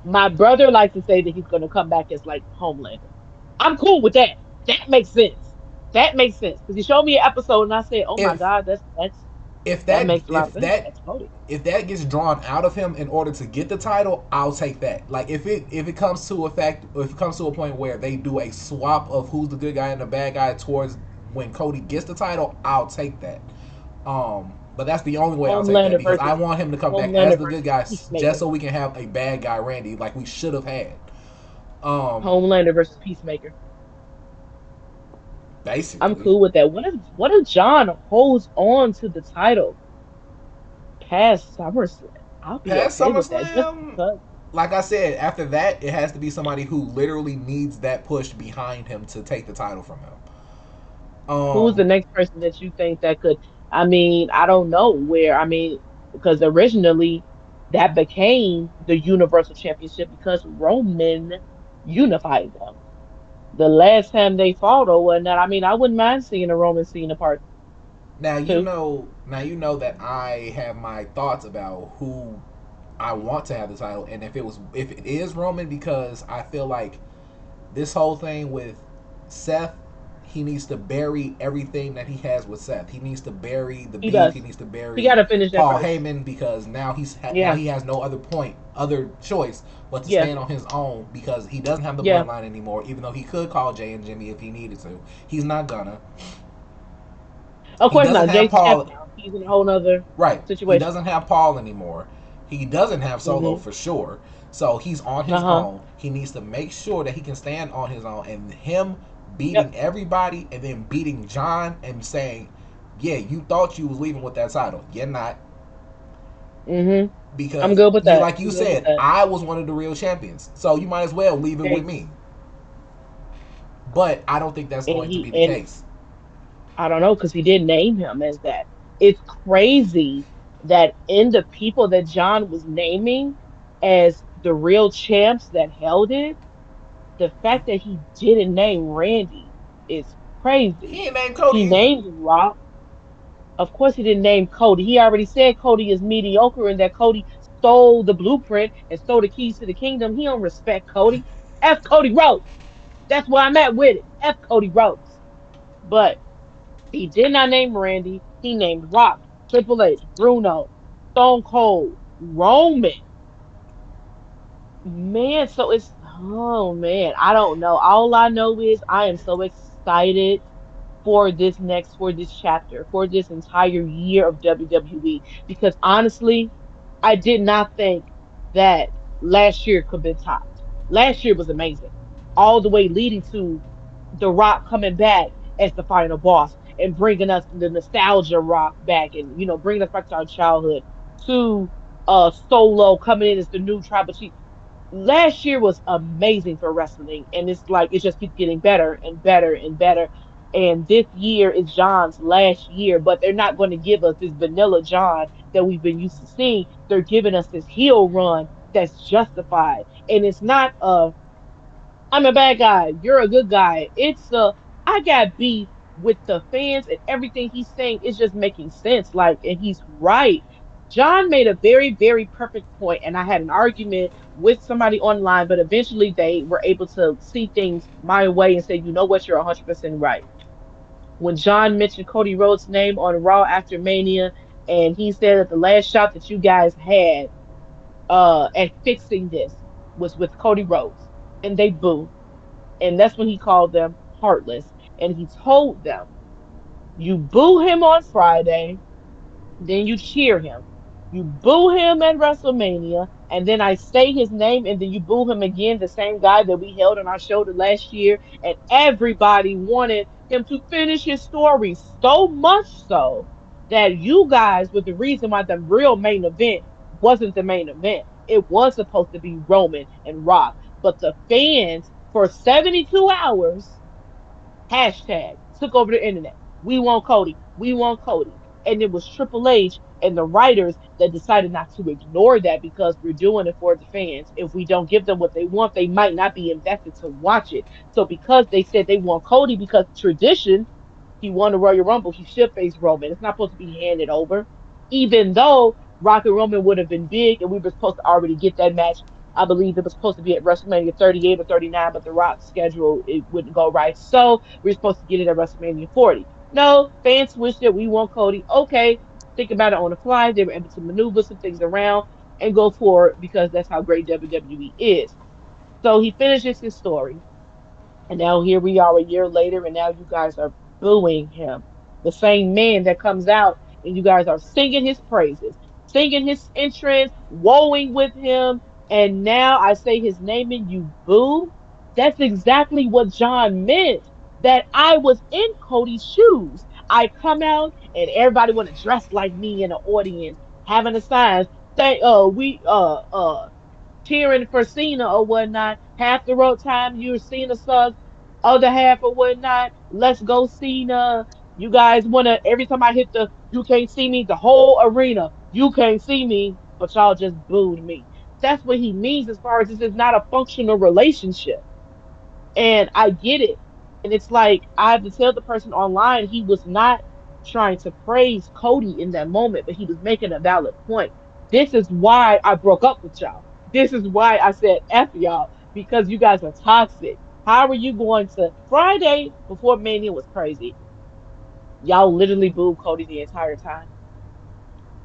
My brother likes to say that he's going to come back as like Homelander. I'm cool with that. That makes sense. That makes sense because he showed me an episode and I said, "Oh my If God, that's if that that makes a lot of if sense. that That's Cody." if that gets drawn out of him in order to get the title, I'll take that. Like if it comes to a fact, if it comes to a point where they do a swap of who's the good guy and the bad guy towards when Cody gets the title, I'll take that. But that's the only way I'll take that Homelander because I versus want him to come back as Homelander the good versus guy, just Peacemaker. so we can have a bad guy Randy like we should have had. Um, Homelander versus Peacemaker. I'm Basically, cool with that. What if John holds on to the title past SummerSlam? I'll be past okay with that just SummerSlam, because. like I said, after that, it has to be somebody who literally needs that push behind him to take the title from him. Who's Um, the next person that you think that could? I mean, I don't know where. I mean, because originally that became the Universal Championship because Roman unified them. The last time they fought or whatnot, I mean, I wouldn't mind seeing a Roman Cena part two. now you know that I have my thoughts about who I want to have the title, and if it is Roman, because I feel like this whole thing with Seth, he needs to bury everything that he has with Seth. He needs to bury the He beef. He does. needs to He got bury to finish that Paul first. Heyman because now Yeah. he has no other choice but to Yeah. stand on his own because he doesn't have the Yeah. bloodline anymore. Even though he could call Jay and Jimmy if he needed to, he's not gonna. Of He course doesn't not. have Jay's champ Paul. now. He's in a whole nother Right. He situation doesn't now. have Paul anymore. He doesn't have Solo Hmm. for sure. So he's on Uh his huh. own. He needs to make sure that he can stand on his own. And him Yep. beating everybody and then beating John and saying, yeah, you thought you was leaving with that title. You're not. Hmm. I'm Because good with you that. like I'm you good with said, that. I was one of the real champions. So you might as well leave it with Thanks. me. But I don't think that's And going to he be the and case. I don't know because he didn't name him as that. It's crazy that in the people that John was naming as the real champs that held it, the fact that he didn't name Randy is crazy. He ain't named Cody He either. named Rock. Of course, he didn't name Cody. He already said Cody is mediocre and that Cody stole the blueprint and stole the keys to the kingdom. He don't respect Cody. F Cody Rhodes. That's where I'm at with it. F Cody Rhodes. But he did not name Randy. He named Rock, Triple H, Bruno, Stone Cold, Roman. Man, so it's oh man, I don't know. All I know is I am so excited for this chapter, for this entire year of WWE. Because honestly, I did not think that last year could be topped. Last year was amazing, all the way leading to The Rock coming back as the final boss and bringing us the nostalgia Rock back, and bringing us back to our childhood. To Solo coming in as the new tribal chief. Last year was amazing for wrestling, and it's like it just keeps getting better and better and better. And this year is John's last year, but they're not going to give us this vanilla John that we've been used to seeing. They're giving us this heel run that's justified, and it's not I'm a bad guy. You're a good guy. It's I got beef with the fans, and everything he's saying is just making sense. Like, and he's right. John made a very, very perfect point, and I had an argument with somebody online, but eventually they were able to see things my way and say, you know what, you're 100% right. When John mentioned Cody Rhodes' name on Raw after Mania, and he said that the last shot that you guys had at fixing this was with Cody Rhodes, and they booed. And that's when he called them heartless. And he told them, you boo him on Friday, then you cheer him. You boo him at WrestleMania, and then I say his name, and then you boo him again, the same guy that we held on our shoulder last year. And everybody wanted him to finish his story so much so that you guys were the reason why the real main event wasn't the main event. It was supposed to be Roman and Rock, but the fans for 72 hours hashtag took over the internet. We want Cody. We want Cody. And it was Triple H and the writers that decided not to ignore that because we're doing it for the fans. If we don't give them what they want, they might not be invested to watch it. So because they said they want Cody because tradition, he won the Royal Rumble, he should face Roman. It's not supposed to be handed over. Even though Rock and Roman would have been big and we were supposed to already get that match. I believe it was supposed to be at WrestleMania 38 or 39, but the Rock schedule it wouldn't go right. So we're supposed to get it at WrestleMania 40. No, fans switched it. We want Cody. Okay, think about it on the fly. They were able to maneuver some things around and go for it because that's how great WWE is. So he finishes his story. And now here we are a year later, and now you guys are booing him. The same man that comes out and you guys are singing his praises, singing his entrance, woeing with him, and now I say his name and you boo. That's exactly what John meant. That I was in Cody's shoes. I come out and everybody want to dress like me in the audience, having the signs. Say, we cheering for Cena or whatnot. Half the road time you're Cena subs, other half or whatnot. Let's go Cena. You guys wanna every time I hit the you can't see me, the whole arena, you can't see me, but y'all just booed me. That's what he means as far as this is not a functional relationship. And I get it. And it's like I have to tell the person online he was not trying to praise Cody in that moment, but he was making a valid point. This is why I broke up with y'all. This is why I said F y'all, because you guys are toxic. How are you going to Friday before Mania was crazy? Y'all literally booed Cody the entire time.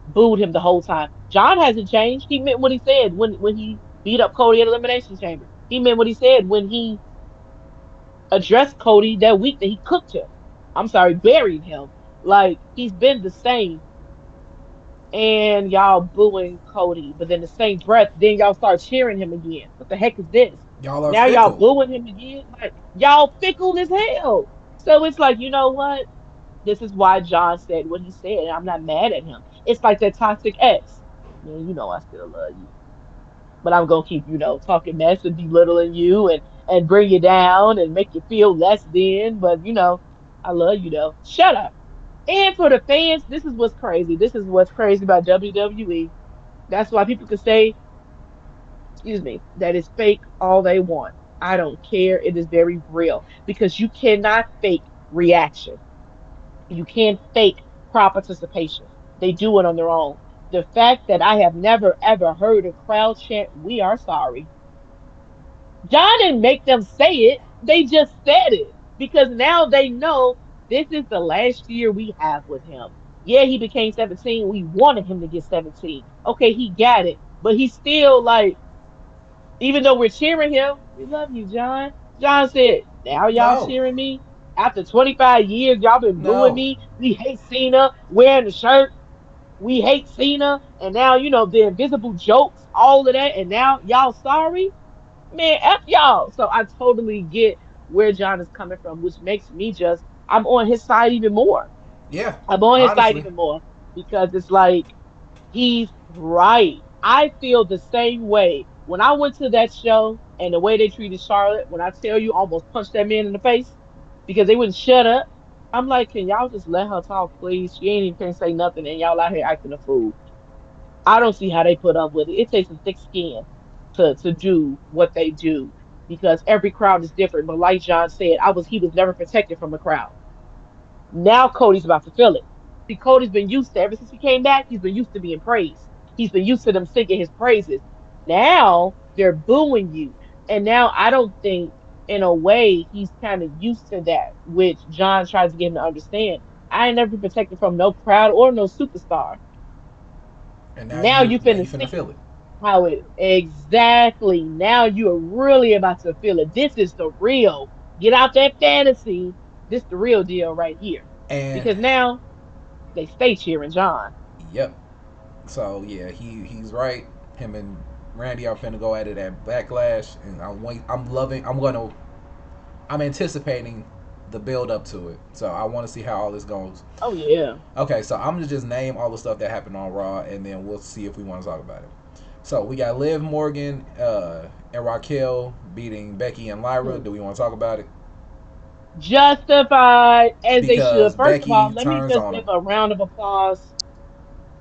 Booed him the whole time. John hasn't changed. He meant what he said when he beat up Cody at Elimination Chamber. He meant what he said when he addressed Cody that week that he cooked him. I'm sorry, buried him. Like he's been the same. And y'all booing Cody, but then the same breath, then y'all start cheering him again. What the heck is this? Y'all are Now y'all fickle. booing him again? Like y'all fickle as hell. So it's like, you know what? This is why John said what he said, and I'm not mad at him. It's like that toxic ex. Man, you know I still love you, but I'm gonna keep, talking mess and belittling you and bring you down and make you feel less than. But I love you though. Shut up. And for the fans, this is what's crazy. This is what's crazy about WWE. That's why people can say, excuse me, that is fake all they want. I don't care. It is very real because you cannot fake reaction. You can't fake crowd participation. They do it on their own. The fact that I have never ever heard a crowd chant, "We are sorry." John didn't make them say it. They just said it because now they know this is the last year we have with him. Yeah, he became 17. We wanted him to get 17. Okay, he got it. But he's still like, even though we're cheering him, we love you, John. John said, now y'all No, cheering me? After 25 years, y'all been booing no, me. We hate Cena wearing the shirt. We hate Cena. And now, the invisible jokes, all of that. And now y'all sorry? Man, F y'all. So I totally get where John is coming from, which makes me I'm on his side even more. yeah, I'm on his side honestly, even more because it's like he's right. I feel the same way. When I went to that show and the way they treated Charlotte, when I tell you I almost punched that man in the face because they wouldn't shut up. I'm like, can y'all just let her talk, please? She ain't even can't say nothing and y'all out here acting a fool. I don't see how they put up with it. It takes some thick skin to do what they do because every crowd is different. But like John said, he was never protected from the crowd. Now Cody's about to feel it. See, Cody's been used to ever since he came back. He's been used to being praised. He's been used to them singing his praises. Now they're booing you, and now I don't think, in a way, he's kind of used to that, which John tries to get him to understand. I ain't never been protected from no crowd or no superstar. and Now you now finna you finna feel see it. how it exactly. Now you are really about to feel it. This is the real. Get out that fantasy. This the real deal right here. And Because now they stay cheering John. yep. So yeah, he's right. Him and Randy are finna go at it at Backlash, and I'm loving. I'm anticipating the build up to it. So I want to see how all this goes. Oh yeah. Okay, so I'm gonna just name all the stuff that happened on Raw, and then we'll see if we want to talk about it. So we got Liv Morgan and Raquel beating Becky and Lyra. Hmm. Do we want to talk about it? Justified as they should. Because First of all, Becky let me turns just on give them, a round of applause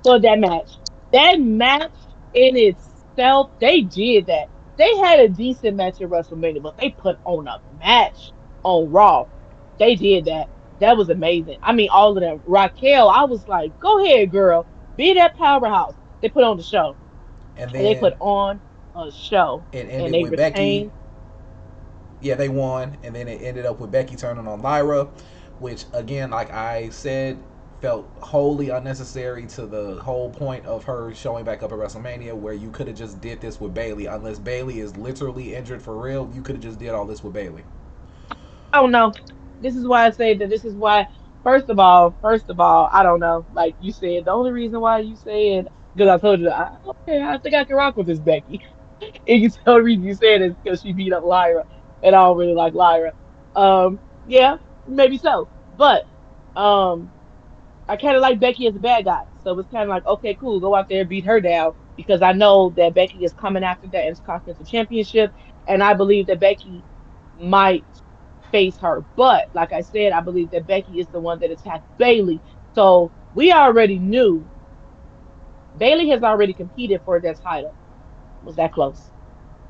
for that match. That match in itself, they did that. They had a decent match at WrestleMania, but they put on a match on Raw. They did that. That was amazing. I mean, all of them. Raquel, I was like, go ahead, girl. Be that powerhouse. They put on the show. and And they then put on a show. it And ended they with Becky. retained. Yeah, they won, and then it ended up with Becky turning on Lyra, which again, like I said, felt wholly unnecessary to the whole point of her showing back up at WrestleMania, where you could have just did this with Bailey. Unless Bailey is literally injured for real, you could have just did all this with Bailey. I don't know. This is why I say that this is why, first of all, I don't know. Like you said, the only reason why you said, because I told you, okay, I think I can rock with this Becky. And you the only reason you said is because she beat up Lyra, and I don't really like Lyra. Yeah, maybe so. But um, I kind of like Becky as a bad guy. So it's kind of like, okay, cool, go out there, beat her down, because I know that Becky is coming after that Intercontinental Championship, and I believe that Becky might face her. But like I said, I believe that Becky is the one that attacked Bailey. So we already knew Bailey has already competed for that title. Was that close?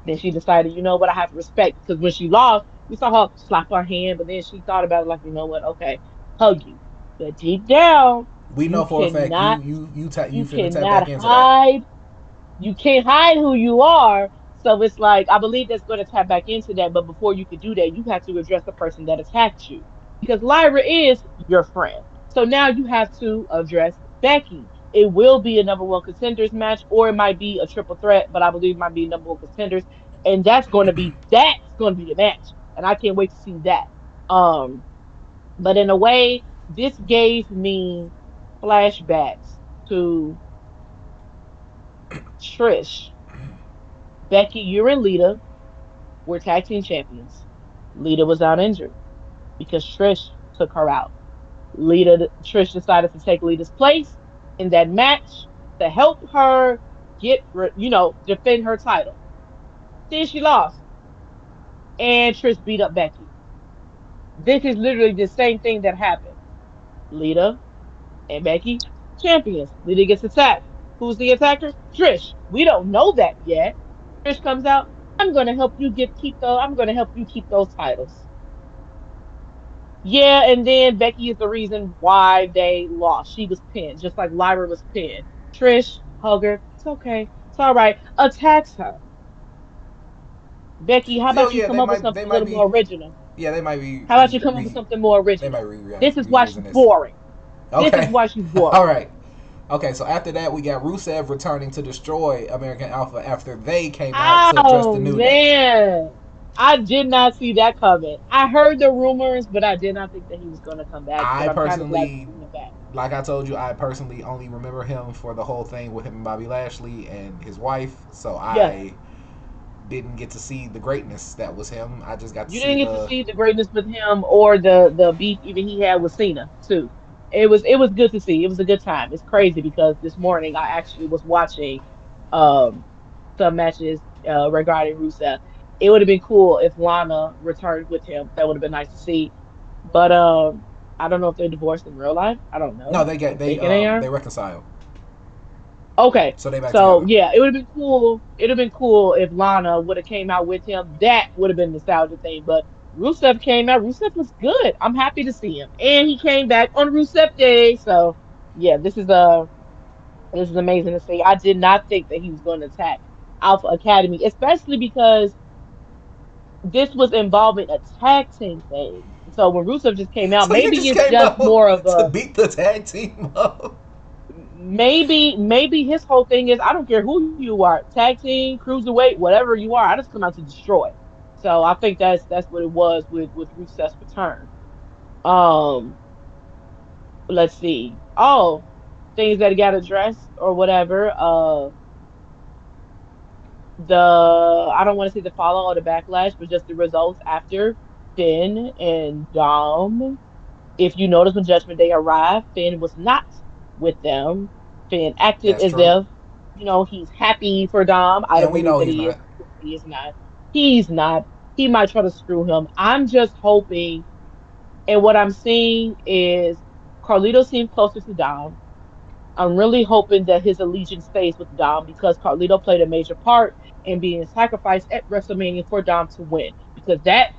Then she decided, you know what, I have to respect because when she lost, we saw her slap her hand, but then she thought about it like, you know what, okay, hug you. But deep down, We you know for a fact you cannot you you ta- you you finna tap cannot back into that. hide. You can't hide who you are. So it's like I believe that's going to tap back into that. But before you could do that, you have to address the person that attacked you because Lyra is your friend. So now you have to address Becky. It will be a number one contenders match, or it might be a triple threat, but I believe it might be number one contenders, and that's going to be the match, and I can't wait to see that. Um, but in a way, this gave me flashbacks to Trish, Becky, you and Lita were tag team champions. Lita was out injured because Trish took her out. Trish decided to take Lita's place in that match to help her defend her title. Then she lost, and Trish beat up Becky. This is literally the same thing that happened. Lita and Becky, champions. Lita gets attacked. Who's the attacker? Trish. We don't know that yet. Trish comes out. I'm gonna help you keep those titles. Yeah, and then Becky is the reason why they lost. She was pinned, just like Lyra was pinned. Trish, hug her. It's okay. It's all right. Attacks her. Becky, how So about you yeah, come up with they something a might little be more original? yeah they might be How about you come up with something more they might original? This is why reusing she's this. boring. This is Okay, why she's all boring. right. Okay, so after that we got Rusev returning to destroy American Alpha after they came out to address the Oh New Day. man. I did not see that coming. I heard the rumors, but I did not think that he was going to come back. But I I'm kind of glad he's personally, coming back. like I told you, I personally only remember him for the whole thing with him and Bobby Lashley and his wife. So Yes. I didn't get to see the greatness that was him. I just got to You see didn't get to the. see the greatness with him or the beef even he had with Cena too. It was good to see. It was a good time. It's crazy because this morning I actually was watching um some matches regarding Rusev. It would have been cool if Lana returned with him. That would have been nice to see. But I don't know if they're divorced in real life. I don't No, know. they get I'm thinking they are. they reconcile, Okay. so they back So together. yeah, it would have been cool. It'd have been cool if Lana would have came out with him. That would have been the nostalgia thing. But Rusev came out. Rusev was good. I'm happy to see him. And he came back on Rusev Day. So yeah, this is amazing to see. I did not think that he was going to attack Alpha Academy, especially because this was involving a tag team thing. So when Rusev just came out, So you maybe just it's came just more of out to a beat the tag team up. maybe his whole thing is I don't care who you are, tag team, cruiserweight, whatever you are, I just come out to destroy. So I think that's what it was with Rusev's return. Um, let's see. Oh, things that got addressed or whatever. The I don't want to say the follow or the backlash, but just the results after Finn and Dom. If you notice when Judgment Day arrived, Finn was not with them. Finn acted That's as true, if, he's happy for Dom. I and don't we believe know that he's he is. not. He is not. He's not. He might try to screw him. I'm just hoping, and what I'm seeing is Carlito seems closer to Dom. I'm really hoping that his allegiance stays with Dom because Carlito played a major part in being sacrificed at WrestleMania for Dom to win. Because that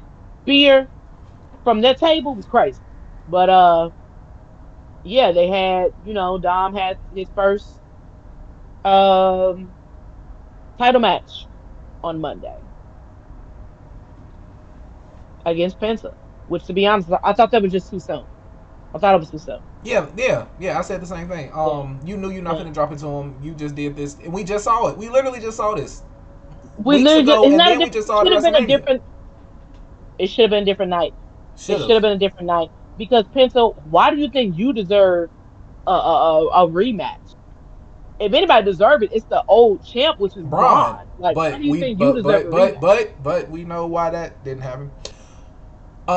spear from that table was crazy. But yeah, they had, Dom had his first um title match on Monday against Penta, which to be honest, I thought that was just too soon. I thought it was too soon. Yeah. I said the same thing. Yeah, You knew you're not yeah. gonna drop it to him. You just did this, and we just saw it. We literally just saw this We weeks literally just, ago, it's and not a then we different. just It saw it should at have been a WrestleMania. different. It should have been a different night. It Should should have, have been a different night because Penta. Why do you think you deserve a rematch? If anybody deserved it, it's the old champ, which is Braun. Braun. Like, why But do you we, think you deserve a rematch? but we know why that didn't happen.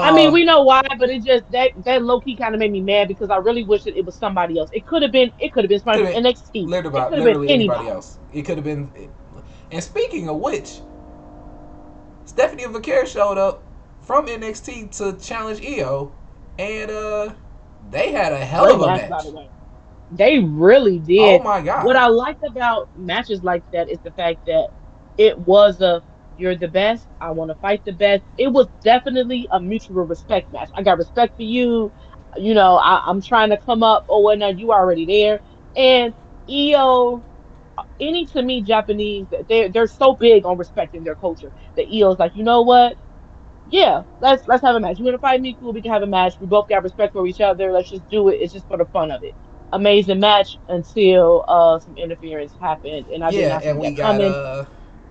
I mean, Uh, we know why, but it just that low key kind of made me mad because I really wish that it was somebody else. It could have been somebody could from have NXT. been It could have been literally anybody anybody. else. It could have been. And speaking of which, Stephanie Vaquer showed up from NXT to challenge Io, and they had a hell Great of a match, by match. the way. They really Oh did. my What god, I liked about matches like that is the fact that it was a you're the best. I want to fight the best. It was definitely a mutual respect match. I got respect for you. I'm trying to come up. Oh, well, now you already there. And Io any to me Japanese, they're so big on respecting their culture. The EO's like, you know what? Yeah, let's have a match. You want to fight me? Cool, we can have a match. We both got respect for each other. Let's just do it. It's just for the fun of it. Amazing match until some interference happened, and I did Yeah, not see that coming.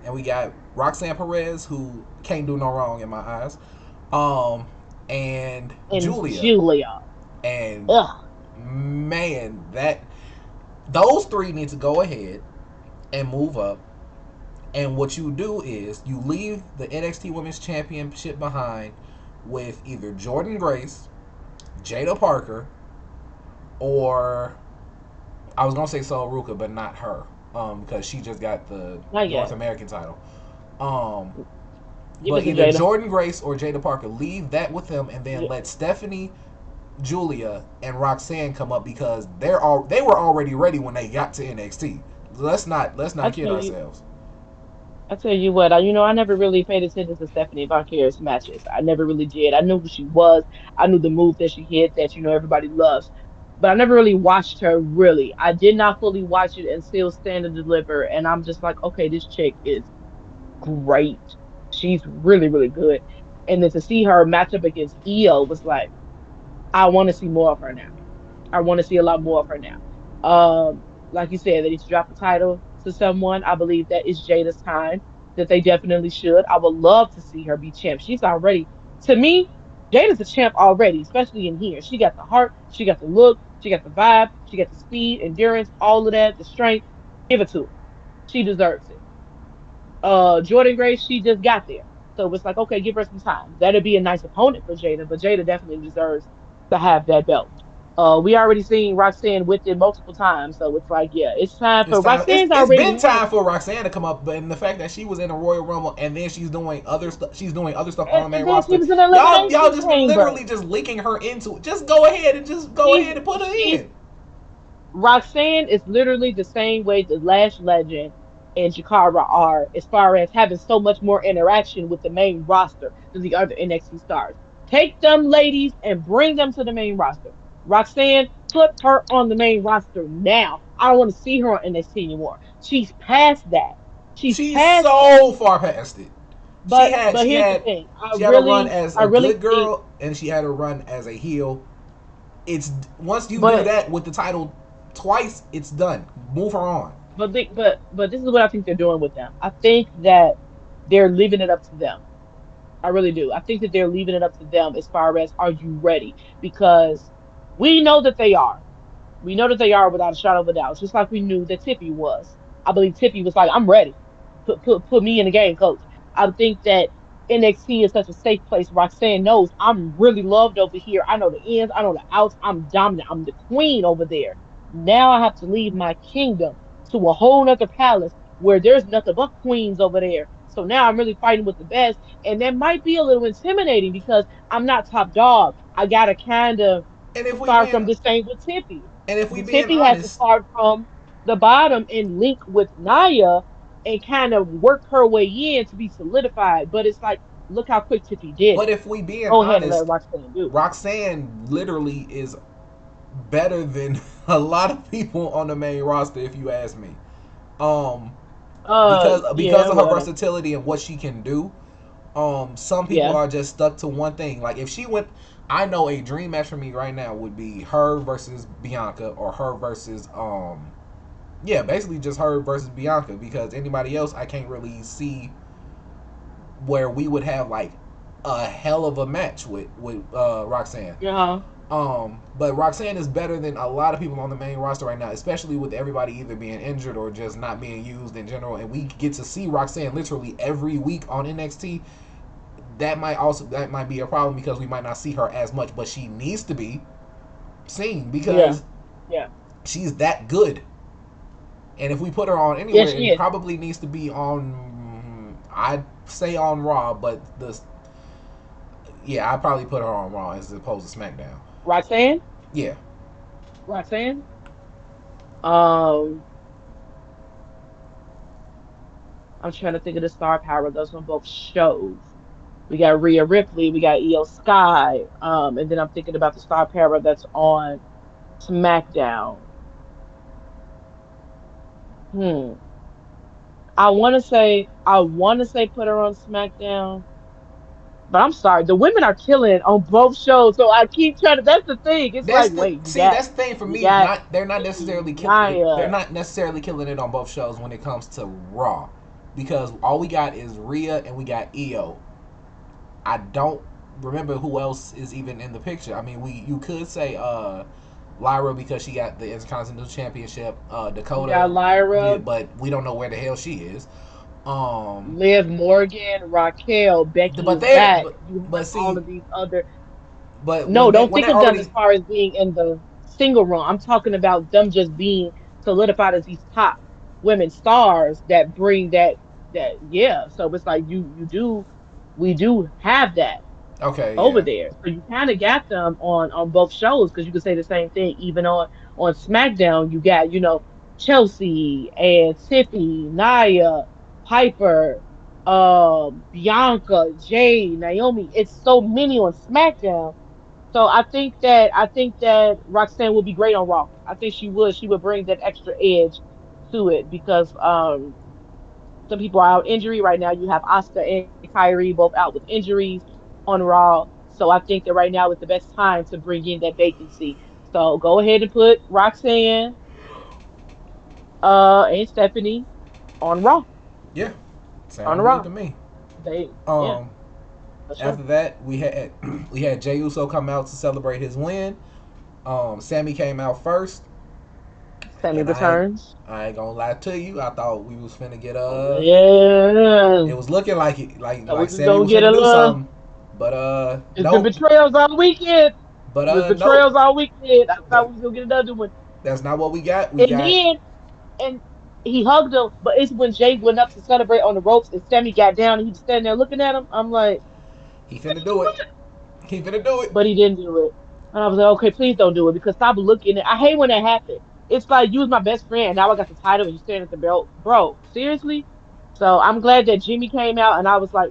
and we got Roxanne Perez, who can't do no wrong in my eyes. Um and And Julia. Julia, And ugh, man, that those three need to go ahead and move up. And what you do is you leave the NXT Women's Championship behind with either Jordan Grace, Jada Parker, or I was gonna say Sol Ruka, but not her, because she just got the not North yet. American title. Um, Give but it to either Jada. Jordan Grace or Jada Parker, leave that with them, and then J- let Stephanie, Julia, and Roxanne come up because they were already ready when they got to NXT. Let's not I kid tell you, ourselves. I tell you what, I never really paid attention to Stephanie Von matches. I never really did. I knew who she was. I knew the move that she hit that everybody loves, but I never really watched her really. I did not fully watch it until Stand and Deliver, and I'm just like, okay, this chick is great. She's really, really good. And then to see her match up against Io was like, I want to see more of her now. I want to see a lot more of her now. Like you said, they need to drop a title to someone. I believe that is Jada's time. That they definitely should. I would love to see her be champ. She's already, to me, Jada's a champ already, especially in here. She got the heart, she got the look, she got the vibe, she got the speed, endurance, all of that, the strength. Give it to her. She deserves it. Jordan Grace, she just got there. So it's like, okay, give her some time. That'd be a nice opponent for Jada, but Jada definitely deserves to have that belt. We already seen Roxanne with it multiple times, so it's like, yeah, it's time It's for time. Roxanne's It's already been won. time for Roxanne to come up, but in the fact that she was in a Royal Rumble and then she's doing other stuff. She's doing other stuff on the main And then she roster. was in Y'all Elimination just Chamber. literally just linking her into it. Just go ahead and just go She's ahead and put her she's in. Roxanne is literally the same way the Lash Legend and Jakara are, as far as having so much more interaction with the main roster than the other NXT stars. Take them ladies and bring them to the main roster. Roxanne, put her on the main roster now. I don't want to see her on NXT anymore. She's past that. She's She's past that. so far past it. She had But she here's the had thing. she had a run as I a really good think, girl and she had a run as a heel. It's once you do but that with the title twice, it's done. Move her on. but this is what I think they're doing with them. I think that they're leaving it up to them. I really do. I think that they're leaving it up to them as far as are you ready? Because we know that they are. We know that they are without a shadow of a doubt. Just like we knew that Tiffy was. I believe Tiffy was like, I'm ready. Put me in the game, coach. I think that NXT is such a safe place. Roxanne knows I'm really loved over here. I know the ins, I know the outs. I'm dominant. I'm the queen over there. Now I have to leave my kingdom to a whole nother palace where there's nothing but queens over there. So now I'm really fighting with the best. And that might be a little intimidating because I'm not top dog. I gotta kind of And if we start being from the same with Tiffy. and if we The being Tiffy had to honest, start from the bottom and link with Naya and kind of work her way in to be solidified. But it's like, look how quick Tiffy did but it. if we being Go ahead and let honest, Roxanne do it. Roxanne literally is better than a lot of people on the main roster, if you ask me. Um, because Yeah, of her well, versatility and what she can do. Some people yeah, are just stuck to one thing. Like if she went, I know a dream match for me right now would be her versus Bianca or her versus yeah, basically just her versus Bianca because anybody else I can't really see where we would have like a hell of a match with Roxanne. yeah, But Roxanne is better than a lot of people on the main roster right now, especially with everybody either being injured or just not being used in general. And we get to see Roxanne literally every week on NXT. That might be a problem because we might not see her as much, but she needs to be seen yeah, because yeah, she's that good. And if we put her on yeah. anywhere, She it is probably needs to be on. I'd say on Raw, but the yeah, I'd probably put her on Raw as opposed to SmackDown. Roxanne. Yeah, Roxanne. Um, I'm trying to think of the star power those on both shows. We got Rhea Ripley, we got Io Sky, and then I'm thinking about the star power that's on SmackDown. Hmm. I want to say put her on SmackDown, but I'm sorry, the women are killing on both shows. So I keep trying to. That's the thing. It's like, wait, That's the thing for you me. got Not they're not Nikki, necessarily killing. They're Nia. not necessarily killing it on both shows when it comes to Raw, because all we got is Rhea and we got Io. I don't remember who else is even in the picture. I mean, we you could say Lyra because she got the Intercontinental Championship. You got Dakota, Lyra, but we don't know where the hell she is. Um, Liv Morgan, Raquel, Becky but is they back. You have but all see, of these other. but No, don't when think they of them as already far as being in the single run. I'm talking about them just being solidified as these top women stars that bring that yeah. So it's like we do have that okay, over yeah, there. So you kind of got them on both shows because you could say the same thing. Even on SmackDown, you got Chelsea and Tiffy, Nia, Piper, Bianca, Jay, Naomi. It's so many on SmackDown. So I think that Roxanne would be great on Raw. I think she would bring that extra edge to it because some people are out injury right now. You have Asuka and Kyrie both out with injuries on Raw. So I think that right now is the best time to bring in that vacancy. So go ahead and put Roxanne and Stephanie on Raw. yeah, On sound good Raw. to me. Yeah, Um, for sure. After that, we had we had Jey Uso come out to celebrate his win. Sammy came out first, Sammy and returns. I ain't gonna lie to you. I thought we was finna get Yeah. it was looking like So we like was Sammy gonna was get finna a do little. something, but It's been nope. betrayals all weekend. But It was nope. betrayals all weekend. I thought That we was gonna get another one. that's not what we got. We And got then and he hugged him, but it's when Jay went up to celebrate on the ropes and Sammy got down and he was standing there looking at him. I'm like, he finna do it. He finna do it. but he didn't do it. And I was like, okay, please don't do it because stop looking. I hate when that happens. It's like you was my best friend. Now I got the title and you staring at the belt, bro. Seriously. So I'm glad that Jimmy came out and I was like,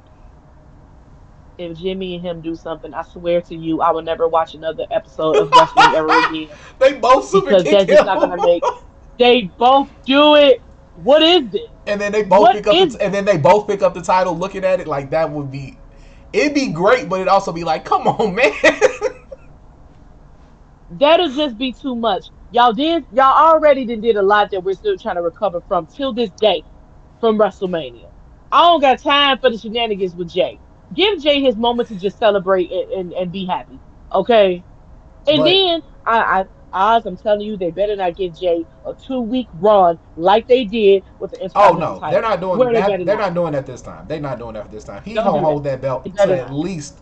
if Jimmy and him do something, I swear to you, I will never watch another episode of wrestling ever again They both super because kick that's just him. not gonna make. They both do it. What is this? And then they both What pick up is the and then they both pick up the title. Looking at it like that would be, it'd be great, but it'd also be like, come on, man. That'll just be too much. Y'all already did a lot that we're still trying to recover from till this day from WrestleMania. I don't got time for the shenanigans with Jay. Give Jay his moment to just celebrate and be happy. Okay. And But then Oz, I'm telling you, they better not give Jay a 2 week run like they did with the oh Intercontinental no, they're title. not doing Swear they that. better They're not. not doing that this time. They're not doing that this time. He Don't gonna do that. hold that They belt to better at not. least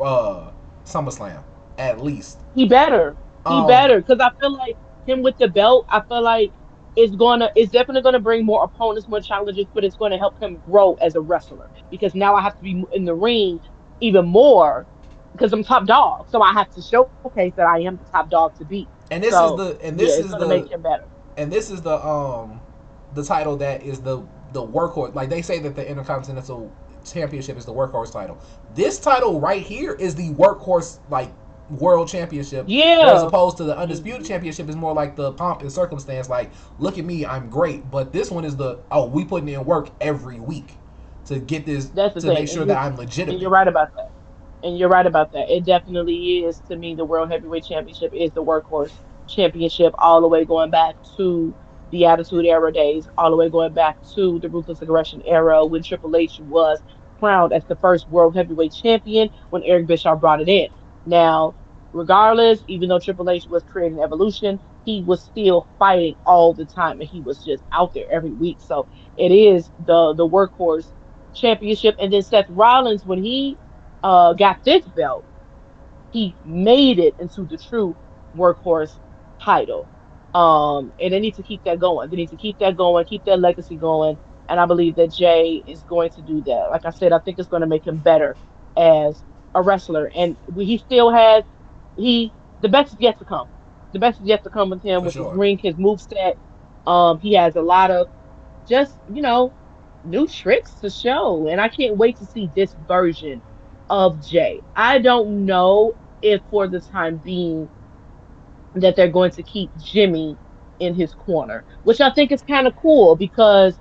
uh SummerSlam, at least. He better. He Um, better. Because I feel like him with the belt, I feel like it's definitely gonna bring more opponents, more challenges, but it's gonna help him grow as a wrestler. Because now I have to be in the ring even more because I'm top dog. So I have to showcase that I am the top dog to beat. and So yeah, it's gonna make him better. this is the title that is the workhorse. Like they say that the Intercontinental Championship is the workhorse title. This title right here is the workhorse like world championship, whereas Yeah. opposed to the undisputed hmm championship is more like the pomp and circumstance. Like, look at me, I'm great. But this one is the oh, we putting in work every week to get this That's the to make thing. sure that I'm And you're legitimate. right about that. And you're right about that. It definitely is to me the World Heavyweight Championship is the workhorse championship all the way going back to the Attitude Era days, all the way going back to the Ruthless Aggression era when Triple H was crowned as the first World Heavyweight Champion when Eric Bischoff brought it in. Now, regardless, even though Triple H was creating Evolution, he was still fighting all the time and he was just out there every week. So it is the workhorse championship. And then Seth Rollins, when he got this belt, he made it into the true workhorse title. And they need to keep that going. They need to keep that going, keep that legacy going. And I believe that Jay is going to do that. Like I said, I think it's going to make him better as a wrestler. And he still has the best is yet to come. The best is yet to come with him For with his sure. ring, his move set. He has a lot of just new tricks to show, and I can't wait to see this version of Jay. I don't know if for the time being that they're going to keep Jimmy. in his corner, which I think is kind of cool because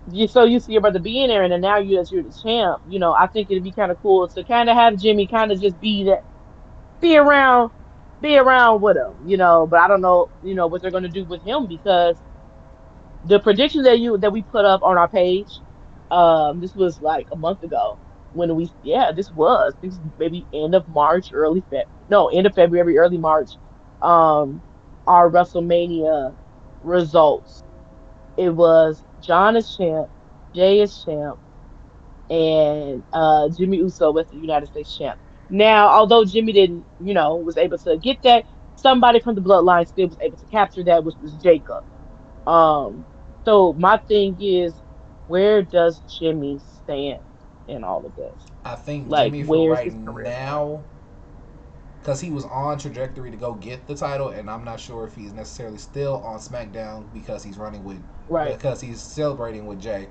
you're so used to your brother being there, and then now you're the champ. I think it'd be kind of cool to kind of have Jimmy kind of just be around, be around with him. But I don't know, what they're gonna do with him because the prediction that we put up on our page, this was like a month ago when this is maybe end of March, end of February, early March. Um, our WrestleMania results. It was John as champ, Jay as champ, and Jimmy Uso was the United States champ. Now, although Jimmy didn't, was able to get that, somebody from the bloodline still was able to capture that, which was Jacob. Um, so my thing is, where does Jimmy stand in all of this? I think Like, Jimmy for where's right his career going? now, because he was on trajectory to go get the title, and I'm not sure if he's necessarily still on SmackDown because he's running with Right, because he's celebrating with Jay.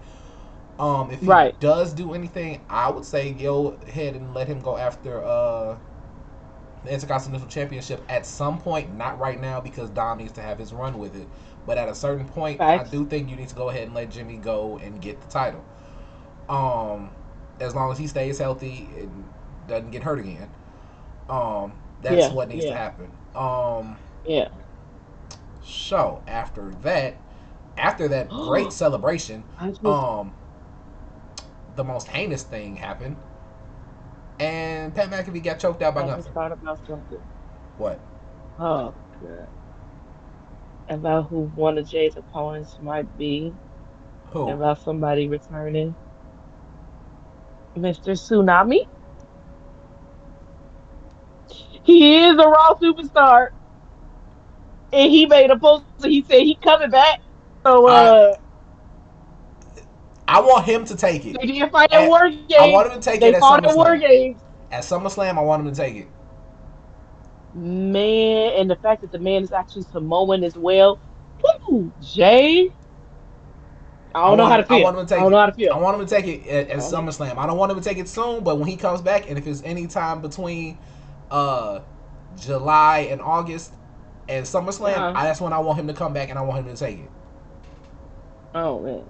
If he right, does do anything, I would say go ahead and let him go after the Intercontinental Championship at some point. Not right now because Dom needs to have his run with it. But at a certain point, I facts. do think you need to go ahead and let Jimmy go and get the title. Um, as long as he stays healthy and doesn't get hurt again. That's Yeah, what needs to yeah, happen. yeah. So after that great celebration, I just um, the most heinous thing happened, and Pat McAfee got choked out by I just Gunther. thought about something. What? Oh, good. About who one of Jay's opponents might be, Who? about somebody returning. Mr. Tsunami. He is a Raw superstar, and he made a post. He said he coming back. So I I want him to take it. they did fight at At War I Games. want him to take They it at fought at War SummerSlam. Games. At SummerSlam, I want him to take it. Man, and the fact that the man is actually Samoan as well. Woo, Jay. I don't know how to I feel. want him to I take don't know it. how to I feel. want him to take it at I don't know. SummerSlam. I don't want him to take it soon, but when he comes back, and if it's any time between uh, July and August and SummerSlam, Uh-huh. that's when I want him to come back and I want him to take it. Oh man.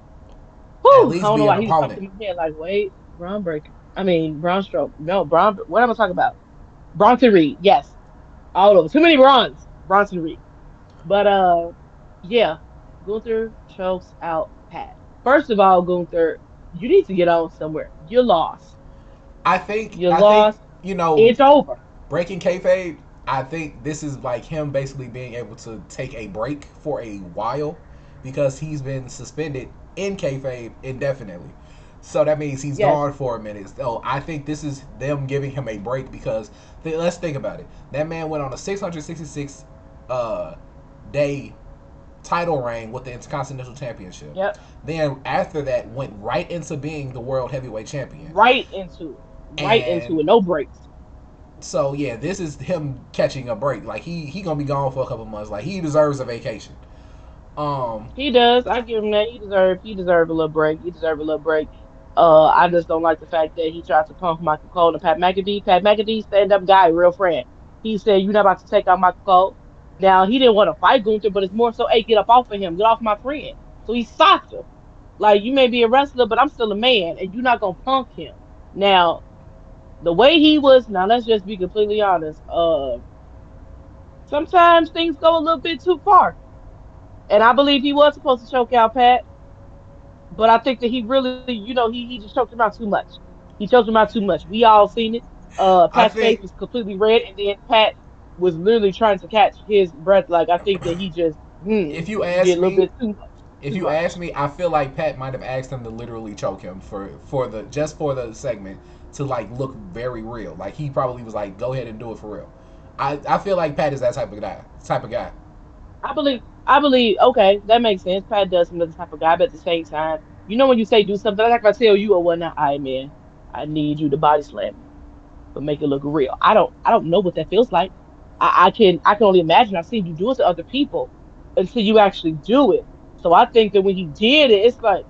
At Whew, I least don't know be an why he just popped opponent. in my head like, wait, Braun Breaker. I mean, Braun Stroke. No, Braun. What am I talking about? Bronson Reed. Yes, all over. Too many Brons. Bronson Reed. But yeah, Gunther chokes out Pat. First of all, Gunther, you need to get on somewhere. You lost. You I think lost. you know It's over. breaking kayfabe. I think this is like him basically being able to take a break for a while because he's been suspended in kayfabe indefinitely. So that means he's Yes. gone for a minute. So I think this is them giving him a break because let's think about it. That man went on a 666 uh, day title reign with the Intercontinental Championship. Yep. Then after that, went right into being the World Heavyweight Champion. Right into it. Right And into it. No breaks. so yeah, this is him catching a break. Like he gonna be gone for a couple months. Like he deserves a vacation. Um, He does. I give him that. He deserve a little break. He deserve a little break. I just don't like the fact that he tried to punk Michael Cole and Pat McAfee. Pat McAfee, stand up guy, real friend. He said, "You're not about to take out Michael Cole." Now he didn't want to fight Gunther, but it's more so, "Hey, get up off of him. Get off my friend." So he stopped him. Like, you may be a wrestler, but I'm still a man, and you're not gonna punk him. Now, the way he was, now let's just be completely honest. Sometimes things go a little bit too far, and I believe he was supposed to choke out Pat. But I think that he really, he just choked him out too much. He choked him out too much. We all seen it. I Pat's face think was completely red, and then Pat was literally trying to catch his breath. Like, I think that he just if you did ask a little me, bit too much. if Too you ask much. me, I feel like Pat might have asked him to literally choke him for the just for the segment to like look very real. Like he probably was like, go ahead and do it for real. I feel like Pat is that type of guy. Type of guy. I believe. Okay, that makes sense. Pat does some of the type of guy, but at the same time, when you say do something, like if I tell you or whatnot, I man, I need you to body slam me, but make it look real. I don't know what that feels like. I can only imagine. I've seen you do it to other people until you actually do it. So I think that when he did it, it's like,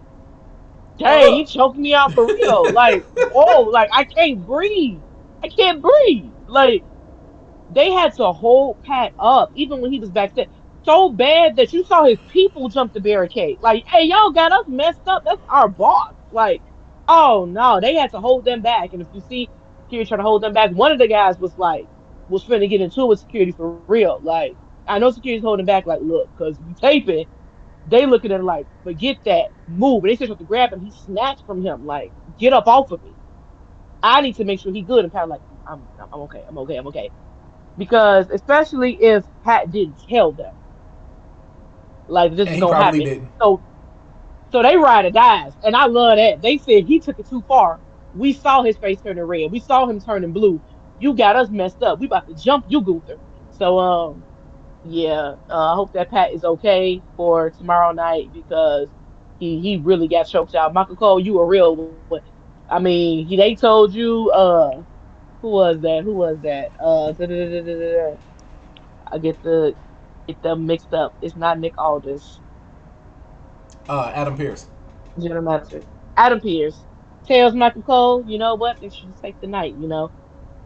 dang, he choked me out for real. Like, whoa, like I can't breathe. I can't breathe. Like they had to hold Pat up, even when he was backstage. so bad that you saw his people jump the barricade. Like, hey, y'all got us messed up. That's our boss. Like, oh no, they had to hold them back. And if you see security trying to hold them back, one of the guys was like, was finna get into it with security for real. Like, I know security's holding back. Like, look, because you taping, they looking at it like, forget that, move. And they said to grab him. He snatched from him, like, get up off of me. I need to make sure he good. And Pat like, I'm okay, I'm okay, I'm okay. Because especially if Pat didn't tell them like this And is he gonna probably happen. didn't. So they ride or dies. And I love that. They said he took it too far. We saw his face turning red. We saw him turning blue. You got us messed up. We about to jump you, Gunther. So yeah, I hope that Pat is okay for tomorrow night because he really got choked out. Michael Cole, you a real one. I mean, they told you who was that? Who was that? I get them mixed up. It's not Nick Aldis. Adam Pierce. General Manager. Adam Pierce tells Michael Cole, you know what? They should take the night, you know.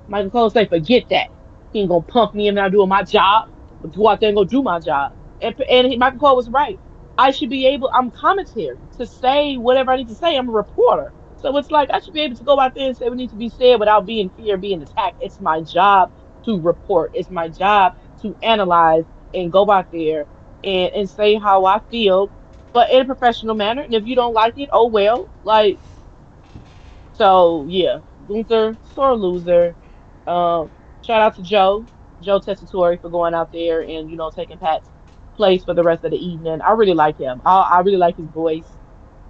Michael Cole say, forget that. He ain't gonna punk me and not doing my job, but go out there and go do my job. Michael Cole was right. I should be able, I'm commentary to say whatever I need to say. I'm a reporter. So it's like I should be able to go out there and say what needs to be said without being fear, being attacked. It's my job to report. It's my job to analyze and go out there and say how I feel, but in a professional manner. And if you don't like it, oh well. Like so yeah, Gunther, sore loser. Shout out to Joe Tessitore for going out there and taking Pat's place for the rest of the evening. I really like him. I really like his voice.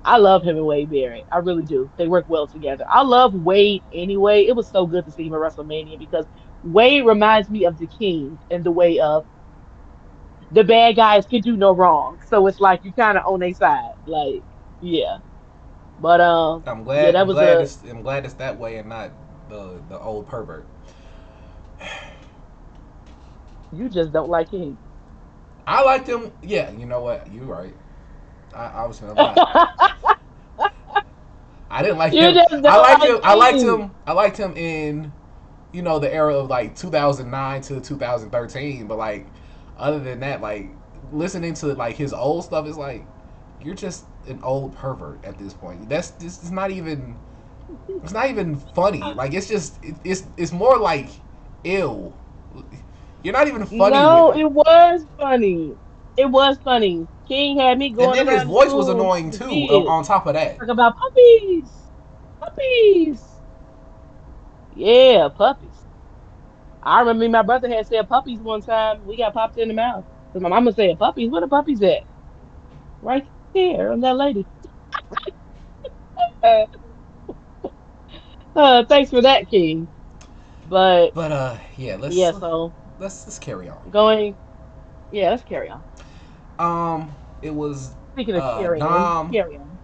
I love him and Wade Barrett. I really do. They work well together. I love Wade anyway. It was so good to see him at WrestleMania because Wade reminds me of the King in the way of the bad guys can do no wrong. So it's like you kind of on their side. Like, yeah. But I'm yeah, glad. that I'm was glad. a It's. I'm glad it's that way and not the old pervert. you just don't like him. I liked him. Yeah, you know what? You're right. I was gonna lie. I didn't like You him. just I don't liked like him. I liked King. him. I liked him in the era of like 2009 to 2013. But like other than that, like listening to like his old stuff is like you're just an old pervert at this point. This is not even. It's not even funny. Like it's more like ill. You're not even funny with No, it. it was funny. It was funny. King had me And going then his around the voice was school annoying to the too. kids. On top of that, Talk about puppies. Puppies. Yeah, puppies. I remember me and my brother had said puppies one time. We got popped in the mouth. Because my mama said puppies. Where the puppies at? Right there on that lady. Uh, thanks for that, King. But but yeah, yeah, so let's carry on. going, yeah, let's carry on. Um, it was Speaking of Dom. carry on.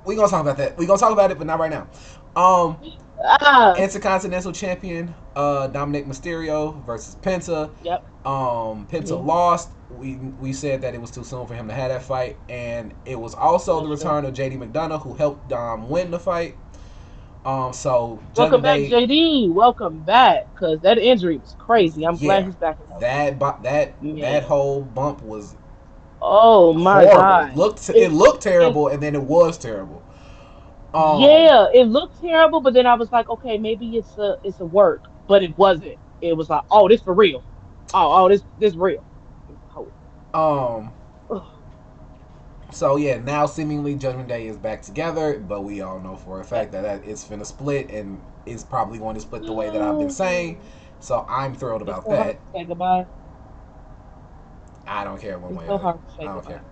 We gonna talk about that. We gonna talk about it, but not right now. Um, Ah, Intercontinental Champion Dominic Mysterio versus Penta. yep. Penta Hmm. lost. We said that it was too soon for him to have that fight, and it was also the That's true. return of JD McDonough, who helped Dom win the fight. So Welcome Judgment back, Day, JD. Welcome back, cause that injury was crazy. I'm glad yeah, he's back in healthy. that Man. whole bump was Oh my horrible. God. It looked It terrible, and then it was terrible. Um, yeah, it looked terrible, but then I was like, okay, maybe it's a work, but it wasn't. It was like, oh, this for real. Oh, this real. Oh, um, ugh. So yeah, now seemingly Judgment Day is back together, but we all know for a Yep. fact that it's finna split and is probably going to split the way that I've been saying. So I'm thrilled It's about so hard that. to say goodbye. I don't care one It's way or so the other. hard to say I don't care. goodbye.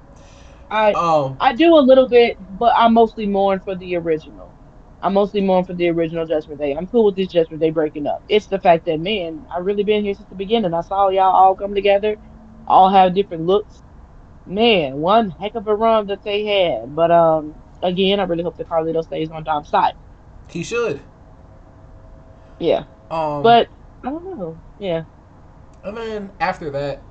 I Um, I do a little bit, but I mostly mourn for the original. I mostly mourn for the original Judgment Day. I'm cool with this Judgment Day breaking up. It's the fact that man, I really been here since the beginning. I saw y'all all come together, all have different looks. Man, one heck of a run that they had. But again, I really hope that Carlito stays on Dom's side. he should. Yeah. Um, But I don't know. Yeah. and then after that,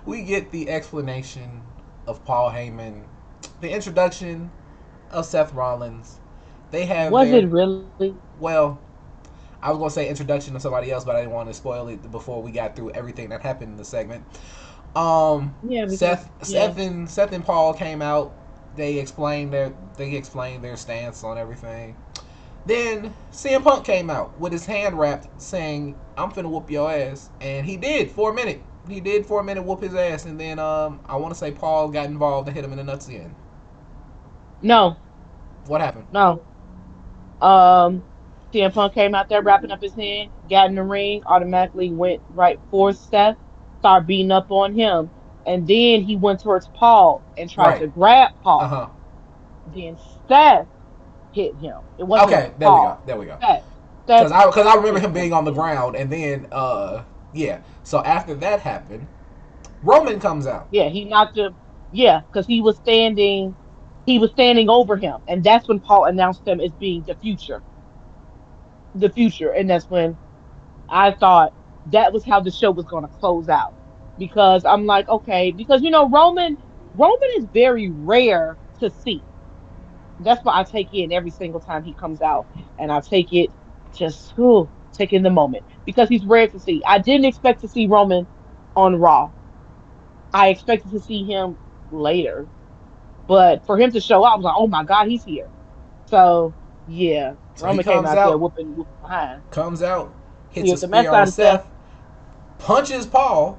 we get the explanation of Paul Heyman, the introduction of Seth Rollins. They have Was it their really? well. I was gonna say introduction to somebody else, but I didn't want to spoil it before we got through everything that happened in the segment. Yeah, because yeah, Seth and Paul came out. They explained their stance on everything. Then CM Punk came out with his hand wrapped, saying, "I'm finna whoop your ass," and he did for a minute. He did for a minute whoop his ass, and then I want to say Paul got involved and hit him in the nuts again. no, What happened? no. Um, CM Punk came out there wrapping up his hand, got in the ring, automatically went right for Seth, started beating up on him, and then he went towards Paul and tried Right. to grab Uh Paul. huh. Then Seth hit him. It wasn't Okay, there we go. Paul. There we go. Seth. Seth Cause I remember hit him being him. on the Yeah. ground, and then yeah. So after that happened, Roman comes out. Yeah, he knocked him. Yeah, because he was standing over him. And that's when Paul announced him as being the future. And that's when I thought that was how the show was going to close out. Because I'm like, okay, because Roman is very rare to see. That's what I take in every single time he comes out. And I take it just take in the moment. Because he's rare to see. I didn't expect to see Roman on Raw. I expected to see him later. But for him to show up, I was like, oh my God, he's here. So yeah, So he Roman came comes out there out, whooping behind. comes out, He hits a was the mess spear out on of Seth. Seth, punches Paul.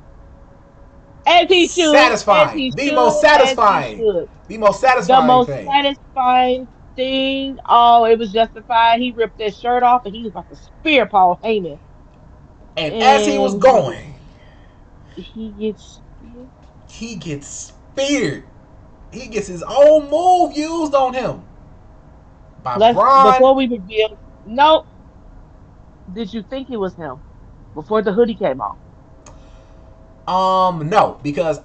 As Satisfying. he The most should, as he satisfying. should. The most The satisfying most thing. satisfying thing. Oh, it was justified. He ripped his shirt off and he was about to spear Paul Heyman. And as he was And going, he gets speared. he gets speared. He gets his own move used on him by Let's Braun. before we reveal. No, did you think it was him before the hoodie came off? No, because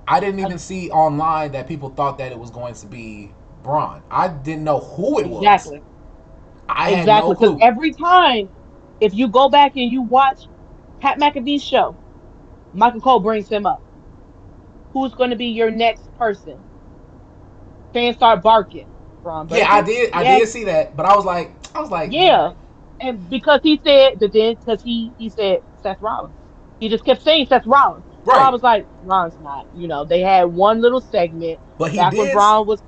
I didn't Uh, even see online that people thought that it was going to be Braun. I didn't know who it was. exactly. I had no Exactly. Because clue. every time, if you go back and you watch Pat McAfee's show, Michael Cole brings him up. Who's going to be your next person? Fans start barking. Braun Yeah, Breaker? I Yes. did see that, but I was like, Yeah. And because he said that then, because he said Seth Rollins. He just kept saying Seth Rollins. So I right. was like, Braun's not. They had one little segment But he back when did. Braun was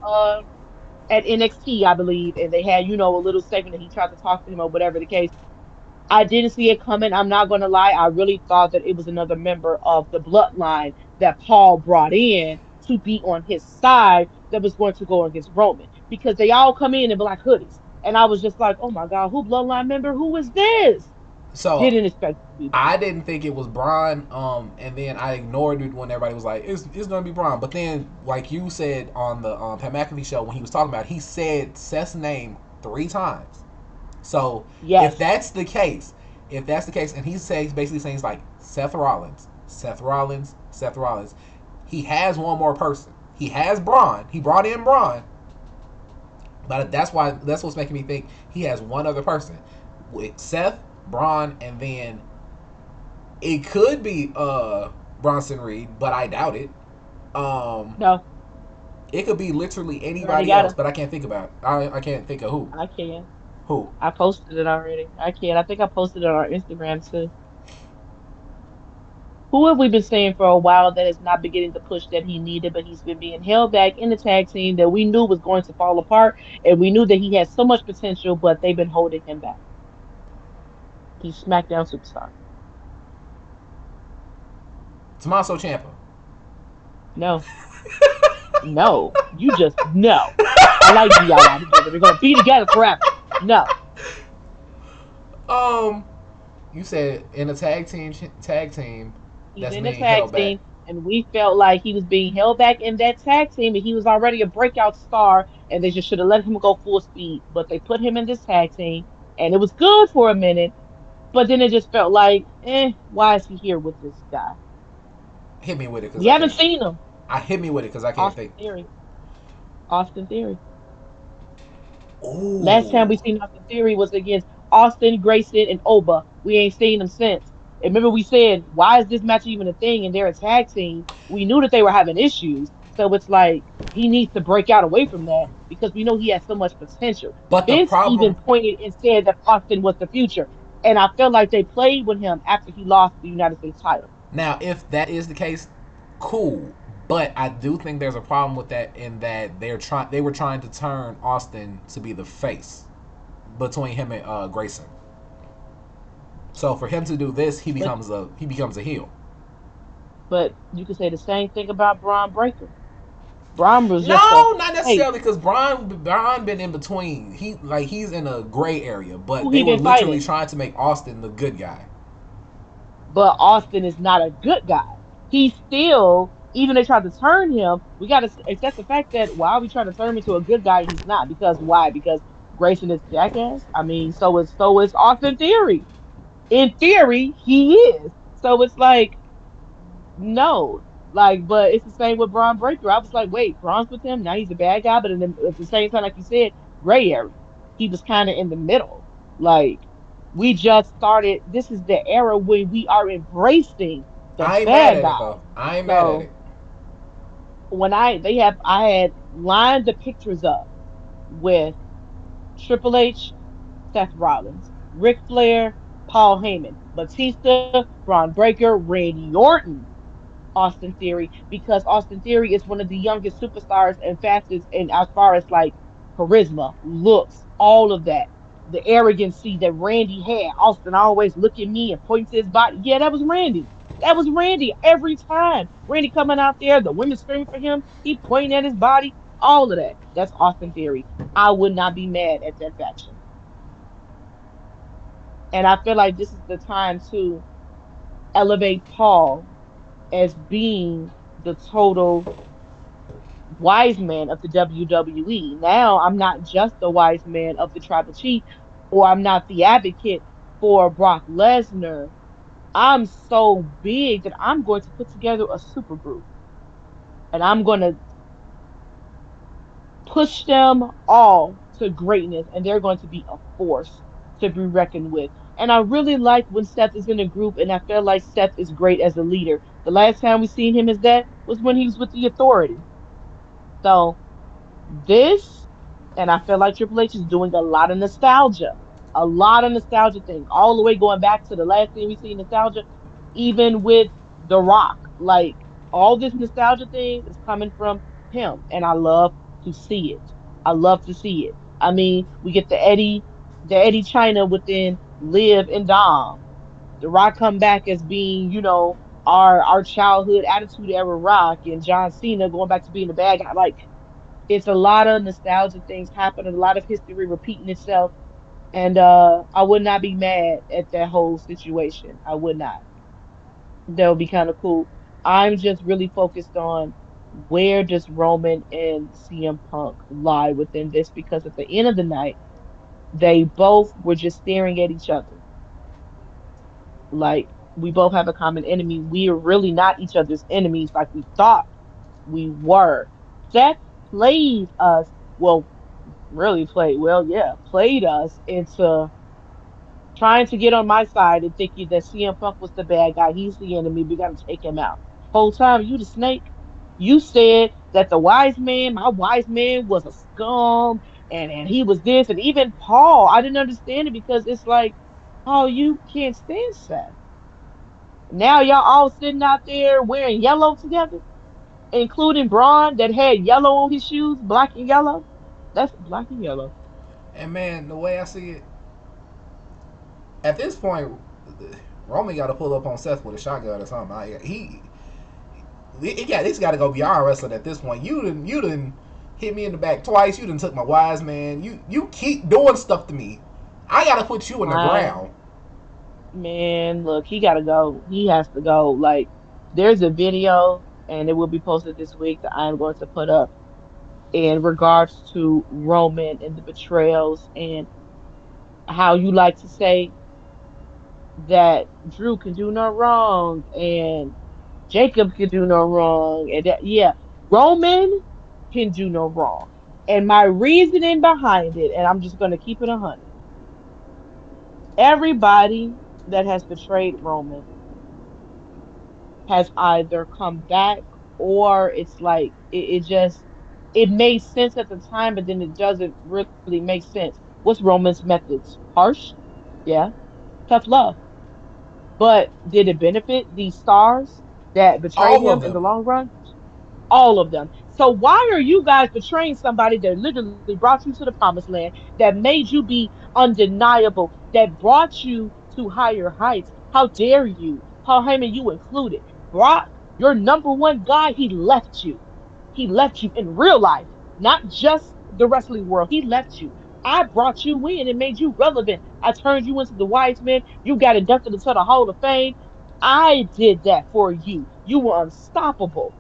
at NXT, I believe, and they had, a little segment that he tried to talk to him or whatever the case. I didn't see it coming. I'm not going to lie. I really thought that it was another member of the bloodline that Paul brought in to be on his side that was going to go against Roman because they all come in black hoodies. And I was just like, oh my God, who bloodline member? Who is this? So Didn't expect it to be I Braun. didn't think it was Braun. And then I ignored it when everybody was like, it's gonna be Braun. But then, like you said on the Pat McAfee show when he was talking about it, he said Seth's name 3 times. So if Yes. that's the case, and he says basically saying like Seth Rollins, Seth Rollins, Seth Rollins, he has one more person. He has Braun. He brought in Braun, but that's what's making me think he has one other person with Seth, Braun, and then it could be Bronson Reed, but I doubt it. Um, No, it could be literally you already anybody got else, it. but I can't think about it. I can't think of who. I can. Who? I posted it already. I can. I think I posted it on our Instagram too. Who have we been saying for a while that is not been getting the push that he needed, but he's been being held back in the tag team that we knew was going to fall apart, and we knew that he had so much potential, but they've been holding him back. He's SmackDown superstar. Tommaso Ciampa. No, no, you just no. I like DIY together. We're gonna be together forever. No, um, you said in a tag team he's that's in the being tag held back. team, and we felt like he was being held back in that tag team, and he was already a breakout star, and they just should have let him go full speed. But they put him in this tag team, and it was good for a minute. But then it just felt like, why is he here with this guy? Hit me with it because We I haven't can't. seen him. I hit me with it because I can't Austin think. Theory. Austin Theory. Last time we Ooh, seen Austin Theory was against Austin, Grayson, and Oba. We ain't seen them since. And remember, we said, why is this match even a thing? And they're a tag team. We knew that they were having issues. So it's like he needs to break out away from that because we know he has so much potential. but the Vince even problem, pointed and said that Austin was the future. And I feel like they played with him after he lost the United States title. Now, if that is the case, cool. But I do think there's a problem with that in that they were trying to turn Austin to be the face between him and Grayson. So for him to do this, But he becomes a heel. but you could say the same thing about Braun Breaker. Braun was just a No, not face. necessarily because Braun been in between. He's in a gray area, Who but they he were been literally fighting? trying to make Austin the good guy. But Austin is not a good guy. He's still, even they tried to turn him, we got to accept the fact that why are we trying to turn him into a good guy? He's not. Because why? Because Grayson is jackass. I mean, so is Austin Theory. In theory, he is. So it's like, no. Like, but it's the same with Braun Breaker. I was like, wait, Braun's with him. Now he's a bad guy, but at the same time, like you said, gray area. He was kind of in the middle. Like, we just started. This is the era when we are embracing the I ain't mad bad at it guys. though. I ain't mad at So it. when I had lined the pictures up with Triple H, Seth Rollins, Ric Flair, Paul Heyman, Batista, Braun Breaker, Randy Orton, Austin Theory, because Austin Theory is one of the youngest superstars and fastest, and as far as like charisma, looks, all of that. The arrogancy that Randy had. Austin always look at me and point to his body. Yeah, that was Randy. That was Randy every time. Randy coming out there, the women screaming for him, he pointing at his body, all of that. That's Austin Theory. I would not be mad at that faction. And I feel like this is the time to elevate Paul as being the total wise man of the WWE. Now I'm not just the wise man of the tribal chief, or I'm not the advocate for Brock Lesnar. I'm so big that I'm going to put together a super group and I'm going to push them all to greatness, and they're going to be a force to be reckoned with. And I really like when Seth is in a group, and I feel like Seth is great as a leader. The last time we seen him as that was when he was with the Authority. So this, and I feel like Triple H is doing a lot of nostalgia thing, all the way going back to the last thing we see nostalgia, even with The Rock. Like all this nostalgia thing is coming from him, and I love to see it. I love to see it. I mean, we get the Eddie China within Liv and Dom. The Rock come back as being, our childhood attitude era Rock, and John Cena going back to being the bad guy. Like it's a lot of nostalgia things happening, a lot of history repeating itself. And I would not be mad at that whole situation. I would not. That would be kind of cool. I'm just really focused on where does Roman and CM Punk lie within this, because at the end of the night, they both were just staring at each other. Like we both have a common enemy. We are really not each other's enemies like we thought we were. Seth played us. Well, really played well, yeah, played us into trying to get on my side and thinking that CM Punk was the bad guy. He's the enemy. We got to take him out. Whole time, you the snake. You said that my wise man, was a scum, and he was this, and even Paul. I didn't understand it because it's like, oh, you can't stand Seth. Now y'all all sitting out there wearing yellow together, including Braun that had yellow on his shoes, black and yellow. That's black and yellow. And man, the way I see it, at this point, Roman got to pull up on Seth with a shotgun or something. He's got to go beyond wrestling at this point. You didn't hit me in the back twice. You didn't took my wise man. You keep doing stuff to me. I got to put you in the I ground. Man, look, he gotta go. He has to go. Like, there's a video, and it will be posted this week that I'm going to put up in regards to Roman and the betrayals and how you like to say that Drew can do no wrong and Jacob can do no wrong, and that yeah, Roman can do no wrong. And my reasoning behind it, and I'm just gonna keep it 100. Everybody that has betrayed Roman has either come back, or it's like it made sense at the time, but then it doesn't really make sense. What's Roman's methods? Harsh? Yeah. Tough love. But did it benefit these stars that betrayed All of him in the them. long run? All of them. So why are you guys betraying somebody that literally brought you to the promised land, that made you be undeniable, that brought you to higher heights? How dare you? Paul Heyman, you included. Brock, your number one guy, he left you. He left you in real life, not just the wrestling world. He left you. I brought you in and made you relevant. I turned you into the wise man. You got inducted into the Hall of Fame. I did that for you. You were unstoppable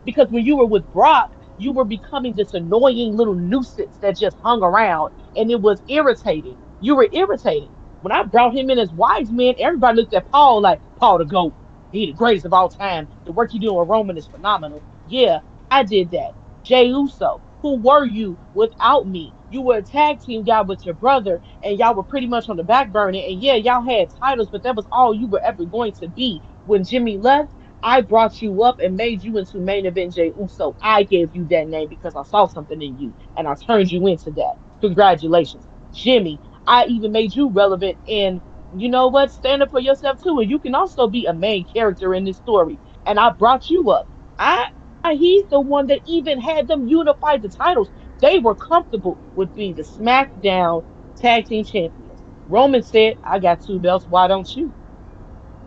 because when you were with Brock, you were becoming this annoying little nuisance that just hung around and it was irritating. You were irritating. When I brought him in as wise man, everybody looked at Paul like Paul the GOAT. He the greatest of all time. The work you do with Roman is phenomenal. Yeah, I did that. Jay Uso, who were you without me? You were a tag team guy with your brother, and y'all were pretty much on the back burner. And yeah, y'all had titles, but that was all you were ever going to be. When Jimmy left, I brought you up and made you into main event Jey Uso. I gave you that name because I saw something in you and I turned you into that. Congratulations. Jimmy, I even made you relevant in, you know what, stand up for yourself too. And you can also be a main character in this story. And I brought you up. He's the one that even had them unify the titles. They were comfortable with being the SmackDown tag team champions. Roman said, I got two belts. Why don't you?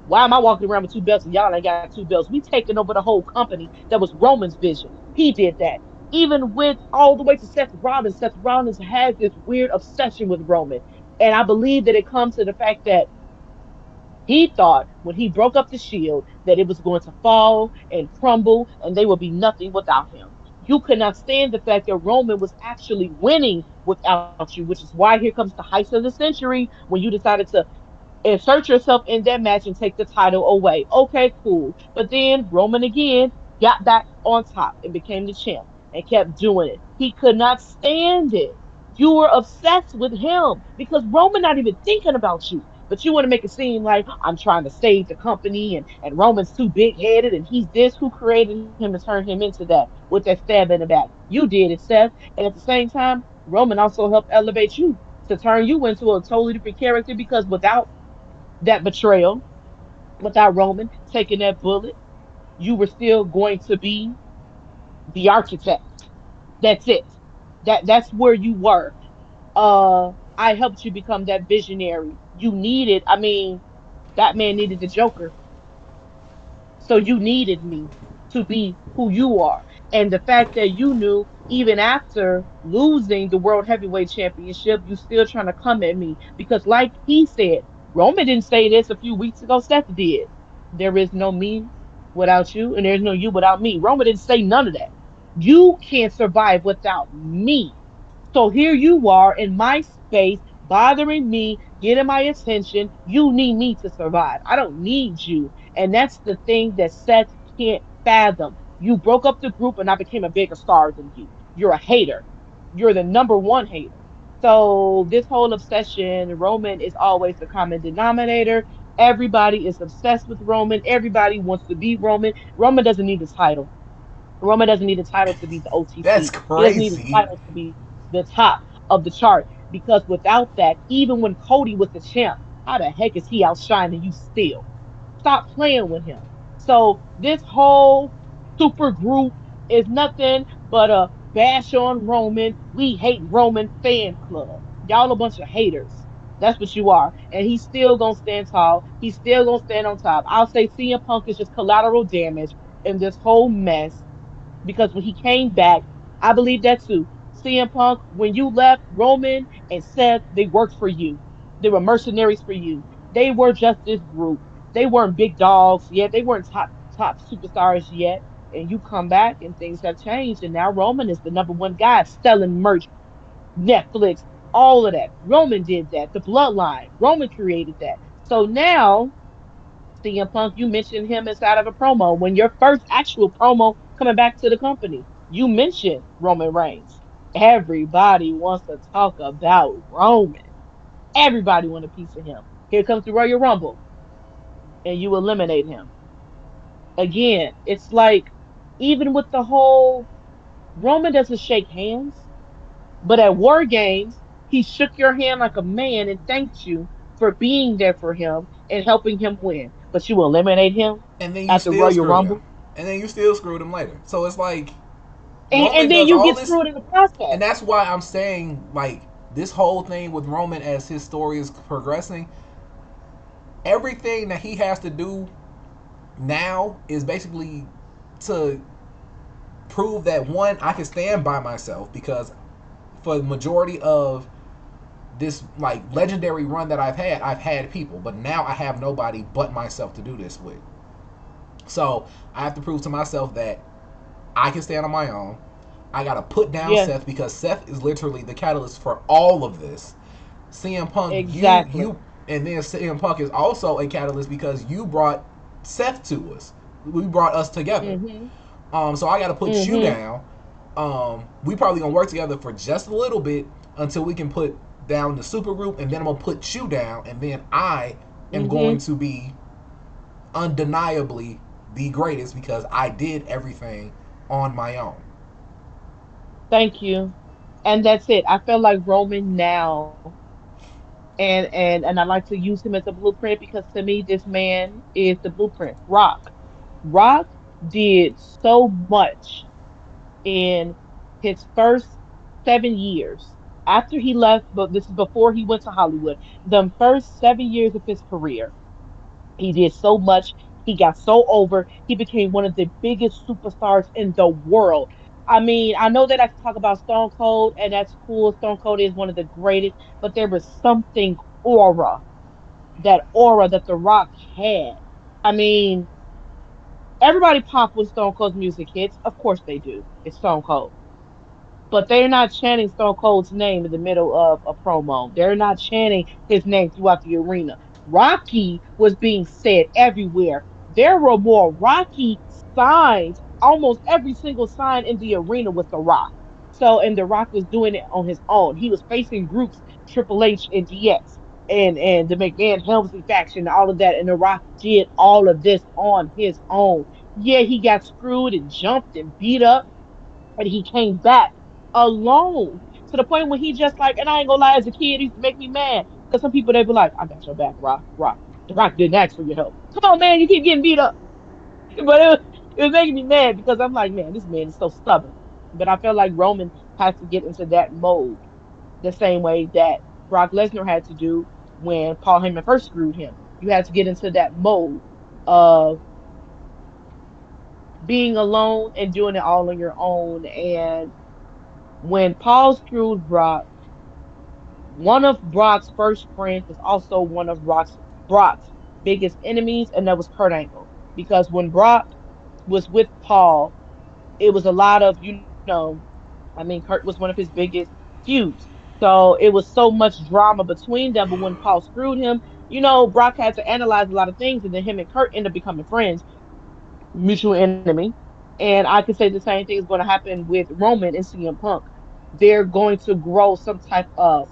Why am I walking around with two belts and y'all ain't got two belts? We taking over the whole company. That was Roman's vision. He did that. Even with all the way to Seth Rollins, Seth Rollins has this weird obsession with Roman. And I believe that it comes to the fact that he thought when he broke up the shield that it was going to fall and crumble and they would be nothing without him. You could not stand the fact that Roman was actually winning without you, which is why here comes the heist of the century when you decided to insert yourself in that match and take the title away. Okay, cool. But then Roman again got back on top and became the champ and kept doing it. He could not stand it. You were obsessed with him because Roman not even thinking about you. But you want to make it seem like I'm trying to save the company and Roman's too big headed and he's this. Who created him to turn him into that with that stab in the back? You did it, Seth. And at the same time, Roman also helped elevate you to turn you into a totally different character because without that betrayal, without Roman taking that bullet, you were still going to be the architect. That's it. That's where you were. I helped you become that visionary. You needed, I mean, Batman needed the Joker. So you needed me to be who you are. And the fact that you knew even after losing the World Heavyweight Championship, you still trying to come at me. Because like he said, Roman didn't say this a few weeks ago, Seth did. There is no me without you, and there's no you without me. Roman didn't say none of that. You can't survive without me. So here you are in my space, bothering me, getting my attention. You need me to survive. I don't need you. And that's the thing that Seth can't fathom. You broke up the group and I became a bigger star than you. You're a hater. You're the number one hater. So this whole obsession, Roman is always the common denominator. Everybody is obsessed with Roman. Everybody wants to be Roman. Roman doesn't need the title. Roman doesn't need a title to be the That's OTC. He doesn't need a crazy. title to be the top of the chart because without that, even when Cody was the champ, how the heck is he outshining you still? Stop playing with him. So this whole super group is nothing but a bash on Roman. We hate Roman fan club. Y'all a bunch of haters. That's what you are. And he's still gonna stand tall. He's still gonna stand on top. I'll say CM Punk is just collateral damage in this whole mess because when he came back, I believe that too. CM Punk, when you left, Roman and Seth, they worked for you. They were mercenaries for you. They were just this group. They weren't big dogs yet. They weren't top superstars yet. And you come back and things have changed. And now Roman is the number one guy selling merch, Netflix, all of that. Roman did that. The bloodline. Roman created that. So now CM Punk, you mentioned him inside of a promo. When your first actual promo coming back to the company, you mentioned Roman Reigns. Everybody wants to talk about Roman. Everybody want a piece of him. Here comes the Royal Rumble, and you eliminate him. Again, it's like even with the whole Roman doesn't shake hands, but at War Games, he shook your hand like a man and thanked you. for being there for him and helping him win. But you eliminate him And then you at the still Royal screwed him. Rumble, And then you still screwed him later. So it's like and Roman then does you all get this, screwed in the and process. that's why I'm saying like this whole thing with Roman as his story is progressing, everything that he has to do now is basically to prove that one, I can stand by myself because for the majority of this like legendary run that I've had people, but now I have nobody but myself to do this with. So I have to prove to myself that I can stand on my own. I gotta put down Yeah, Seth because Seth is literally the catalyst for all of this. CM Punk, exactly. and then CM Punk is also a catalyst because you brought Seth to us. We brought us together. Mhm. So I got to put you Mhm. down. We probably gonna work together for just a little bit until we can put down the super group, and then I'm gonna put you down, and then I am going Mhm. to be undeniably the greatest because I did everything on my own. Thank you. And that's it. I feel like Roman now, and I like to use him as a blueprint because to me this man is the blueprint. Rock did so much in his first 7 years after he left, but this is before he went to Hollywood. The first 7 years of his career, he did so much. He got so over. He became one of the biggest superstars in the world. I mean, I know that I can talk about Stone Cold, and that's cool. Stone Cold is one of the greatest, but there was something aura that The Rock had. I mean, everybody pop when Stone Cold's music hits. Of course they do. It's Stone Cold. But they're not chanting Stone Cold's name in the middle of a promo. They're not chanting his name throughout the arena. Rocky was being said everywhere. There were more Rocky signs. Almost every single sign in the arena was The Rock. So, and The Rock was doing it on his own. He was facing groups, Triple H and DX and the McMahon Helmsley faction, and all of that. And The Rock did all of this on his own. Yeah, he got screwed and jumped and beat up, and he came back alone to the point when he just like, and I ain't gonna lie, as a kid, it used to make me mad because some people they be like, I got your back, Rock. The Rock didn't ask for your help. Come on, man, you keep getting beat up. But it was making me mad because I'm like, man, this man is so stubborn. But I feel like Roman has to get into that mode the same way that Brock Lesnar had to do when Paul Heyman first screwed him. You had to get into that mode of being alone and doing it all on your own. And when Paul screwed Brock, one of Brock's first friends was also one of Brock's biggest enemies, and that was Kurt Angle. Because when Brock was with Paul, it was a lot of, I mean, Kurt was one of his biggest feuds. So it was so much drama between them. But when Paul screwed him, Brock had to analyze a lot of things, and then him and Kurt ended up becoming friends, mutual enemy. And I could say the same thing is going to happen with Roman and CM Punk. They're going to grow some type of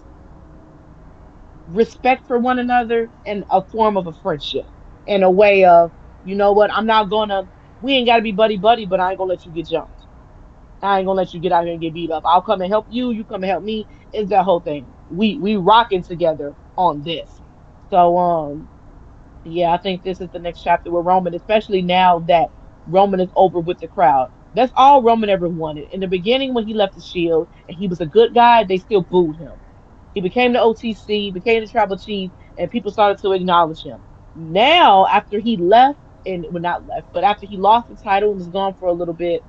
respect for one another and a form of a friendship and a way of, you know what, we ain't got to be buddy buddy, but I ain't gonna let you get jumped. I ain't gonna let you get out here and get beat up. I'll come and help you. You come and help me. It's that whole thing. We rocking together on this. So yeah, I think this is the next chapter with Roman, especially now that Roman is over with the crowd. That's all Roman ever wanted. In the beginning, when he left the Shield and he was a good guy, they still booed him. He became the OTC, became the tribal chief, and people started to acknowledge him. Now, after he left, and well, not left, but after he lost the title and was gone for a little bit,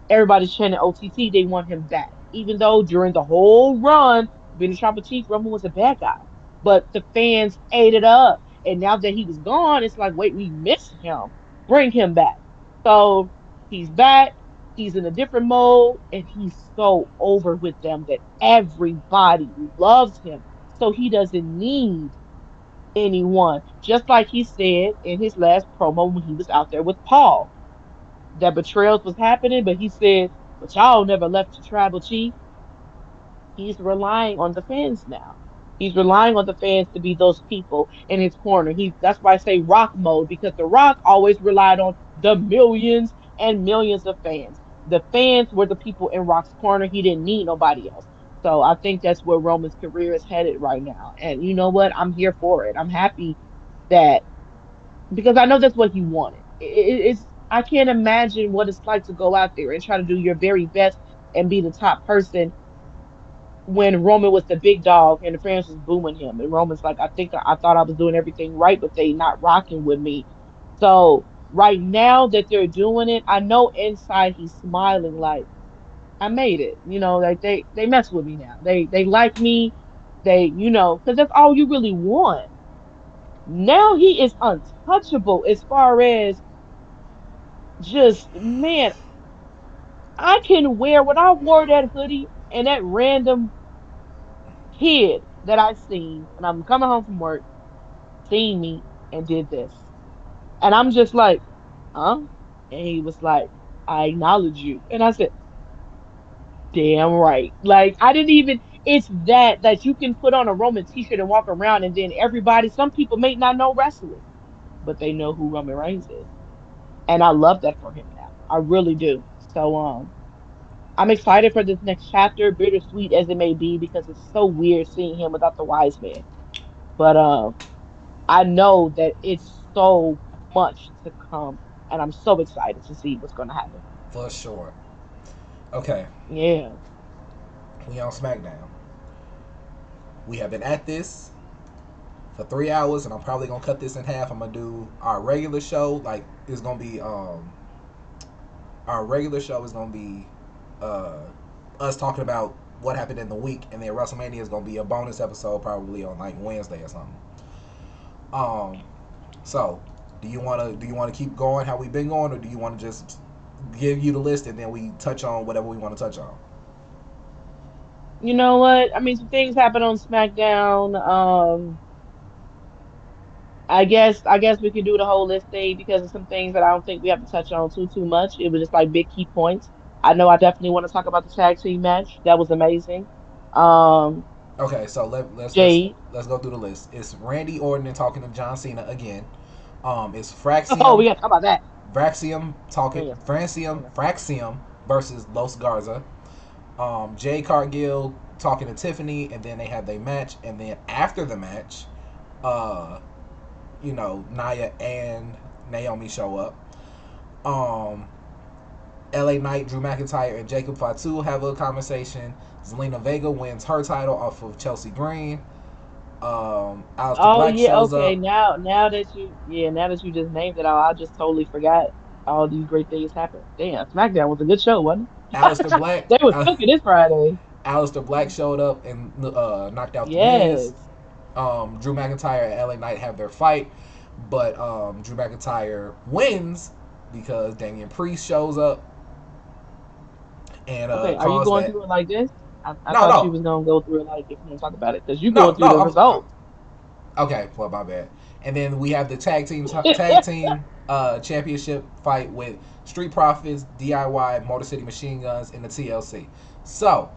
everybody's chanting OTT. They want him back, even though during the whole run, being the tribal chief, Roman was a bad guy. But the fans ate it up, and now that he was gone, it's like, wait, we miss him. Bring him back. So he's back. He's in a different mode, and he's so over with them that everybody loves him. So he doesn't need anyone. Just like he said in his last promo when he was out there with Paul, that betrayals was happening, but he said, but y'all never left your tribal chief. He's relying on the fans now. He's relying on the fans to be those people in his corner. That's why I say rock mode, because the rock always relied on the millions and millions of fans. The fans were the people in Rock's corner. He didn't need nobody else. So I think that's where Roman's career is headed right now. And you know what? I'm here for it. I'm happy that because I know that's what he wanted. It's I can't imagine what it's like to go out there and try to do your very best and be the top person when Roman was the big dog and the fans was booing him. And Roman's like, I thought I was doing everything right, but they not rocking with me. So right now that they're doing it, I know inside he's smiling like I made it. You know, like they mess with me now. They like me. They, because that's all you really want. Now he is untouchable as far as just man, I can wear when I wore that hoodie and that random kid that I seen and I'm coming home from work, seen me and did this. And I'm just like, huh? And he was like, I acknowledge you. And I said, damn right. Like I didn't even it's that you can put on a Roman t-shirt and walk around and then everybody, some people may not know wrestling, but they know who Roman Reigns is. And I love that for him now. I really do. So I'm excited for this next chapter, bittersweet as it may be, because it's so weird seeing him without the wise man. But I know that it's so much to come, and I'm so excited to see what's gonna happen. For sure. Okay, Yeah. we on SmackDown. We have been at this for 3 hours, and I'm probably gonna cut this in half. I'm gonna do our regular show. Like it's gonna be our regular show is gonna be uh us talking about what happened in the week, and then WrestleMania is gonna be a bonus episode probably on like Wednesday or something. Um, so do you wanna keep going how we've been going, or do you want to just give you the list and then we touch on whatever we want to touch on? You know what? I mean, some things happened on SmackDown. I guess we could do the whole list thing because of some things that I don't think we have to touch on too much. It was just like big key points. I know I definitely want to talk about the tag team match. That was amazing. Um, Okay, so Jade. let's go through the list. It's Randy Orton and talking to John Cena again. It's Oh, we Fraxium got to talk about that. Man, man. Fraxium versus Los Garza. Jay Cargill talking to Tiffany, and then they have their match, and then after the match, uh, Naya and Naomi show up. Um, LA Knight, Drew McIntyre, and Jacob Fatu have a conversation. Zelina Vega wins her title off of Chelsea Green. Aleister Oh Black yeah, shows okay. up. Now that you just named it all, I just totally forgot all these great things happened. Damn, SmackDown was a good show, wasn't Aleister it? Black, They was cooking this Friday. Aleister Black showed up and knocked out the Miz. Yes. Drew McIntyre and LA Knight have their fight, but Drew McIntyre wins because Damian Priest shows up and Okay, are you caused going that. through it like this? I No, thought you no, was gonna go through it like if you want to talk about it, because you going no, through no. the results. Okay. Well, my bad. And then we have the tag team championship fight with Street Profits, DIY, Motor City Machine Guns, and the TLC. So,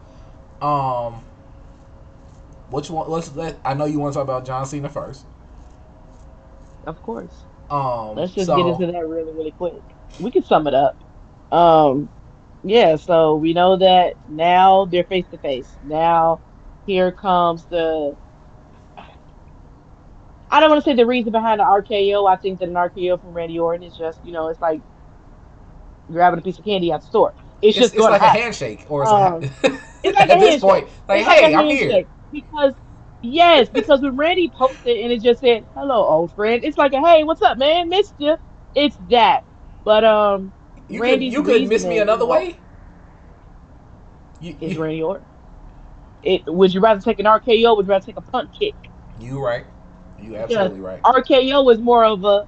um, which one? Let's let. I know you want to talk about John Cena first. Of course. Um, Let's just get so into that really, really quick. We can sum it up. Um, yeah, so we know that now they're face to face. Now here comes I don't want to say the reason behind the RKO. I think that an RKO from Randy Orton is just, it's like grabbing a piece of candy at the store. It's just it's going to like a happen. handshake, or it's a Um, it's like a at this handshake. point, like, It's like a hey, I'm here. handshake because yes, because when Randy posted and it just said, "Hello, old friend," it's like a "Hey, what's up, man? Missed you." It's that. But Randy's You could miss me reasoning, another way. is You Randy Orton. It would you rather take an RKO? Would you rather take a punt kick? you right. You Because absolutely right. RKO is more of a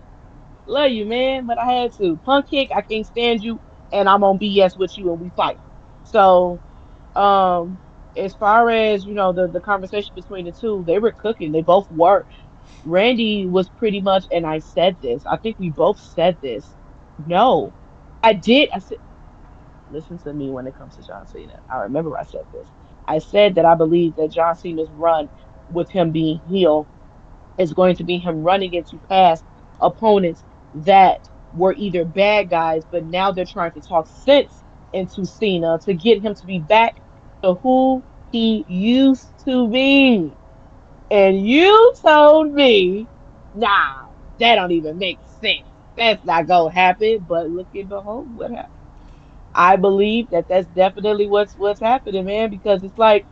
love you, man, but I had to punt kick. I can't stand you, and I'm on BS with you, and we fight. So Um, as far as the conversation between the two, they were cooking. They both were. Randy was pretty much, and I said this. I think we both said this. No, I did. I said, listen to me when it comes to John Cena. I remember I said this. I said that I believe that John Cena's run with him being heel is going to be him running into past opponents that were either bad guys, but now they're trying to talk sense into Cena to get him to be back to who? He used to be. And you told me, nah, that don't even make sense. That's not gonna happen. But look and behold, what happened. I believe that that's definitely what's happening, man. Because it's like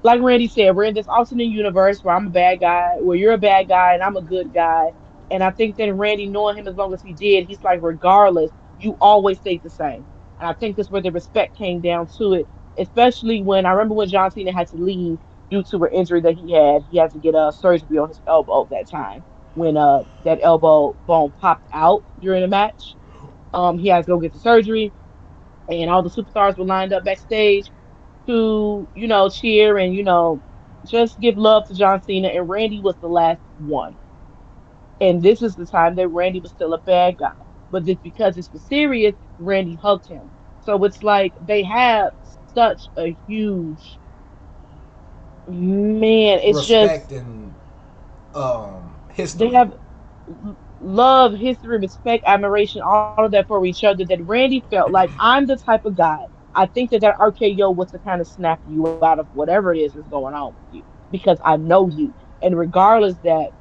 Randy said, we're in this alternate universe where I'm a bad guy, where you're a bad guy and I'm a good guy. And I think that Randy, knowing him as long as he did, he's like, regardless, you always stayed the same. And I think that's where the respect came down to it, especially when I remember when John Cena had to leave due to an injury that he had. He had to get a surgery on his elbow that time when that elbow bone popped out during a match. He had to go get the surgery, and all the superstars were lined up backstage to, cheer and, just give love to John Cena. And Randy was the last one. And this is the time that Randy was still a bad guy. But just because this was serious, Randy hugged him. So it's like they have such a huge, man, it's just Respect and they history. have love, history, respect, admiration, all of that for each other. That Randy felt like, I'm the type of guy. I think that RKO was to kind of snap you out of whatever it is that's going on with you because I know you. And regardless that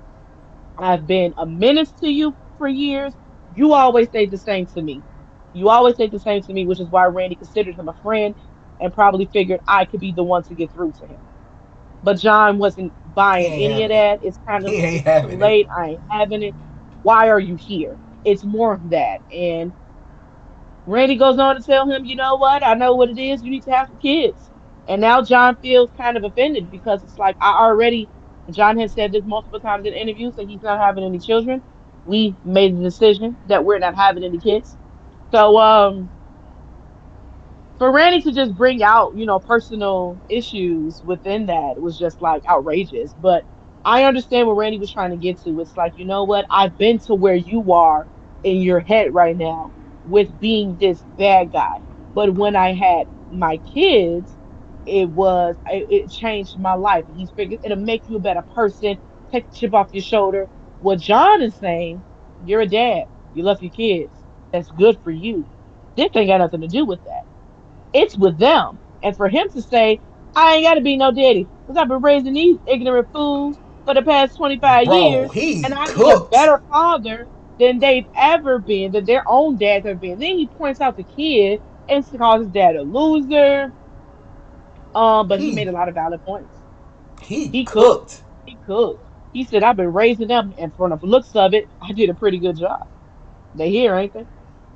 I've been a menace to you for years, you always stayed the same to me. You always stayed the same to me, which is why Randy considered him a friend and probably figured I could be the one to get through to him. But John wasn't He buying ain't any of having it. that. It's kind He of, ain't it's too having it. late. I ain't having it. Why are you here? It's more of that. And Randy goes on to tell him, you know what? I know what it is. You need to have some kids. And now John feels kind of offended because it's like, I already, John has said this multiple times in interviews that he's not having any children. We made the decision that we're not having any kids. So, for Randy to just bring out, personal issues within that was just like outrageous. But I understand what Randy was trying to get to. It's like, you know what? I've been to where you are in your head right now with being this bad guy. But when I had my kids, it changed my life. He's figured it'll make you a better person, take the chip off your shoulder. What John is saying, you're a dad. You love your kids. That's good for you. This ain't got nothing to do with that. It's with them. And for him to say, I ain't got to be no daddy because I've been raising these ignorant fools for the past 25 Bro, years, he and I'll be a cooked. better father than they've ever been, than their own dads have been. Then he points out the kid and calls his dad a loser. But he He made a lot of valid points. he He cooked. cooked. He cooked. He said, I've been raising them, and from the looks of it, I did a pretty good job. They here, ain't they?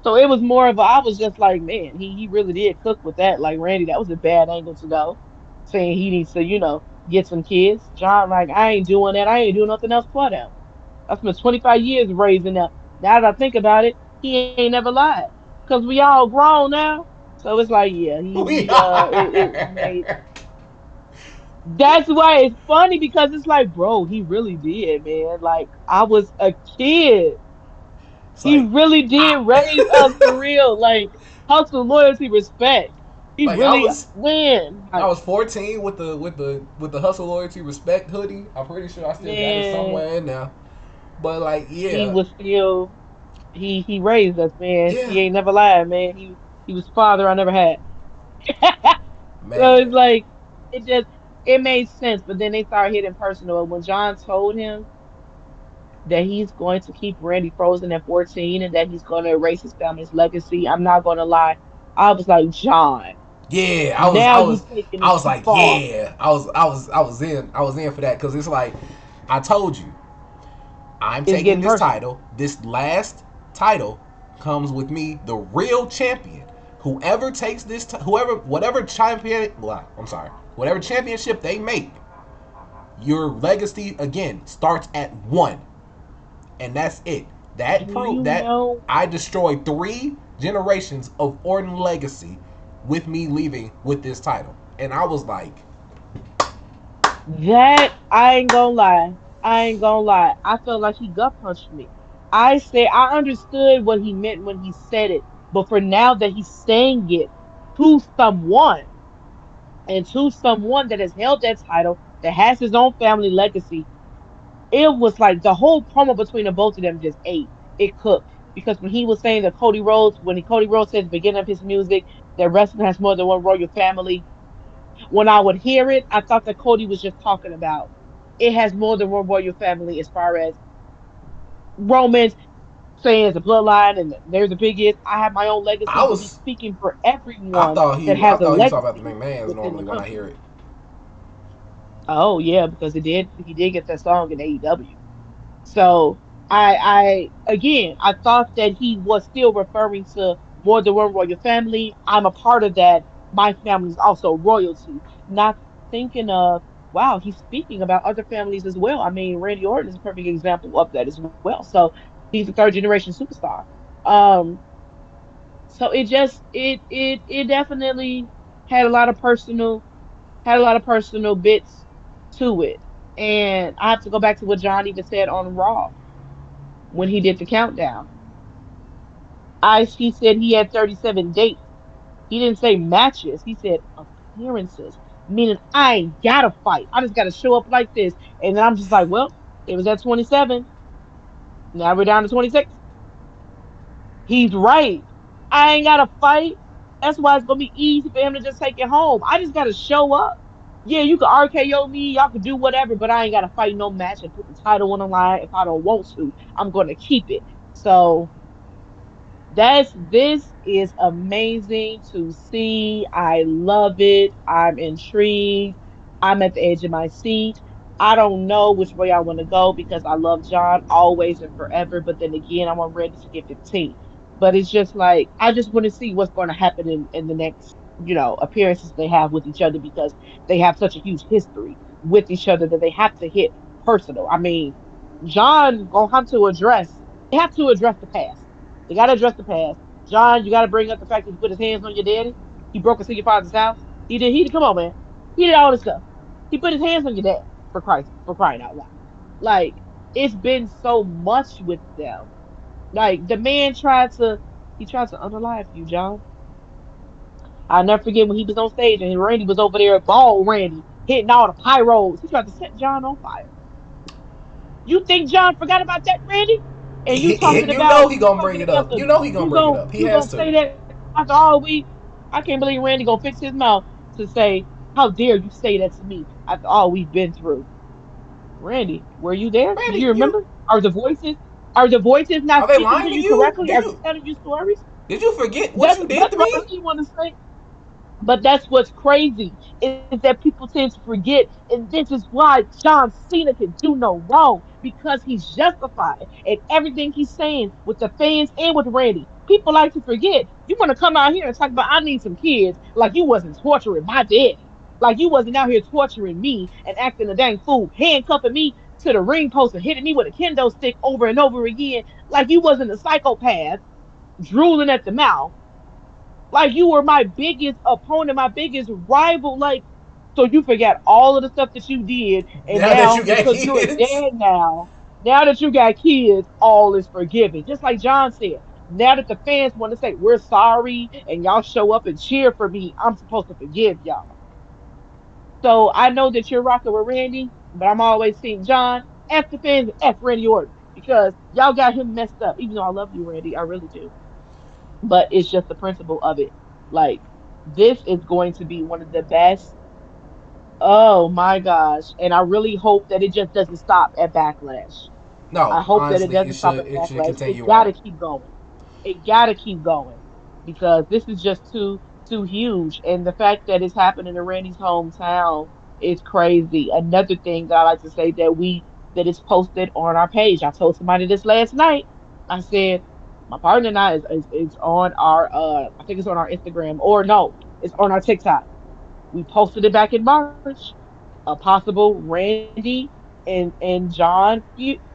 So it was more of a, I was just like, man, he really did cook with that. Like Randy, that was a bad angle to go. Saying he needs to, get some kids. John, like, I ain't doing that. I ain't doing nothing else for them. I spent 25 years raising them. Now that I think about it, he ain't never lied. Cause we all grown now. So it's like, yeah, We it are. made, that's why it's funny because it's like, bro, he really did, man. Like I was a kid. It's He like really did raise us for real. Like hustle, loyalty, respect. He like I really was man, I like was 14 with the hustle loyalty respect hoodie. I'm pretty sure I still got it man, somewhere in there. But like he yeah, was still he raised us, man. yeah, He ain't never lied, man. He was the father I never had. So man. it's like it just it made sense, but then they started hitting personal. When John told him that he's going to keep Randy frozen at 14 and that he's going to erase his family's legacy, I'm not going to lie. I was like, John, Yeah, I was, now I you was, taking I it was too like, far. yeah, I was in for that because it's like, I told you, I'm It's taking getting this personal. title. This last title comes with me, the real champion. Whoever takes this, whoever, whatever champion, well, I'm sorry, whatever championship they make, your legacy again starts at one, and that's it. That Do proof you that know I destroyed 3 generations of Orton legacy with me leaving with this title, and I was like, that? I ain't gonna lie. I ain't gonna lie. I felt like he gut punched me. I said I understood what he meant when he said it, but for now that he's saying it to someone and to someone that has held that title, that has his own family legacy, it was like the whole promo between the both of them just ate. It cooked. Because when he was saying that Cody Rhodes, Cody Rhodes said at the beginning of his music that wrestling has more than one royal family, When I would hear it, I thought that Cody was just talking about it has more than one royal family as far as Romans saying it's a bloodline and there's a biggest. I have my own I legacy, but he's was speaking for everyone that I has a thought he was talking about the legacy McMahons within the normally when I hear company. it. Oh yeah, because it did he did get that song in AEW. So I again I thought that he was still referring to more than one royal family. I'm a part of that. My family is also royalty. Not thinking of wow, he's speaking about other families as well. I mean, Randy Orton is a perfect example of that as well. So he's a third generation superstar. Um, so it definitely had a lot of personal had a lot of personal bits to it. And I have to go back to what John even said on Raw when he did the countdown. He said he had 37 dates. He didn't say matches. He said appearances, meaning I ain't gotta fight. I just gotta show up like this. And then I'm just like, well, it was at 27. Now we're down to 26. He's right. I ain't gotta fight. That's why it's gonna be easy for him to just take it home. I just gotta show up. Yeah, you can RKO me, y'all can do whatever, but I ain't gotta fight no match and put the title on the line if I don't want to. I'm gonna keep it. So this is amazing to see. I love it. I'm intrigued. I'm at the edge of my seat. I don't know which way I want to go because I love John always and forever. But then again, I want Randy to get 15. But it's just like I just want to see what's going to happen in the next, appearances they have with each other because they have such a huge history with each other that they have to hit personal. I mean, John gonna have to address. They have to address the past. They got to address the past. John, you got to bring up the fact that he put his hands on your daddy. He broke into your father's house. Come on, man. He did all this stuff. He put his hands on your dad for crying out loud. Like, it's been so much with them. Like, the man he tried to unalive you, John. I'll never forget when he was on stage and Randy was over there, ball Randy, hitting all the pyros. He tried to set John on fire. You think John forgot about that, Randy? And You know he you gonna bring talking it about up. You know he gonna bring it up. He you has gonna to. say that after all we I can't believe Randy gonna fix his mouth to say, how dare you say that to me after all we've been through. Randy, were you there? Do Randy, you you remember? Are the voices not are they speaking to lying to you you? correctly? Are they telling you stories? Did you forget what That's you did that's to what I me? really want to say. But that's what's crazy is that people tend to forget, and this is why John Cena can do no wrong because he's justified in everything he's saying with the fans and with Randy. People like to forget. You want to come out here and talk about I need some kids like you wasn't torturing my daddy, like you wasn't out here torturing me and acting a dang fool, handcuffing me to the ring post and hitting me with a kendo stick over and over again, like you wasn't a psychopath drooling at the mouth like you were my biggest opponent, my biggest rival. Like, so you forgot all of the stuff that you did, and Now that now you got because you're a kids. dad now that you got kids, all is forgiven. Just like John said. Now that the fans want to say we're sorry and y'all show up and cheer for me, I'm supposed to forgive y'all. So I know that you're rocking with Randy, but I'm always seeing John, F the fans, and F Randy Orton because y'all got him messed up. Even though I love you, Randy, I really do, but it's just the principle of it. Like this is going to be one of the best. Oh my gosh. And I really hope that it just doesn't stop at Backlash. I No, hope that it honestly, doesn't stop at it should Backlash. It continue on. gotta keep going. It gotta keep going because this is just too huge. And the fact that it's happening in Randy's hometown is crazy. Another thing that I like to say that is posted on our page. I told somebody this last night. I said my partner and I is on our I think it's on our Instagram or no, it's on our TikTok. We posted it back in March. A possible Randy and John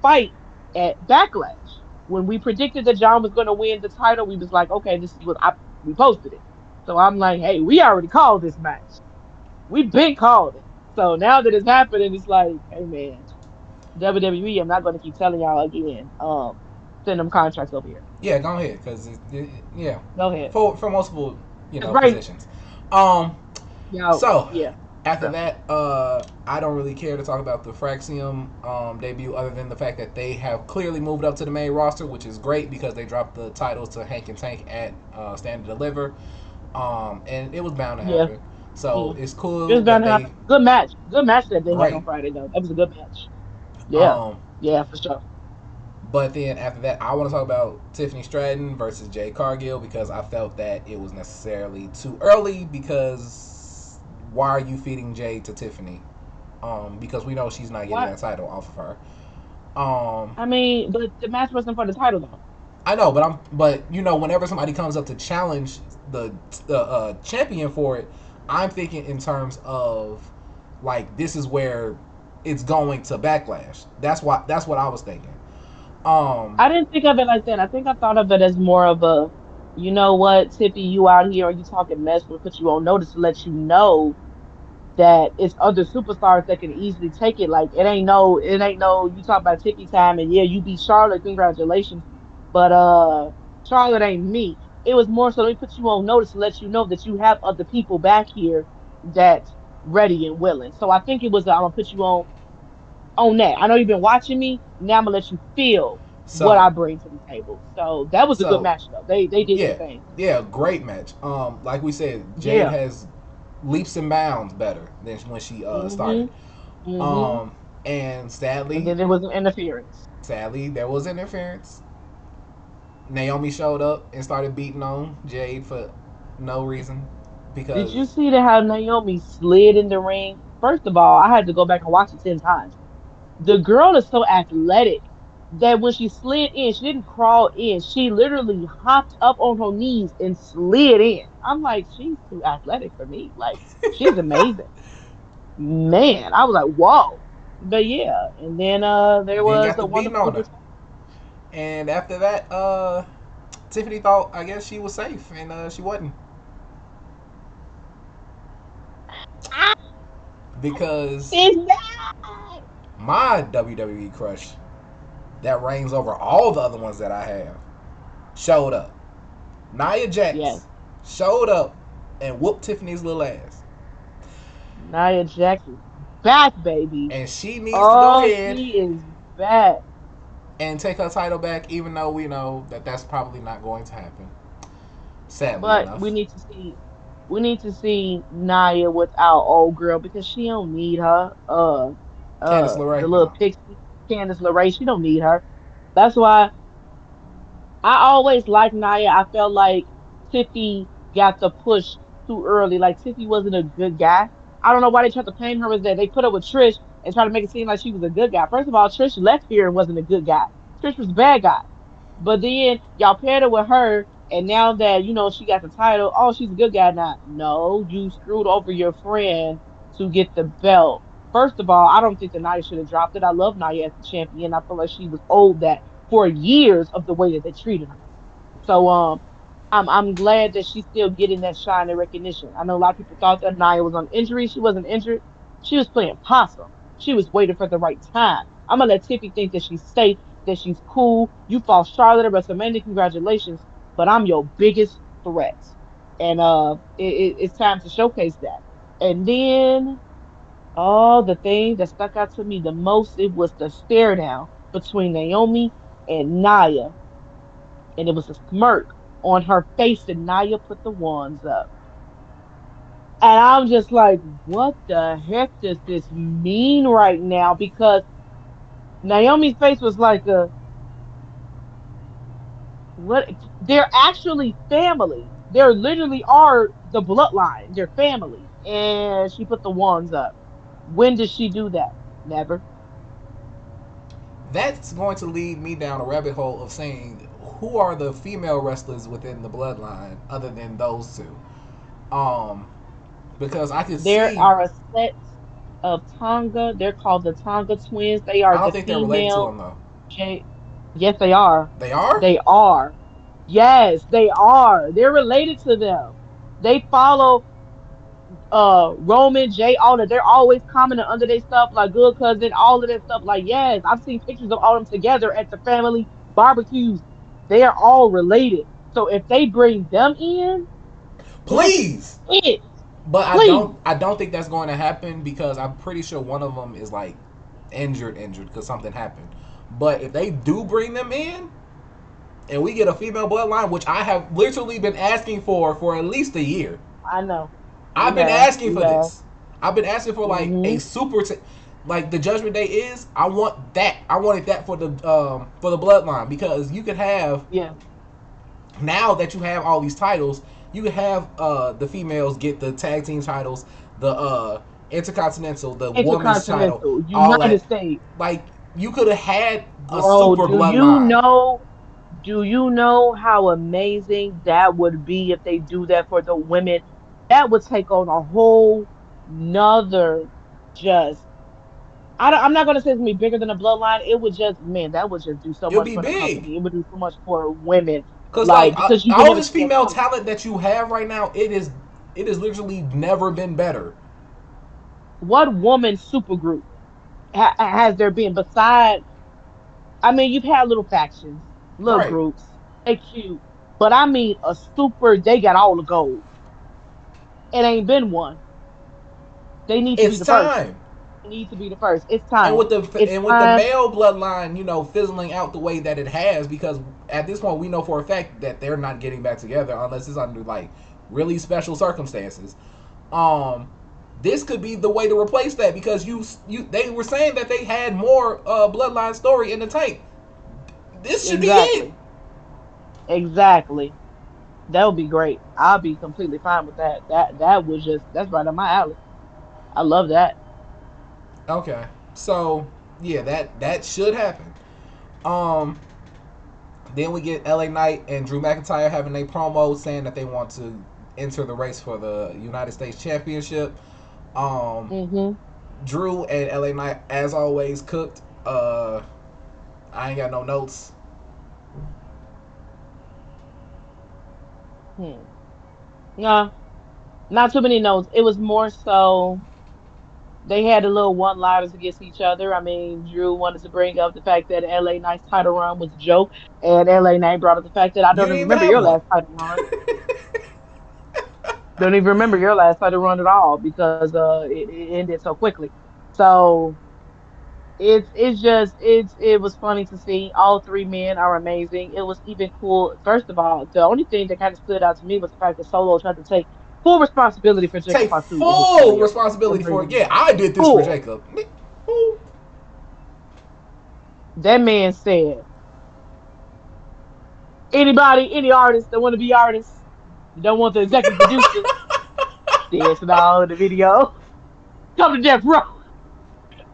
fight at Backlash. When we predicted that John was going to win the title, we was like, okay, this is what we posted it. So I'm like, hey, we already called this match. We've been called it. So now that it's happening, it's like, hey man, WWE, I'm not going to keep telling y'all again. Send them contracts over here. Yeah, go ahead, because yeah, Go ahead. for multiple Cause right, positions. Um, y'all, so yeah, after trust me. that, I don't really care to talk about the Fraxium debut, other than the fact that they have clearly moved up to the main roster, which is great because they dropped the titles to Hank and Tank at Stand and Deliver, and it was bound to Yeah, happen. So Mm. it's It cool was bound that to happen. they Good match. Good match that they had great. on Friday though. That was a good match. Yeah. Um, Yeah, for sure. but then after that, I want to talk about Tiffany Stratton versus Jade Cargill because I felt that it was necessarily too early. Because why are you feeding Jade to Tiffany? Because we know she's not getting What? that title off of her. Um, I mean, but the match wasn't for the title though. I know, but whenever somebody comes up to challenge the champion for it, I'm thinking in terms of like this is where it's going to backlash. That's what I was thinking. Um, I didn't think of it like that. I think I thought of it as more of a, you know what, Tippy, you out here or you talking mess, we'll put you on notice to let you know that it's other superstars that can easily take it. Like it ain't no you talk about Tippy time and yeah, you beat Charlotte, congratulations. But Charlotte ain't me. It was more so let me put you on notice to let you know that you have other people back here that's ready and willing. So I think it was I'm gonna put you on that. I know you've been watching me. Now I'm gonna let you feel what so I bring to the table. So that was a good so match though. They did their yeah, thing. yeah, great match. Like we said, Jade Yeah. has leaps and bounds better than when she started. Mhm. Mhm. Um, and And sadly, then there was an interference. sadly, there was interference. Naomi showed up and started beating on Jade for no reason Did you because see that how Naomi slid in the ring? First of all, I had to go back and watch it 10 times. The girl is so athletic that when she slid in, she didn't crawl in. She literally hopped up on her knees and slid in. I'm like, she's too athletic for me. Like, she's amazing. Man, I was like, whoa. But yeah, and then there then was got the a beating wonderful on her. return. And after that, Tiffany thought I guess she was safe, and she wasn't Ah, because she's back. my WWE crush that reigns over all the other ones that I have showed up. Nia Yes, Jax showed up and whooped Tiffany's little ass, Nia Jax is back, baby. and she needs to go Oh, ahead she is back. and take her title back, even though we know that that's probably not going to happen. Sadly But enough, we need to see Naya without old girl because she don't need her. Candice The LeRae, little no. pixie, Candice LeRae, she don't need her. That's why I always liked Naya. I felt like Tiffy got the push too early. Like Tiffy wasn't a good guy. I don't know why they tried to paint her as that. They put her with Trish and try to make it seem like she was a good guy. First of all, Trish left here and wasn't a good guy. Trish was a bad guy. But then y'all paired her with her, and now that she got the title, oh, she's a good guy now. No, you screwed over your friend to get the belt. First of all, I don't think that Nia should have dropped it. I love Nia as the champion. I feel like she was owed that for years of the way that they treated her. So I'm glad that she's still getting that shine and recognition. I know a lot of people thought that Nia was on injury. She wasn't injured. She was playing possum. She was waiting for the right time. I'm gonna let Tiffy think that she's safe, that she's cool. You fought Charlotte at WrestleMania, congratulations. But I'm your biggest threat, and it's time to showcase that. And then, oh, the thing that stuck out to me the most, it was the stare down between Naomi and Nia, and it was a smirk on her face, and Naya put the wands up. And I'm just like, what the heck does this mean right now? Because Naomi's face was like what they're actually family. They're literally are the bloodline. They're family. And she put the wands up. When did she do that? Never. that's going to lead me down a rabbit hole of saying who are the female wrestlers within the bloodline other than those two. Um, because I could There see. are a set of Tonga. They're called the Tonga twins. They are I don't the think they're related to female them though. J. Yes, they are. They are. They are. Yes, they are. They're related to them. They follow Roman, Jay, all that. They're always commenting under their stuff like good cousin, all of that stuff. Like, yes, I've seen pictures of all of them together at the family barbecues. They are all related. So if they bring them in, that's Please. it. But I don't. Please. I don't think that's going to happen because I'm pretty sure one of them is like injured because something happened. But if they do bring them in and we get a female bloodline, which I have literally been asking for at least a year, I know. I've been asking We for have. this. I've been asking for like a Hmm. like the Judgment Day is. I want that. I wanted that for the Bloodline because you could have Yeah. now that you have all these titles, you could have the females get the tag team titles, the intercontinental, the women's title, Intercontinental, all United that. States. Like you could have had a Bro, super Bloodline. do you know how amazing that would be if they do that for the women? That would take on a whole nother just I'm not gonna say it's gonna be bigger than a bloodline. It would just, man, that would just do so It'll much be for the big. company. It would do so much for women, Cause like like because you can all never this see that female coming. talent that you have right now, it is literally never been better. What woman supergroup has there been beside? I mean, you've had little factions, little Right. groups, they cute, but I mean, a super. They got all the gold. It ain't been one. They need to be It's the first. time. They need to be the first. It's And time. with the It's and with the time. male bloodline, you know, fizzling out the way that it has, because at this point we know for a fact that they're not getting back together unless it's under like really special circumstances. Um, this could be the way to replace that because you they were saying that they had more bloodline story in the tank. This should be it. Exactly. Exactly. That would be great. I'll be completely fine with that. That was just that's right up my alley. I love that. Okay, so yeah, that should happen. Um, then we get LA Knight and Drew McIntyre having a promo saying that they want to enter the race for the United States Championship. Um, Mm-hmm. Drew and LA Knight, as always, cooked. I ain't got no notes. Hmm. Nah, not too many notes. It was more so they had a little one-liners against each other. I mean, Drew wanted to bring up the fact that LA Knight's title run was a joke, and LA Knight brought up the fact that I You don't didn't even even remember have your one. last title run. Don't even remember your last title run at all because it ended so quickly. So it was funny to see. All three men are amazing. It was even cool. First of all, the only thing that kind of stood out to me was the fact that Solo tried to take full responsibility for Jacob Take Fatu and his full failure for responsibility for it. bringing Yeah, him I did this for full. Jacob. That man said, anybody, any artist that want to be artists, you don't want the executive producer dancing all in the video. Come to death row.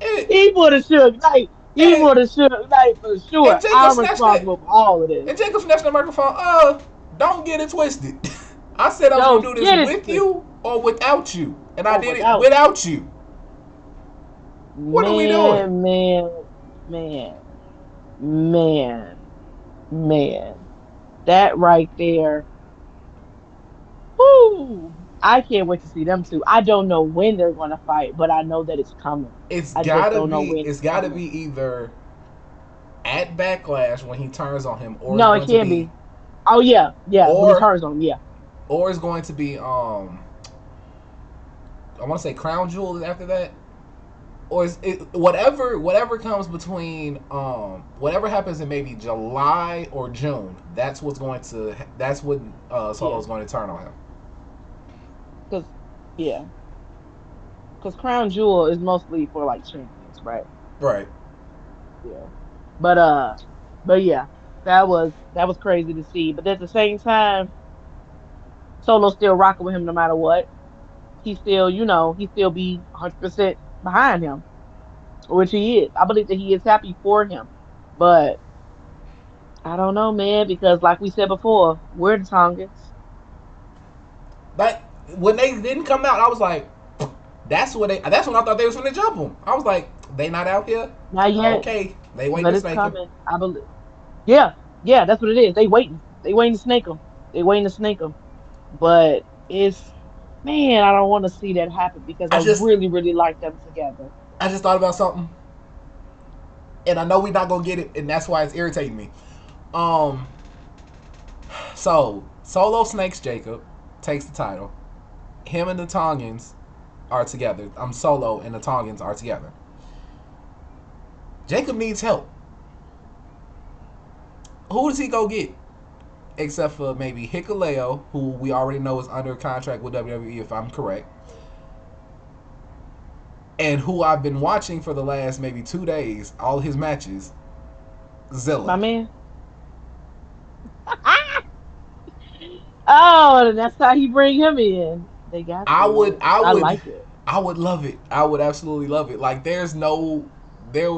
and, He would have shook Knight. He and, would have shook Knight for sure. and Jacob I'm snatched that. responsible for all of this. And Jacob snatched the microphone. Don't get it twisted. I said I was gonna Don't do this get it with twisted. you or without you, and I Or did it without you. without you. What are we doing? Man, man, man, man, man. That right there. Whoo! I can't wait to see them two. I don't know when they're going to fight, but I know that it's coming. I just don't know when It's it's gotta be coming. either at Backlash when he turns on him, or it's No, it going to can't be, be. Oh yeah, yeah. When he or turns on him, yeah. or it's going to be I want to say Crown Jewel after that, or is it, whatever comes between whatever happens in maybe July or June. That's when Yeah. Solo's going to turn on him. Cause yeah, cause Crown Jewel is mostly for like champions, right? Right. Yeah. But but yeah, that was crazy to see. But at the same time, Solo's still rocking with him no matter what. He still, he still be 100% behind him, which he is. I believe that he is happy for him. But I don't know, man, because like we said before, we're the Tongans. Like when they didn't come out, I was like, That's when I thought they was going to jump him. I was like, they not out here. Not yet, Okay, they waiting but to it's snake him. coming. I believe. Yeah, yeah, that's what it is. They waiting. They waiting to snake him. They waiting to snake him. But it's, man, I don't want to see that happen because I I just really, really like them together. I just thought about something, and I know we're not gonna get it, and that's why it's irritating me. Um, so Solo snakes Jacob, takes the title. Him and the Tongans are together. I'm Solo and the Tongans are together. Jacob needs help. Who does he go get? except for maybe Hikuleo, who we already know is under contract with WWE, if I'm correct, and who I've been watching for the last maybe 2 days, all his matches, My Zilla. man. Oh, that's how he bring him in. They got I would, you. I I would, like it. I would love it. I would absolutely love it. Like there's no there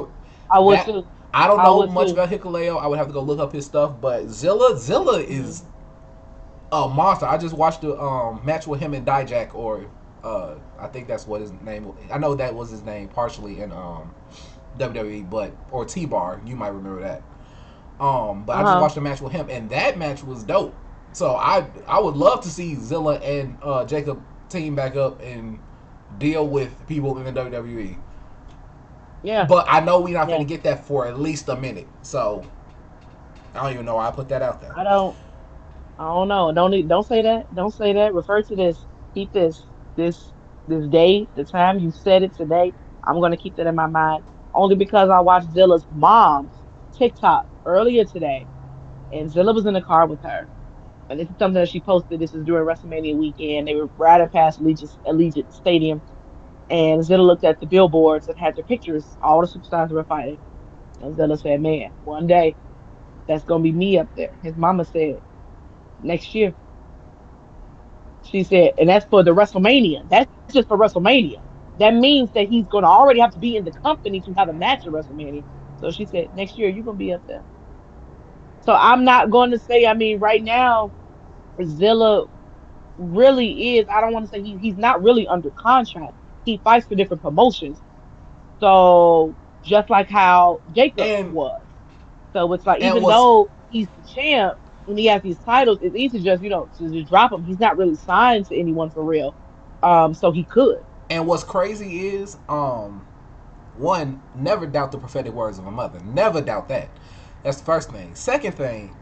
I would that too. I don't I know would much too. about Hikuleo. I would have to go look up his stuff. But Zilla Hmm. is a monster. I just watched the match with him and Dijak, or I think that's what his name was. I know that was his name partially in WWE, but or T Bar. You might remember that. But I just Uh-huh. watched a match with him, and that match was dope. So I would love to see Zilla and Jacob team back up and deal with people in the WWE. Yeah. But I know we're not going Yeah. to get that for at least a minute. So I don't even know why I put that out there. I don't. I don't know. Don't say that. Don't say that. Refer to this. Keep this this day, the time you said it today. I'm gonna keep that in my mind. Only because I watched Zilla's mom's TikTok earlier today, and Zilla was in the car with her. And this is something that she posted. This is during WrestleMania weekend. They were riding past Allegiant Stadium, and Zilla looked at the billboards that had their pictures. All the superstars were fighting. And Zilla said, "Man, one day that's gonna be me up there." His mama said, "Next year." She said, and that's for the WrestleMania. That's just for WrestleMania. That means that he's going to already have to be in the company to have a match at WrestleMania. So she said, next year you're going to be up there. So I'm not going to say, I mean, right now, Zilla really is, I don't want to say he's not really under contract. He fights for different promotions. So just like how Jacob And was. So it's like, and even what's though he's the champ and he has these titles, it's easy to just, to just drop him. He's not really signed to anyone for real. So he could. what's crazy is one, never doubt the prophetic words of a mother. Never doubt that. That's the first thing. Second thing,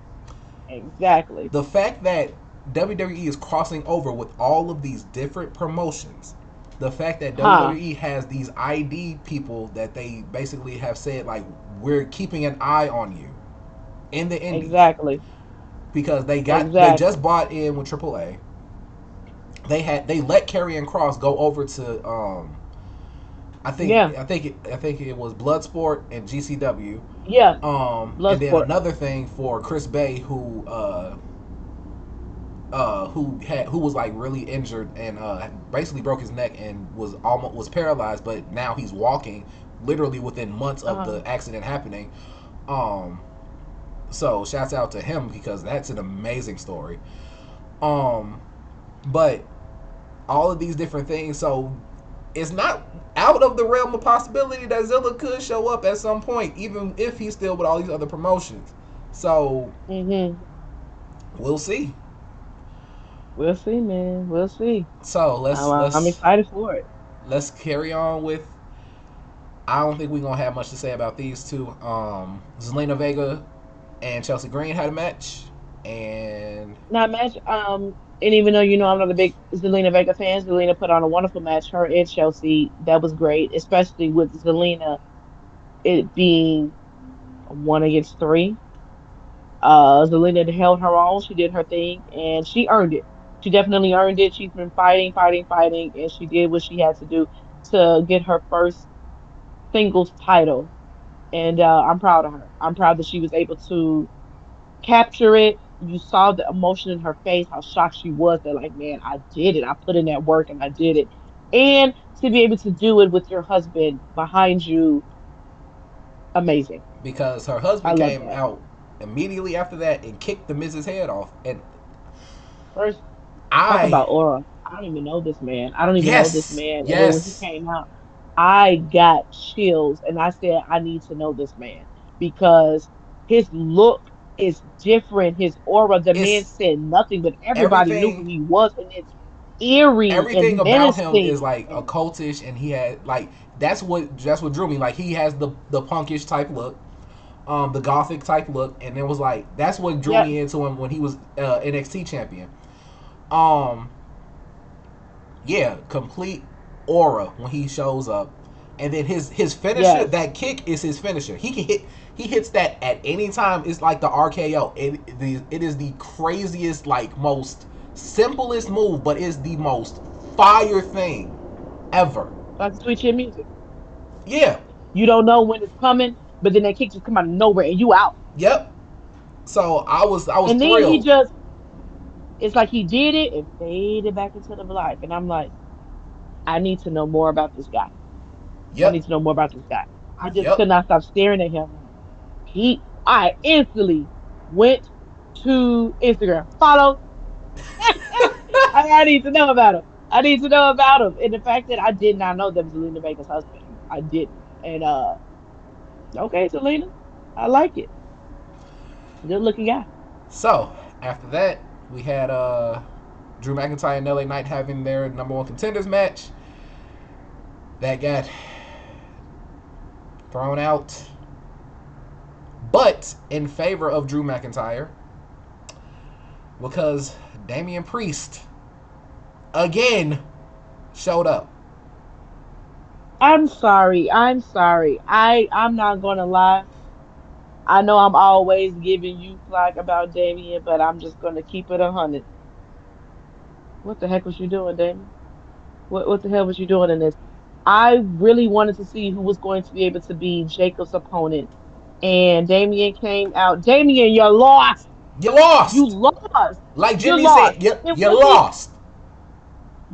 Exactly. the fact that WWE is crossing over with all of these different promotions, the fact that Huh. WWE has these ID people that they basically have said like we're keeping an eye on you in the indies Exactly. because they just Exactly. bought in with AAA. They let Karrion Cross go over to Yeah. I think it was Bloodsport and GCW. Yeah. And then Bloodsport. another thing for Chris Bay, who was like really injured and basically broke his neck and was paralyzed, but now he's walking literally within months of Uh-huh. the accident happening. Um, so shouts out to him because that's an amazing story. Um, but all of these different things, so it's not out of the realm of possibility that Zilla could show up at some point, even if he's still with all these other promotions. So Hmm. we'll see. We'll see, man. We'll see. So I'm excited for it. let's carry on with. I don't think we're gonna have much to say about these two. Zelina Vega and Chelsea Green had a match, and Not match. And even though I'm not a big Zelina Vega fan, Zelina put on a wonderful match. Her and Chelsea, that was great, especially with Zelina it being 1 against 3. Zelina held her own. She did her thing, and she earned it. She definitely earned it. She's been fighting, fighting, fighting, and she did what she had to do to get her first singles title. And I'm proud of her. I'm proud that she was able to capture it. You saw the emotion in her face, how shocked she was. That like, man, I did it. I put in that work and I did it. And to be able to do it with your husband behind you, amazing. because her I husband love came that. out immediately after that and kicked the Miz's head off, and First, talk I about aura. I don't even know this man. I don't even know this yes man. And then when he yes came out, I got chills and I said, I need to know this man because his look is different. His aura, the man it's said nothing, but everybody knew who everything he was. And it's eerie everything and about him is menacing. like And occultish, and he had like that's what drew me. Like he has the punkish type look, the gothic type look, and it was like that's what drew yeah, me into him when he was NXT champion. Um, yeah, complete aura when he shows up. And then his finisher, Yes. that kick is his finisher. He hits that at any time. It's like the RKO. It is the craziest, like most simplest move, but is the most fire thing ever. Like the sweet chin music. Yeah. You don't know when it's coming, but then that kick just come out of nowhere and you out. Yep. So I was And then he thrilled. just, it's like he did it and faded back into the life. And I'm like, I need to know more about this guy. I need Yep. to know more about this guy. I just Yep. could not stop staring at him. Like, I instantly went to Instagram, follow. I need to know about him. I need to know about him. And the fact that I did not know that was Zelina Vega's husband. I didn't. And okay, Selena, I like it. Good looking guy. So after that, we had Drew McIntyre and LA Knight having their number one contenders match. That got thrown out, but in favor of Drew McIntyre because Damian Priest again showed up. I'm sorry. I'm sorry. I'm not gonna lie. I know I'm always giving you flack about Damien, but I'm just gonna keep it 100. What the heck was you doing, Damien? What the hell was you doing in this? I really wanted to see who was going to be able to be Jacob's opponent, and Damien came out. Damien, you lost. You You lost, lost. like You Jimmy lost. said. You It you wasn't. lost.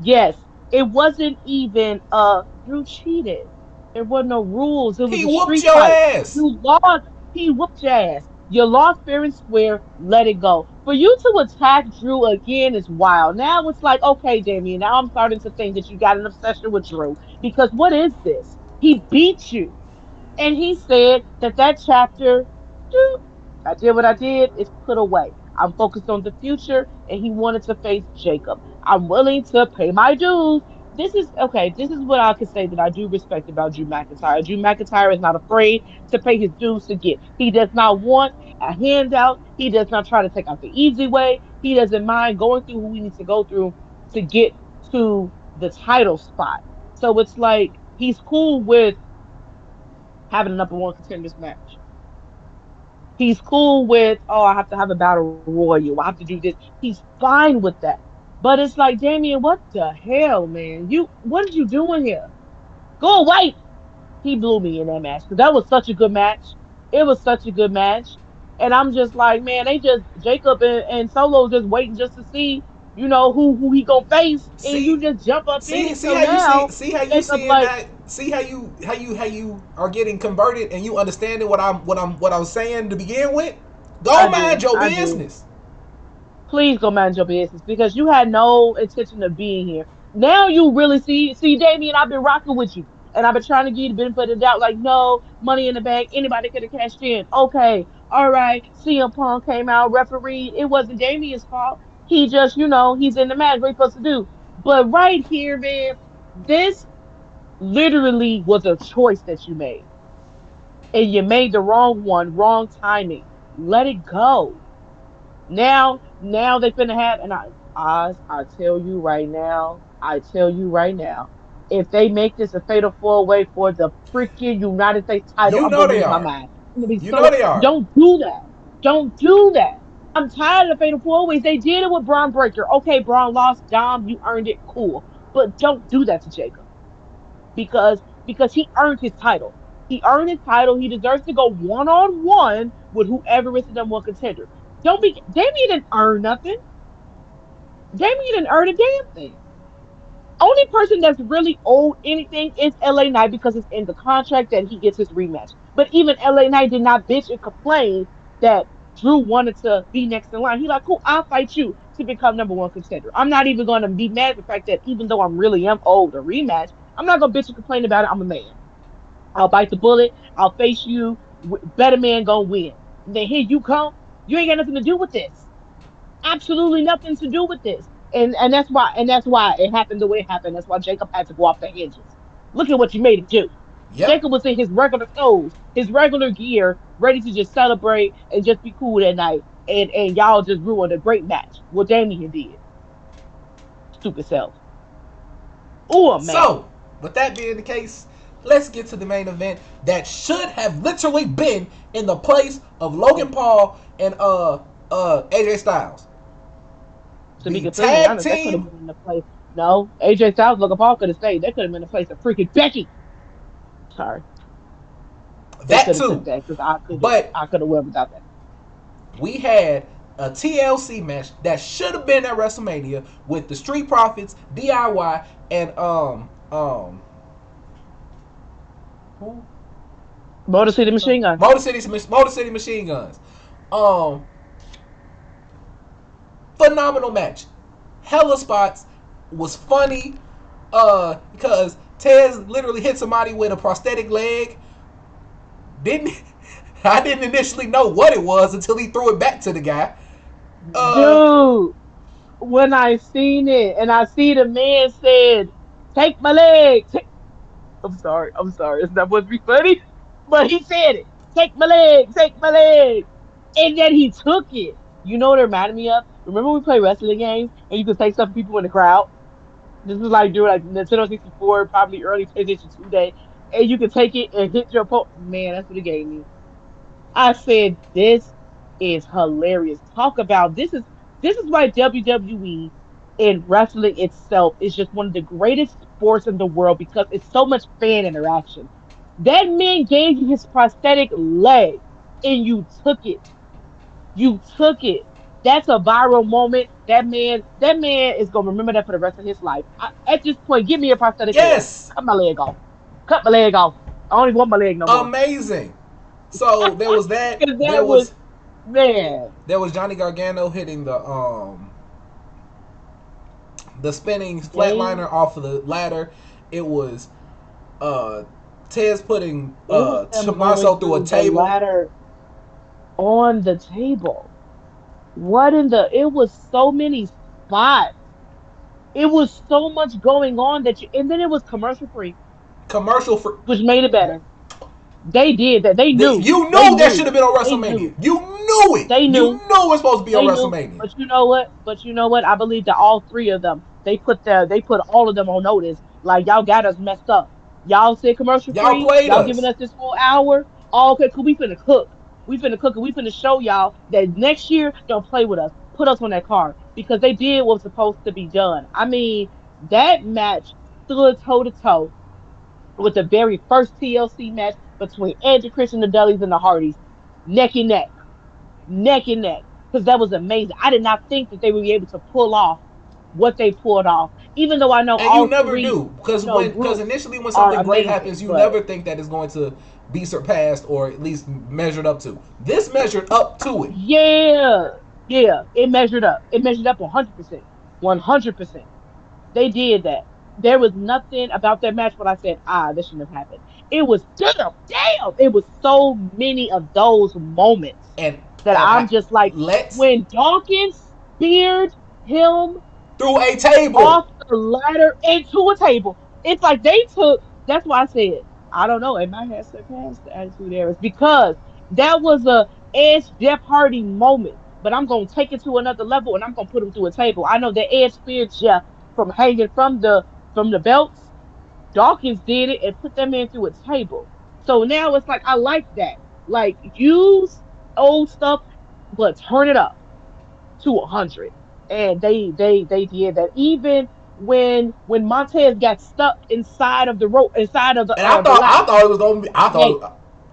Yes, it wasn't even Drew cheated. There were no rules. It was He a whooped street your fight. ass. You lost. He whooped your ass. You lost fair and square. Let it go. For you to attack Drew again is wild. Now it's like, okay, Damien, now I'm starting to think that you got an obsession with Drew. Because what is this? He beat you. And he said that that chapter, doop, I did what I did, is put away. I'm focused on the future, and he wanted to face Jacob. I'm willing to pay my dues. This is okay. This is what I could say that I do respect about Drew McIntyre. Drew McIntyre is not afraid to pay his dues to get. He does not want a handout. He does not try to take out the easy way. He doesn't mind going through who he needs to go through to get to the title spot. So it's like he's cool with having a number one contenders match. He's cool with, oh, I have to have a battle royal. I have to do this. He's fine with that. But it's like, Damien, what the hell, man? What are you doing here? Go away. He blew me in that match because that was such a good match. It was such a good match. And I'm just like, man, they just, Jacob and Solo just waiting just to see, who he gonna face. And See, you just jump up in see, it. see So how you see, now see how you Jacob seeing like, that. See how you are getting converted and you understanding what I'm saying to begin with. Go I mind do. your I do. business. Please go mind your business because you had no intention of being here. Now you really see, Damien, I've been rocking with you. And I've been trying to give you the benefit of the doubt, like, no, money in the bank, anybody could have cashed in. Okay, all right. CM Punk came out, refereed. It wasn't Damien's fault. He just, he's in the match. What he supposed to do? But right here, man, this literally was a choice that you made. And you made the wrong one, wrong timing. Let it go. Now they finna have, and I tell you right now, if they make this a fatal four way for the freaking United States title, You I'm know gonna they lose my are. mind. I'm gonna be You know so. they are. Don't do that. Don't do that. I'm tired of the fatal four ways. They did it with Braun Breaker. Okay, Braun lost. Dom, you earned it. Cool, but don't do that to Jacob because he earned his title. He earned his title. He deserves to go 1-on-1 with whoever is the number one contender. Don't be Damien didn't earn nothing. Damien didn't earn a damn thing. Only person that's really owed anything is LA Knight because it's in the contract that he gets his rematch. But even LA Knight did not bitch and complain that Drew wanted to be next in line. He like, cool, I'll fight you to become number one contender. I'm not even gonna be mad at the fact that even though I'm really am owed a rematch, I'm not gonna bitch and complain about it. I'm a man. I'll bite the bullet. I'll face you. Better man gonna win. And then here you come. You ain't got nothing to do with this. Absolutely nothing to do with this. And that's why it happened the way it happened. That's why Jacob had to go off the hinges. Look at what you made him do. Yep. Jacob was in his regular clothes, his regular gear, ready to just celebrate and just be cool that night. And y'all just ruined a great match. What Damien did. Stupid self. Oh man. So, with that being the case, let's get to the main event that should have literally been in the place of Logan Paul and AJ Styles. To be The completely tag honest, that could have team. been in the place. No, AJ Styles, Logan Paul could have stayed. That could have been the place of freaking Becky. Sorry, they That could have took too. that because But I could have went without that. we had a TLC match that should have been at WrestleMania with the Street Profits, DIY, and who? Motor City Machine Guns. Motor City Machine Guns. Um, Phenomenal match. Hella spots. Was funny. Because Tez literally hit somebody with a prosthetic leg. Didn't I didn't initially know what it was until he threw it back to the guy. Uh, Dude, when I seen it and I see the man said, "Take my leg." I'm sorry. It's not supposed to be funny, but he said it. Take my leg, and then he took it. You know what it reminded me of? Remember we play wrestling games and you could take some people in the crowd. This is like during like Nintendo 64, probably early PlayStation 2 day, and you could take it and hit your opponent. Man, that's what it gave me. I said, this is hilarious. Talk about this is why WWE and wrestling itself is just one of the greatest sports in the world because it's so much fan interaction. That man gave you his prosthetic leg and you took it. You took it. That's a viral moment. That man is gonna remember that for the rest of his life. At this point, give me a prosthetic leg. yes, Cut my leg off. Cut my leg off. I don't even want my leg no more. amazing. So there was that. Because that was, man. There was Johnny Gargano hitting the spinning They flatliner off of the ladder. It was uh Tez putting it was them going Tommaso through a through the table. ladder on the table. What in the it was so many spots. It was so much going on that you and then it was commercial free, Commercial for which made it better. They did that. They knew. you They know that should knew. have been on They WrestleMania. knew. You knew it. They You knew. know it's supposed to be on They knew, WrestleMania. but you know what? But you know what? I believe that all three of them, they put all of them on notice. Like y'all got us messed up. Y'all said commercial Y'all free. played Y'all giving us. us this whole hour. Oh, okay, cool. We finna cook. We finna cook and we finna show y'all that next year don't play with us. Put us on that card because they did what was supposed to be done. I mean, that match stood toe to toe with the very first TLC match between Edge and Christian the Dudleys and the Hardys, neck and neck, neck and neck, because that was amazing. I did not think that they would be able to pull off what they pulled off, even though I know And you all never three, do because groups initially when are something great amazing. happens, you But never think that it's going to be surpassed or at least measured up to. This measured up to it. yeah, yeah, it measured up. It measured up 100%, 100%. They did that. There was nothing about that match when I said, this shouldn't have happened. It was damn. It was so many of those moments And that and I'm just like, let's when Dawkins speared him through a table. off the ladder into a table. It's like they took. That's why I said I don't know. It might have surpassed the Attitude Era because that was a Edge Jeff Hardy moment. But I'm gonna take it to another level and I'm gonna put him through a table. I know that Edge speared Jeff from hanging from the belts. Dawkins did it and put that man through a table. So now it's like I like that. Like use old stuff, but turn it up to 100, and they did that. Even when Montez got stuck inside of the rope, inside of And the I ladder, thought it was gonna be, that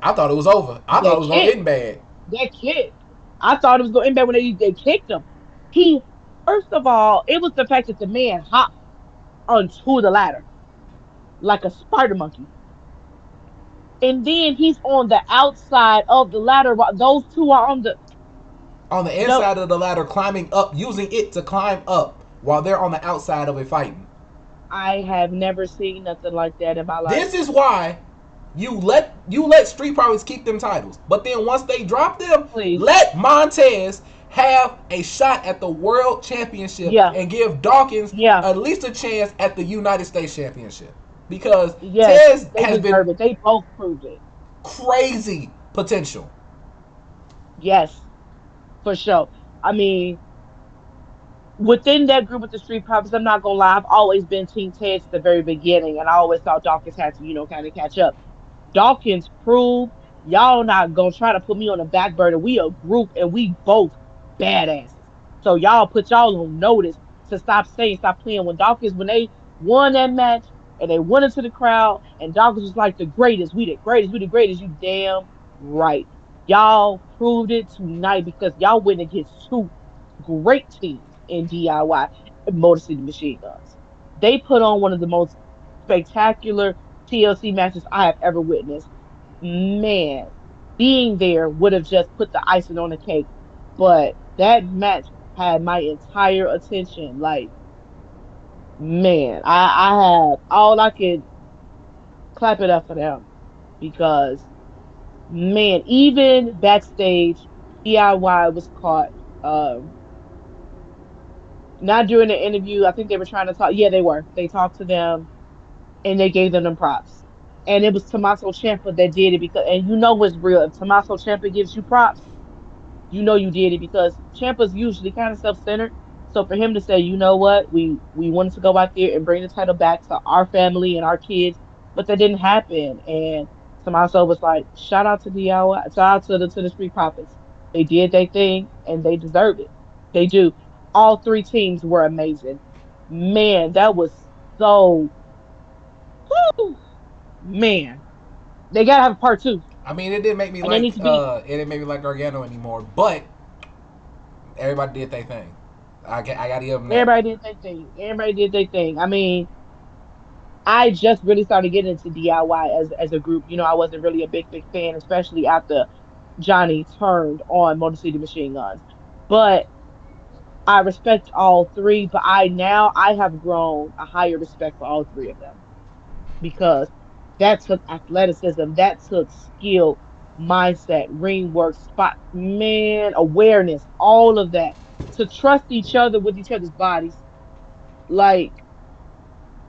I thought it was over. I thought it that was gonna kick, end bad. that kick, I thought it was going to end bad when they kicked him. He First of all, it was the fact that the man hopped onto the ladder like a spider monkey. And then he's on the outside of the ladder while those two are on the On the no. inside of the ladder, climbing up, using it to climb up while they're on the outside of it fighting. I have never seen nothing like that in my life. This is why you let Street Profits keep them titles. But then once they drop them, Please. let Montez have a shot at the world championship Yeah. and give Dawkins Yeah. at least a chance at the United States championship. Because Yes, Tez they has been deserve it. They both proved it. crazy potential. Yes, for sure. I mean, within that group with the Street Profits, I'm not gonna lie, I've always been Team Ted at the very beginning, and I always thought Dawkins had to, kind of catch up. Dawkins proved y'all not gonna try to put me on the back burner. We a group and we both badasses. So y'all put y'all on notice to stop playing. When they won that match and they went into the crowd and Dawkins was like we the greatest, you damn right. Y'all proved it tonight because y'all went against two great teams in DIY Motor City Machine Guns. They put on one of the most spectacular TLC matches I have ever witnessed. Man, being there would have just put the icing on the cake, but that match had my entire attention. Like, man, I have all I could clap it up for them because, man, even backstage, DIY was caught. Um, not during the interview. I think they were trying to talk. Yeah, they were. They talked to them and they gave them props. And it was Tommaso Ciampa that did it because, and you know what's real. If Tommaso Ciampa gives you props, you know you did it because Ciampa's usually kind of self-centered. So for him to say, you know what, we wanted to go out there and bring the title back to our family and our kids, but that didn't happen. And Tommaso was like, shout out to DIY, shout out to the Street Profits. They did their thing and they deserve it. They do. All three teams were amazing. Man, that was so. Whew, man, they gotta have a part two, I mean, it didn't make me and they like need to be. it didn't make me like Gargano anymore, but everybody did their thing. I got to give them that. Everybody did their thing. Everybody did their thing. I mean, I just really started getting into DIY as a group. I wasn't really a big fan, especially after Johnny turned on Motor City Machine Guns. But I respect all three. But I have grown a higher respect for all three of them because that took athleticism, that took skill, mindset, ring work, spot man, awareness, all of that to trust each other with each other's bodies. Like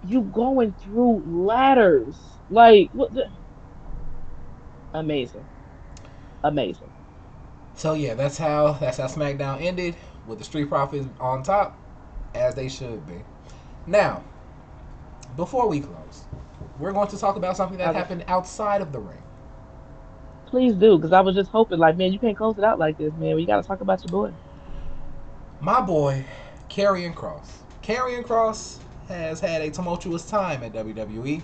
you going through ladders. Like what amazing. Amazing. So yeah, that's how SmackDown ended with the Street Profits on top, as they should be. Now, before we close, we're going to talk about something that Okay. happened outside of the ring. Please do, because I was just hoping, like, man, you can't close it out like this, man. We gotta talk about your boy. My boy, Karrion Cross. Karrion Cross has had a tumultuous time at WWE.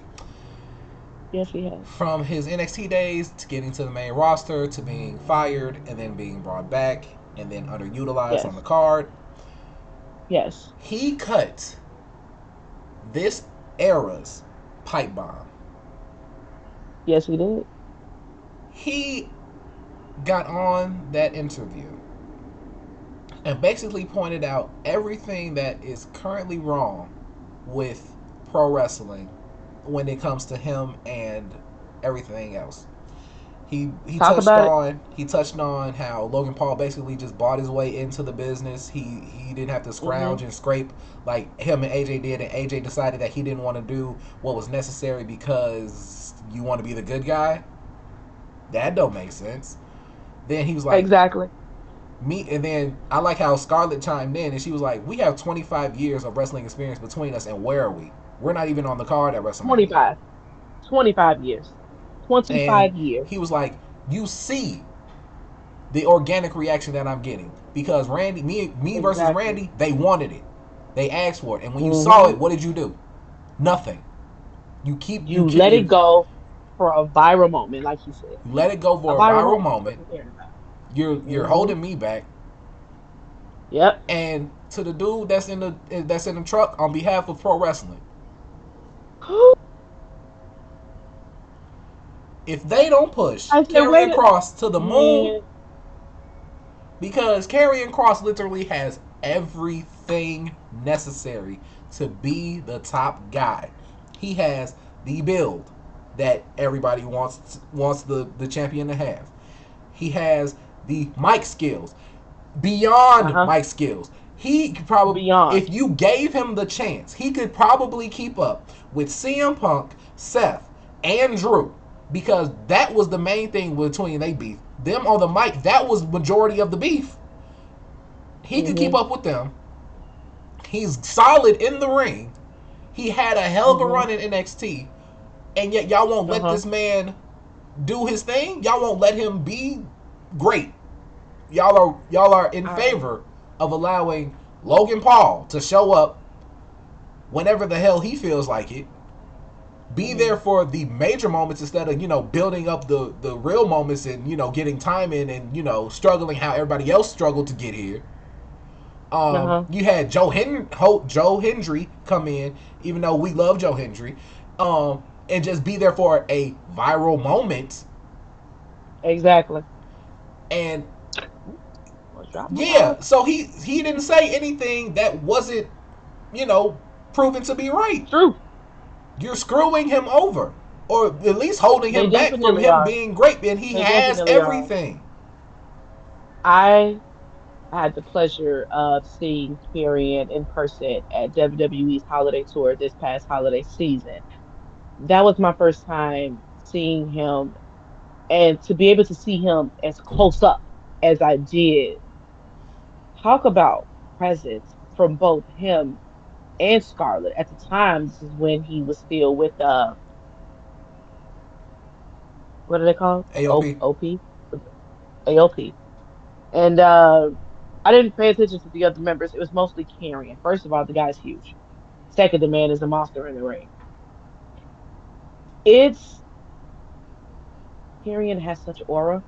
Yes, he has. From his NXT days to getting to the main roster to being fired and then being brought back and then underutilized on the Yes. card. Yes. He cut this era's pipe bomb. Yes, he did. He got on that interview and basically pointed out everything that is currently wrong with pro wrestling when it comes to him and everything else. He Talk touched about it. on how Logan Paul basically just bought his way into the business. He didn't have to Mm-hmm. scrounge and scrape like him and AJ did, and AJ decided that he didn't want to do what was necessary because you want to be the good guy. That don't make sense. Then he was like, Exactly. me, and then I like how Scarlett chimed in and she was like, we have 25 years of wrestling experience between us, and where are we? We're not even on the card at WrestleMania. 25. 25 years. And 25 years. he was like, you see the organic reaction that I'm getting because Randy, me versus Exactly. Randy, they wanted it, they asked for it, and when you saw Mm-hmm. it, what did you do? Nothing. You You let it go for a viral moment, like you said. let it go A for a viral viral moment. That's moment. what you cared about. You're Mm-hmm. holding me back, Yep. and to the dude that's in the truck on behalf of pro wrestling, if they don't push I said, wait Karrion a Cross to the moon, man. because Karrion Cross literally has everything necessary to be the top guy. He has the build that everybody wants the champion to have. He has the mic skills beyond Uh-huh. mic skills. He could probably, Beyond. if you gave him the chance, he could probably keep up with CM Punk, Seth, and Drew, because that was the main thing between they beef. Them on the mic, that was majority of the beef. He could keep Mm-hmm. up with them, He's solid in the ring. He had a hell of a Mhm. run in NXT, and yet y'all won't Uh let huh. this man do his thing. Y'all won't let him be great. Y'all are in I. favor of allowing Logan Paul to show up whenever the hell he feels like it. Be there Mhm. for the major moments instead of building up the real moments and getting time in and struggling how everybody else struggled to get here. Uh huh. You had Joe Hendry come in, even though we love Joe Hendry, and just be there for a viral moment. Exactly. And Almost dropped my yeah, dog. so he didn't say anything that wasn't you know proven to be right. True. You're screwing him over, or at least holding They him back from definitely him are. being great. And he They has definitely are. everything. I had the pleasure of seeing Karrion in person at WWE's holiday tour this past holiday season. That was my first time seeing him, and to be able to see him as close up as I did, talk about presence from both him and Scarlett. At the time, this is when he was still with what are they called? AOP. OP? AOP. And I didn't pay attention to the other members. It was mostly Karrion. First of all, the guy's huge. Second, the man is a monster in the ring. It's Karrion has such aura.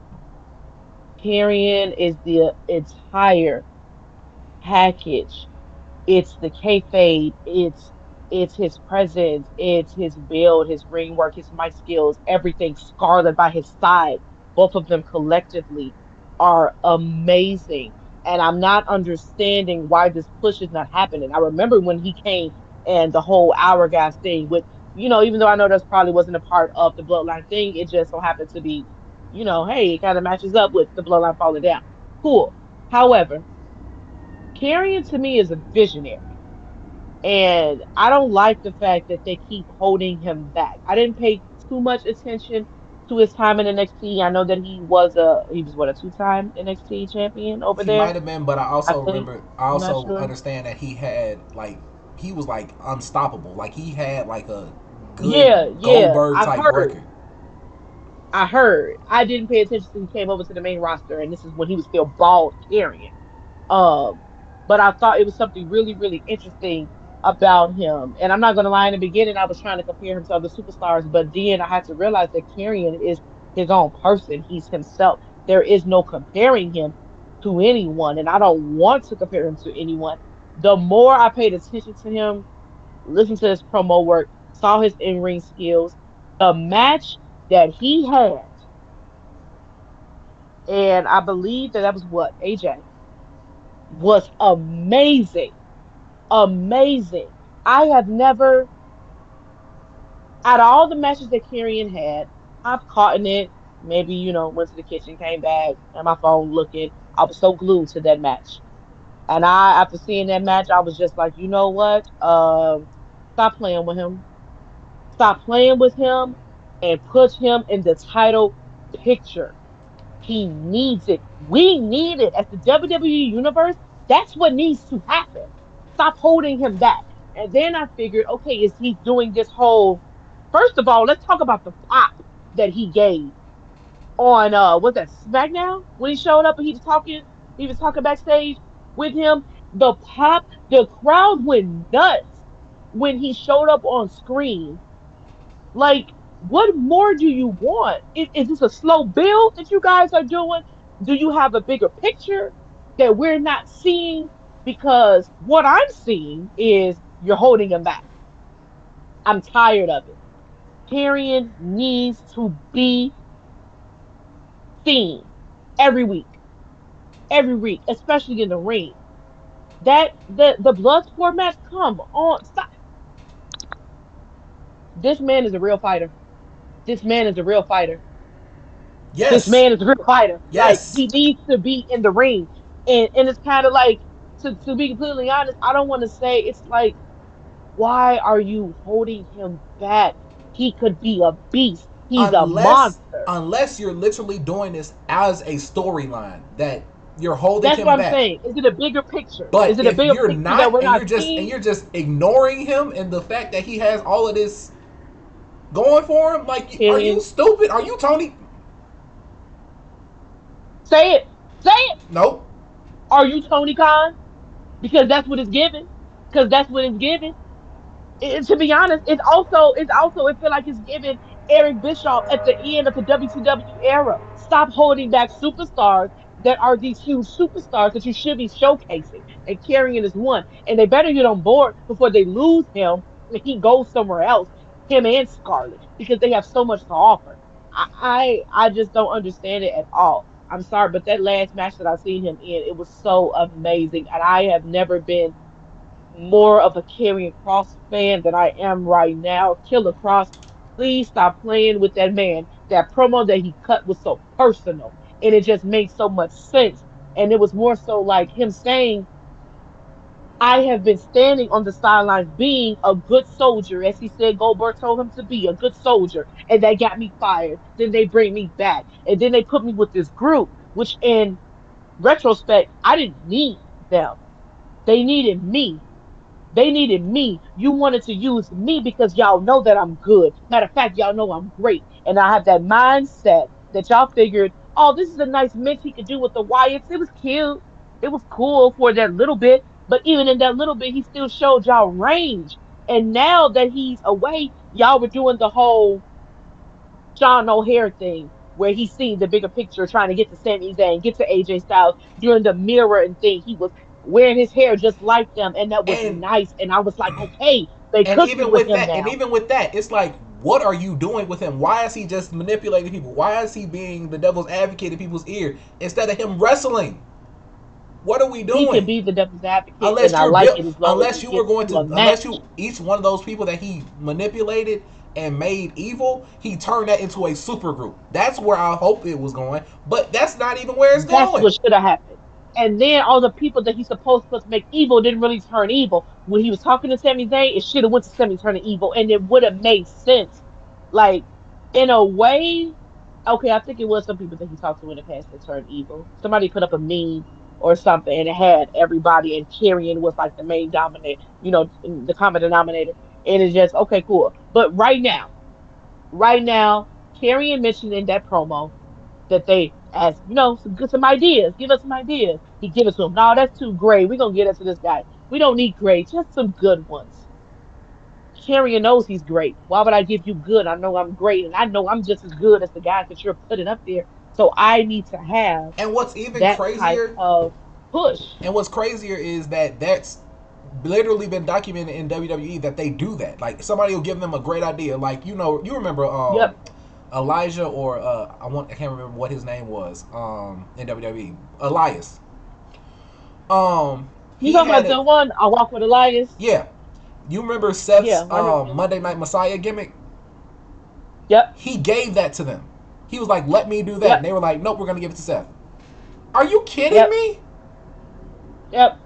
Karrion is the entire package. It's the kayfabe. It's his presence. It's his build, his ring work, his mic skills, everything. Scarlett by his side, both of them collectively are amazing. And I'm not understanding why this push is not happening. I remember when he came and the whole hourglass thing with, even though I know that's probably wasn't a part of the bloodline thing, it just so happened to be, hey, it kind of matches up with the bloodline falling down. Cool. However, Carrion to me is a visionary. And I don't like the fact that they keep holding him back. I didn't pay too much attention to his time in NXT. I know that he was what, a two-time NXT champion over He there, might have been, but I think. I I'm not also sure. understand that he was like unstoppable. Like he had like a good Yeah, yeah. Goldberg type record. I heard. I didn't pay attention until he came over to the main roster, and this is when he was still bald carrying. Um, but I thought it was something really, really interesting about him. And I'm not gonna lie, in the beginning, I was trying to compare him to other superstars, but then I had to realize that Karrion is his own person. He's himself. There is no comparing him to anyone, and I don't want to compare him to anyone. The more I paid attention to him, listened to his promo work, saw his in-ring skills, the match that he had, and I believe that was what AJ was amazing, amazing. I have never, out of all the matches that Karrion had, I've caught in it. Maybe, went to the kitchen, came back, and my phone looking. I was so glued to that match. And after seeing that match, I was just like, you know what? Stop playing with him. Stop playing with him and put him in the title picture. He needs it. We need it as the WWE universe. That's what needs to happen. Stop holding him back. And then I figured, okay, is he doing this whole? First of all, let's talk about the pop that he gave on was that SmackDown when he showed up and he was talking backstage with him. The pop, the crowd went nuts when he showed up on screen. Like, what more do you want? Is this a slow build that you guys are doing? Do you have a bigger picture that we're not seeing? Because what I'm seeing is you're holding him back. I'm tired of it. Tyrion needs to be seen every week, every week, especially in the ring. That the blood sport match, come on, stop. This man is a real fighter. This man is a real fighter. This Yes, man is a real fighter. Like, yes. he needs to be in the ring. And it's kind of like, to be completely honest, I don't want to say, it's like, why are you holding him back? He could be a beast. He's a Unless monster. unless you're literally doing this as a storyline that You're holding That's what him I'm back. saying. Is it a bigger picture? But Is it a if bigger you're picture that not, we're and not seeing? you're just ignoring him and the fact that he has all of this going for him, like, are you Tyrion, stupid? Are you Tony? say it. Say it. Nope. Are you Tony Khan? Because that's what it's given. Because that's what it's given. To be honest, it's also it feel like it's giving Eric Bischoff at the end of the WCW era. Stop holding back superstars that are these huge superstars that you should be showcasing and carrying as one. And they better get on board before they lose him and he goes somewhere else, him and Scarlett, because they have so much to offer. I just don't understand it at all. I'm sorry, but that last match that I seen him in, it was so amazing. And I have never been more of a Karrion Cross fan than I am right now. Killer Cross, please stop playing with that man. That promo that he cut was so personal and it just made so much sense. And it was more so like him saying, I have been standing on the sidelines being a good soldier, as he said Goldberg told him to be a good soldier, and they got me fired. Then they bring me back, and then they put me with this group, which in retrospect, I didn't need them. They needed me. They needed me. You wanted to use me because y'all know that I'm good. Matter of fact, y'all know I'm great. And I have that mindset that y'all figured, oh, this is a nice mix he could do with the Wyatts. It was cute. It was cool for that little bit. But even in that little bit, he still showed y'all range. And now that he's away, y'all were doing the whole John O'Hare thing where he's seeing the bigger picture, trying to get to Sami Zayn, get to AJ Styles, doing the mirror and thing. He was wearing his hair just like them, and that was And nice. And I was like, okay, they and cooking even with with him that, now. it's like, what are you doing with him? Why is he just manipulating people? Why is he being the devil's advocate in people's ear instead of him wrestling? What are we He can doing? be the devil's advocate, and Unless I you're like built, it as long as unless he you were gets going to a to, unless match. you, each one of those people that he manipulated and made evil, he turned that into a super group. That's where I hope it was going, but that's not even where it's That's going. what should have happened. And then all the people that he's supposed to make evil didn't really turn evil. When he was talking to Sami Zayn, it should have went to Sami turning evil, and it would have made sense. Like in a way, okay, I think it was some people that he talked to in the past that turned evil. Somebody put up a meme or something, and it had everybody, and Tyrion was like the main dominant, the common denominator. And it's just okay, cool. But right now, Tyrion mentioned in that promo that they asked, some ideas. Give us some ideas. He give it to them. No, that's too gray. We're gonna get into this guy. We don't need gray, just some good ones. Carrion knows he's great. Why would I give you good? I know I'm great, and I know I'm just as good as the guys that you're putting up there. So I need to have And what's even that type crazier, of push. is that that's literally been documented in WWE that they do that. Like, somebody will give them a great idea. Like, you remember Yep. Elijah, or I can't remember what his name was in WWE. Elias. You He talking had about it. the one I walk with Elias? Yeah, you remember Seth's Yeah, I know him. Monday Night Messiah gimmick? Yep. He gave that to them. He was like, "Let me do that," and Yep. they were like, "Nope, we're gonna give it to Seth." Are you kidding Yep. me? Yep.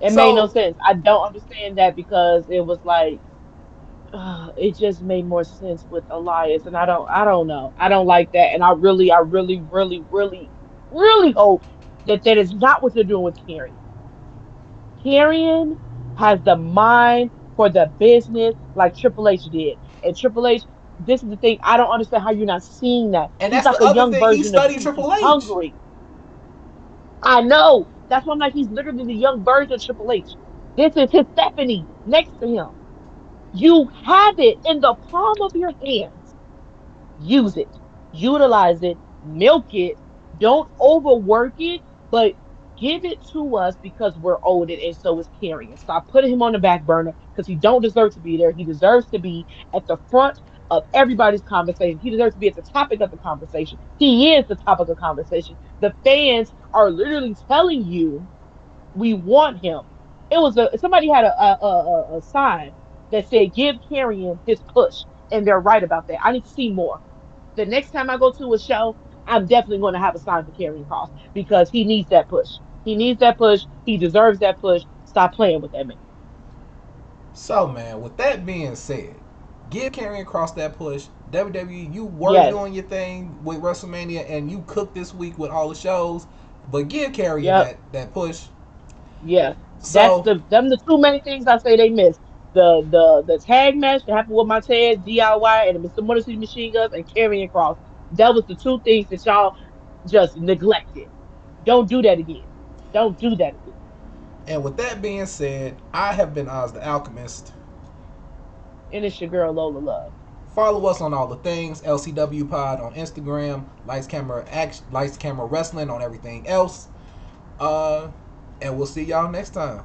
It made no So, sense. I don't understand that because it was like it just made more sense with Elias, and I don't know. I don't like that, and I really hope that that is not what they're doing with Carrion. Carrion has the mind for the business like Triple H did, and Triple H. This is the thing. I don't understand how you're not seeing that. and He's that's like the a other young thing. He version of studied you. He's Triple H. hungry. I know. That's why I'm like, he's literally the young version of Triple H. This is his Stephanie next to him. You have it in the palm of your hands. Use it, utilize it, milk it. Don't overwork it, but give it to us because we're owed it, and so is carrying. Stop putting him on the back burner because he don't deserve to be there. He deserves to be at the front of everybody's conversation. He deserves to be at the topic of the conversation. He is the topic of conversation. The fans are literally telling you we want him. It was somebody had a sign that said give Carrion his push, and they're right about that. I need to see more. The next time I go to a show, I'm definitely going to have a sign for Carrion Cross because he needs that push. He needs that push. He deserves that push. Stop playing with that man. So, man, with that being said, give Karrion Cross that push. WWE, you were Yes. doing your thing with WrestleMania, and you cooked this week with all the shows. but give Carrier Yep. that push. Yes. That's So, the two main things I say they missed. The tag match that happened with Montez, DIY, and the Mr. Motor City Machine Guns and carrying cross. That was the two things that y'all just neglected. Don't do that again. Don't do that again. and with that being said, I have been Oz the Alchemist. And it's your girl Lola Love. Follow us on all the things. LCW Pod on Instagram. Lights Camera Action, Lights Camera Wrestling on everything else. Uh, and we'll see y'all next time.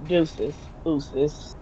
Deuces. Deuces.